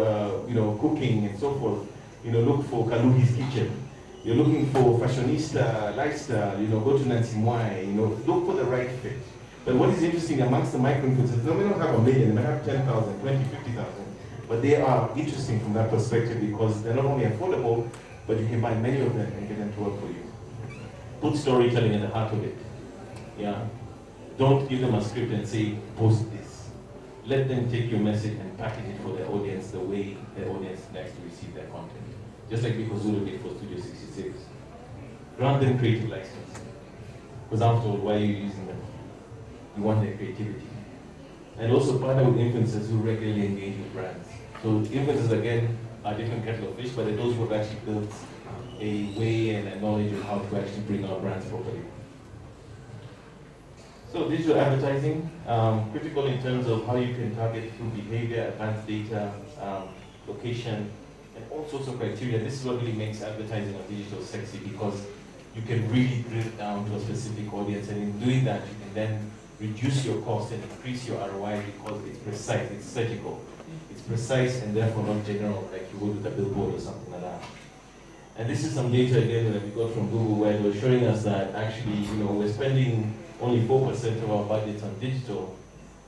cooking and so forth. Look for Kaluhi's Kitchen. You're looking for fashionista, lifestyle, go to Nancy Mwai, look for the right fit. But what is interesting amongst the micro-influencers, they may not have 1 million, they may have 10,000, 20, 50,000, but they are interesting from that perspective because they're not only affordable, but you can buy many of them and get them to work for you. Put storytelling at the heart of it. Yeah. Don't give them a script and say, post this. Let them take your message and package it for their audience the way their audience likes to receive their content. Just like because Zulu did for Studio 66. Grant them creative license. Because after all, why are you using them? You want their creativity. And also partner with influencers who regularly engage with brands. So influencers, again, are different kettle of fish, but they're those who have actually built a way and a knowledge of how to actually bring our brands properly. So digital advertising, critical in terms of how you can target through behavior, advanced data, location, and all sorts of criteria. This is what really makes advertising on digital sexy because you can really drill it down to a specific audience, and in doing that, you can then reduce your cost and increase your ROI because it's precise, it's surgical. It's precise and therefore not general like you would with a billboard or something like that. And this is some data again that we got from Google where they were showing us that actually, we're spending only 4% of our budgets on digital,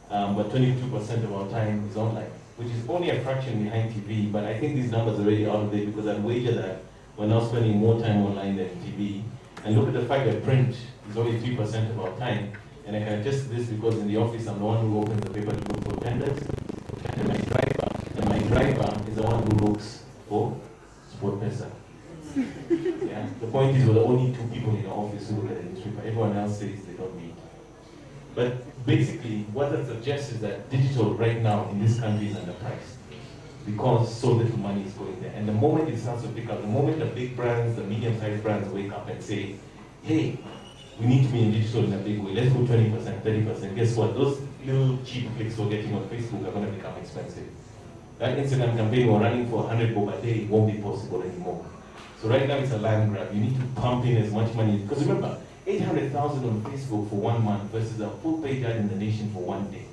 but 22% of our time is online, which is only a fraction behind TV, but I think these numbers are already out of date because I'd wager that we're now spending more time online than TV. And look at the fact that print is only 3% of our time, and I can attest to this because in the office I'm the one who opens the paper to look for tenders, and my driver is the one who looks for SportPesa. Yeah. The point is we're the only 2 people in the office who look at the newspaper. Everyone else says they don't need. But basically, what that suggests is that digital right now in this country is underpriced because so little money is going there. And the moment it starts to pick up, the moment the big brands, the medium-sized brands wake up and say, hey, we need to be in digital in a big way, let's go 20%, 30%. Guess what? Those little cheap clicks we're getting on Facebook are going to become expensive. That Instagram campaign we're running for 100 bob a day won't be possible anymore. So right now it's a land grab. You need to pump in as much money. Because remember, 800,000 on Facebook for 1 month versus a full page ad in the nation for 1 day.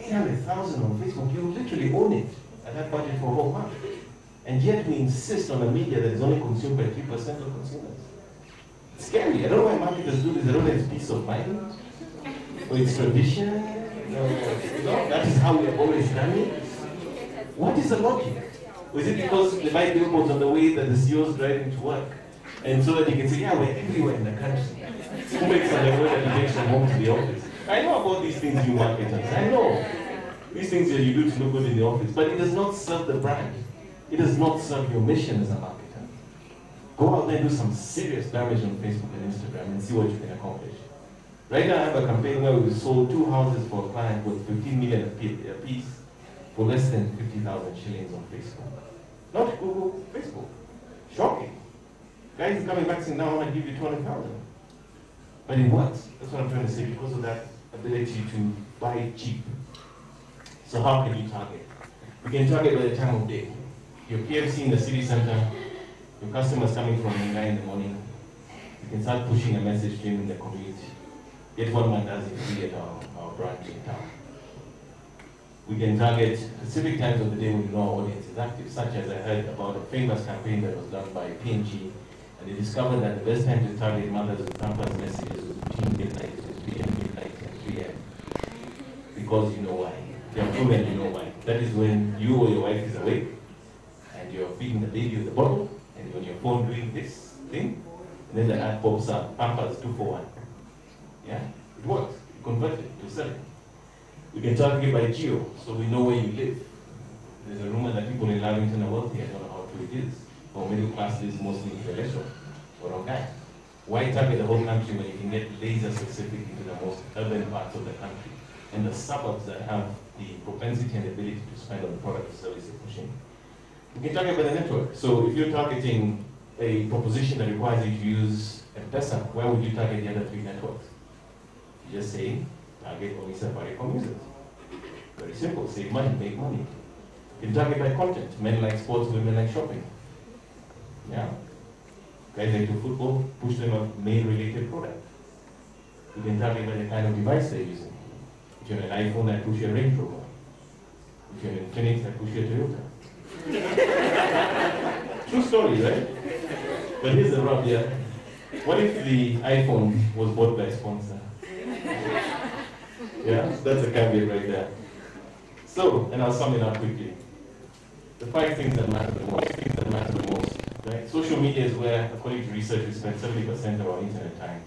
800,000 on Facebook, you literally own it at that budget for a whole month. And yet we insist on a media that is only consumed by 3% of consumers. It's scary. I don't know why marketers do this. I don't know if it's peace of mind or it's tradition. That is how we have always done it. What is the logic? Or is it because they buy billboards on the way that the CEOs driving to work? And so that you can say, yeah, we're everywhere in the country. Who makes on the way that he takes them home to the office? I know about these things you marketers. I know. These things that you do to look good in the office. But it does not serve the brand. It does not serve your mission as a marketer. Go out there and do some serious damage on Facebook and Instagram and see what you can accomplish. Right now I have a campaign where we sold 2 houses for a client with 15 million a piece for less than 50,000 shillings on Facebook. Not Google, Facebook. Shocking. Guys coming back saying, now I want to give you 200,000. But it works. That's what I'm trying to say, because of that ability to buy cheap. So how can you target? You can target by the time of day. Your KFC in the city center, your customers coming from 9 in the morning, you can start pushing a message to them in the community. Get one mandazi free at our branch in town. We can target specific times of the day when you know our audience is active, such as I heard about a famous campaign that was done by P&G, and they discovered that the best time to target mothers with campus messages was between midnight and 3 a.m. Because you know why. They are true and you know why. That is when you or your wife is awake, and you're feeding the baby with the bottle, and you're on your phone doing this thing, and then the ad pops up, Pampers 2 for 1. Yeah? It works. You convert it to selling. We can target by geo, so we know where you live. There's a rumor that people in Lavington are wealthy. I don't know how true it is. Or middle class lives mostly in Velesho or Rongai. Why target the whole country when you can get laser specific into the most urban parts of the country and the suburbs that have the propensity and ability to spend on the product or service you're pushing? You can target by the network. So if you're targeting a proposition that requires you to use M-Pesa, where would you target the other 3 networks? You just say, target only Safaricom users. Very simple, save money, make money. You can target by content. Men like sports, women like shopping. Yeah. Guys like to football, push them a male-related product. You can target by the kind of device they're using. If you're an iPhone, I push your Range Rover. If you're an Infinix, I push your Toyota. True story, right? But here's the rub here. What if the iPhone was bought by a sponsor? Yeah, so that's a caveat right there. So, and I'll sum it up quickly. The 5 things that matter the most, right? Social media is where, according to research, we spend 70% of our internet time.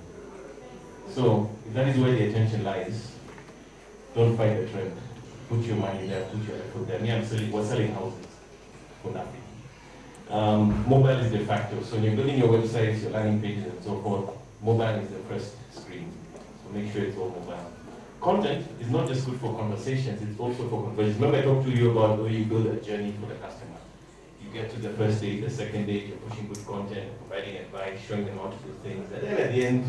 So, if that is where the attention lies, don't fight the trend. Put your money there, put your effort there. We're selling houses for nothing. Mobile is de facto. So when you're building your websites, your landing pages and so forth, mobile is the first screen. So make sure it's all mobile. Content is not just good for conversations, it's also for conversions. Remember I talked to you about where you build a journey for the customer. You get to the first date, the second date, you're pushing good content, providing advice, showing them how to do things, and then at the end,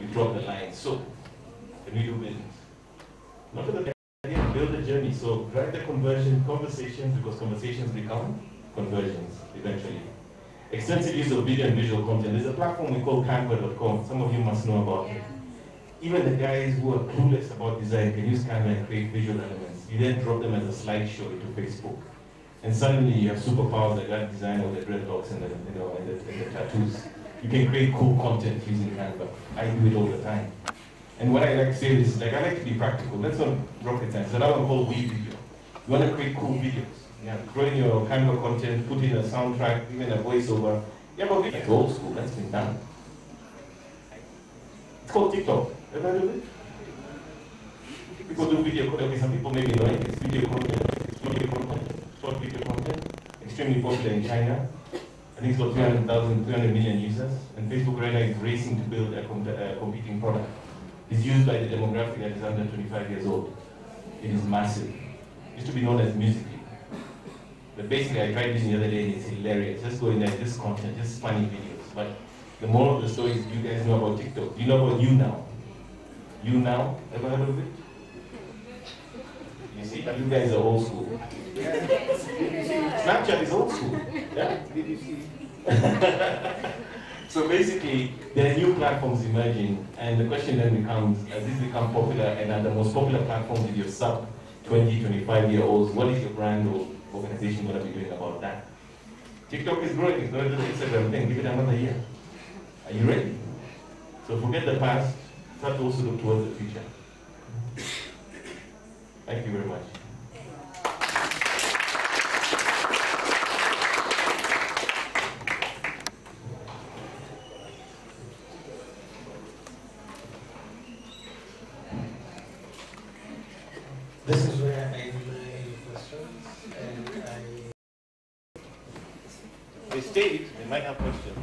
you drop the line. So, can we do business? Not at the end, build a journey. So drive the conversations, because conversations become conversions eventually. Extensive use of video and visual content. There's a platform we call Canva.com. Some of you must know about it. Even the guys who are clueless about design can use Canva and create visual elements. You then drop them as a slideshow into Facebook. And suddenly you have superpowers like that designer with the dreadlocks and the tattoos. You can create cool content using Canva. I do it all the time. And what I like to say is, like, I like to be practical. That's not rocket science. There's another one called WeVideo. You want to create cool videos. Yeah, throw in your Canva content, put in a soundtrack, even a voiceover. Yeah, but it's old school. That's been done. It's called TikTok. Have you heard of it? People do video content. Okay, some people may be knowing it's video content, short video content, extremely popular in China. I think it's got 300 million users, and Facebook right now is racing to build a competing product. It's used by the demographic that is under 25 years old. It is massive. It used to be known as Musical.ly. But basically, I tried using the other day, and it's hilarious. Just go in there, just content, just funny videos. But the moral of the story is, you guys know about TikTok. Do you know about YouNow? YouNow? Ever heard of it? You see, you guys are old school. Snapchat is old school. Yeah? So basically, there are new platforms emerging, and the question then becomes, as these become popular and are the most popular platforms with your sub 20, 25-year-olds, what is your brand or organization going to be doing about that? TikTok is growing, it's going to do the Instagram thing, give it another year. Are you ready? So forget the past, start to also look towards the future. Thank you very much.
This is where I do my questions, and
They stayed, they might have questions.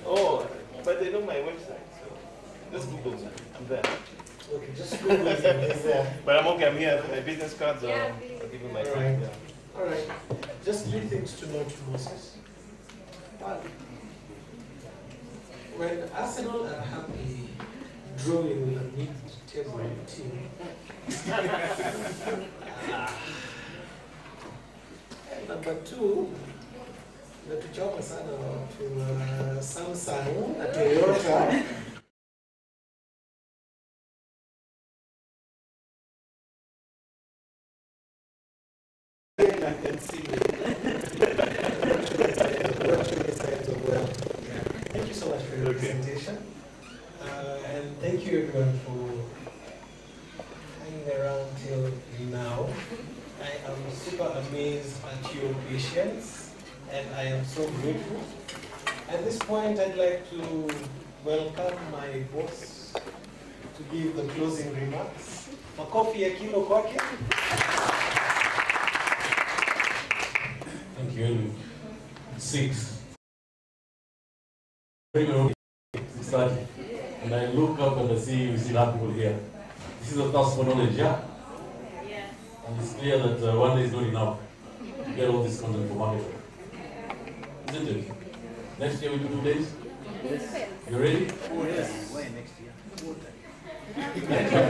Oh, but they know my website, so just Google me. I'm there.
Okay, just Google me. Is there.
But I'm okay, I'm here. My business cards are, I'll give you my
All
card.
right. All right. Just 3 things to note, Moses. One, when Arsenal are happy drawing with a mid-table team, and number 2, natuchoma sana to Samsung na Toyota. I can see Thank you so much for your presentation. And thank you everyone for hanging around till now. I am super amazed at your patience, and I am so grateful. At this point, I'd like to welcome my boss to give the closing remarks. Makofi ya kilo kwake.
Thank you. 6. Very 6:30. And I look up and I see we still have people here. This is a task for knowledge, yeah? And it's clear that one day is not enough to get all this content for marketing. Isn't it? Next year we do 2 days? Yes. You ready?
Oh, yes. Why next year?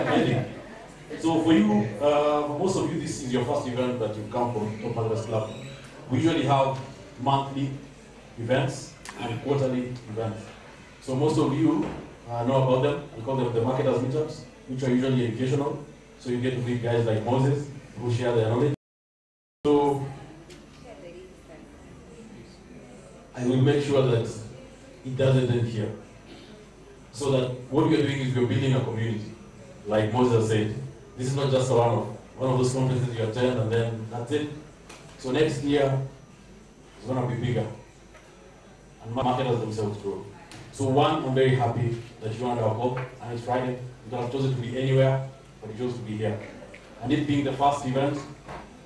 Ready. So for you, for most of you, this is your first event that you've come from Top Marketers Club. We usually have monthly events and quarterly events. So most of you know about them. We call them the marketers meetups, which are usually educational. So you get to meet guys like Moses who share their knowledge. So I will make sure that it doesn't end here.
So that what we are doing is we are building a community. Like Moses said, this is not just one of those conferences you attend and then that's it. So next year, it's going to be bigger. And marketers themselves grow. So one, I'm very happy that you joined our call, and it's Friday. You could have chosen to be anywhere, but you chose to be here. And it being the first event,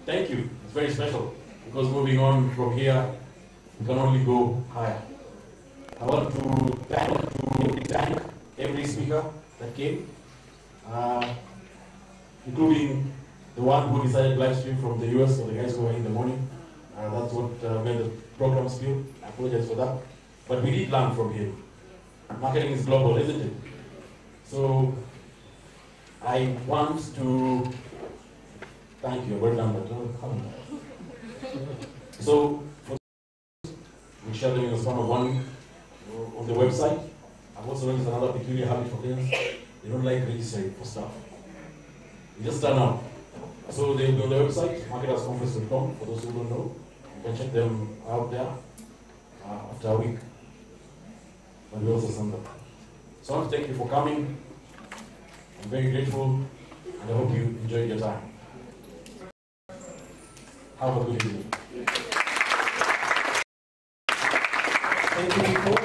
thank you. It's very special, because moving on from here, we can only go higher. I want to thank every speaker that came, including the one who decided to live stream from the US, or the guys who were in the morning. That's what made the program spill. I apologize for that. But we did learn from him. Marketing is global, isn't it? So I want to thank you. Well done, but don't come. So we share them in a span of one on the website. I've also noticed another peculiar habit for Kenyans. They don't like registering for stuff. They just turn up. So they'll be on the website, marketersconference.com, for those who don't know. You can check them out there after a week. But we also send them. So I want to thank you for coming. I'm very grateful, and I hope you enjoyed your time. Have a good evening.
Thank you, people.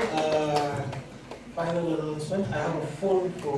Final announcement. I have a phone for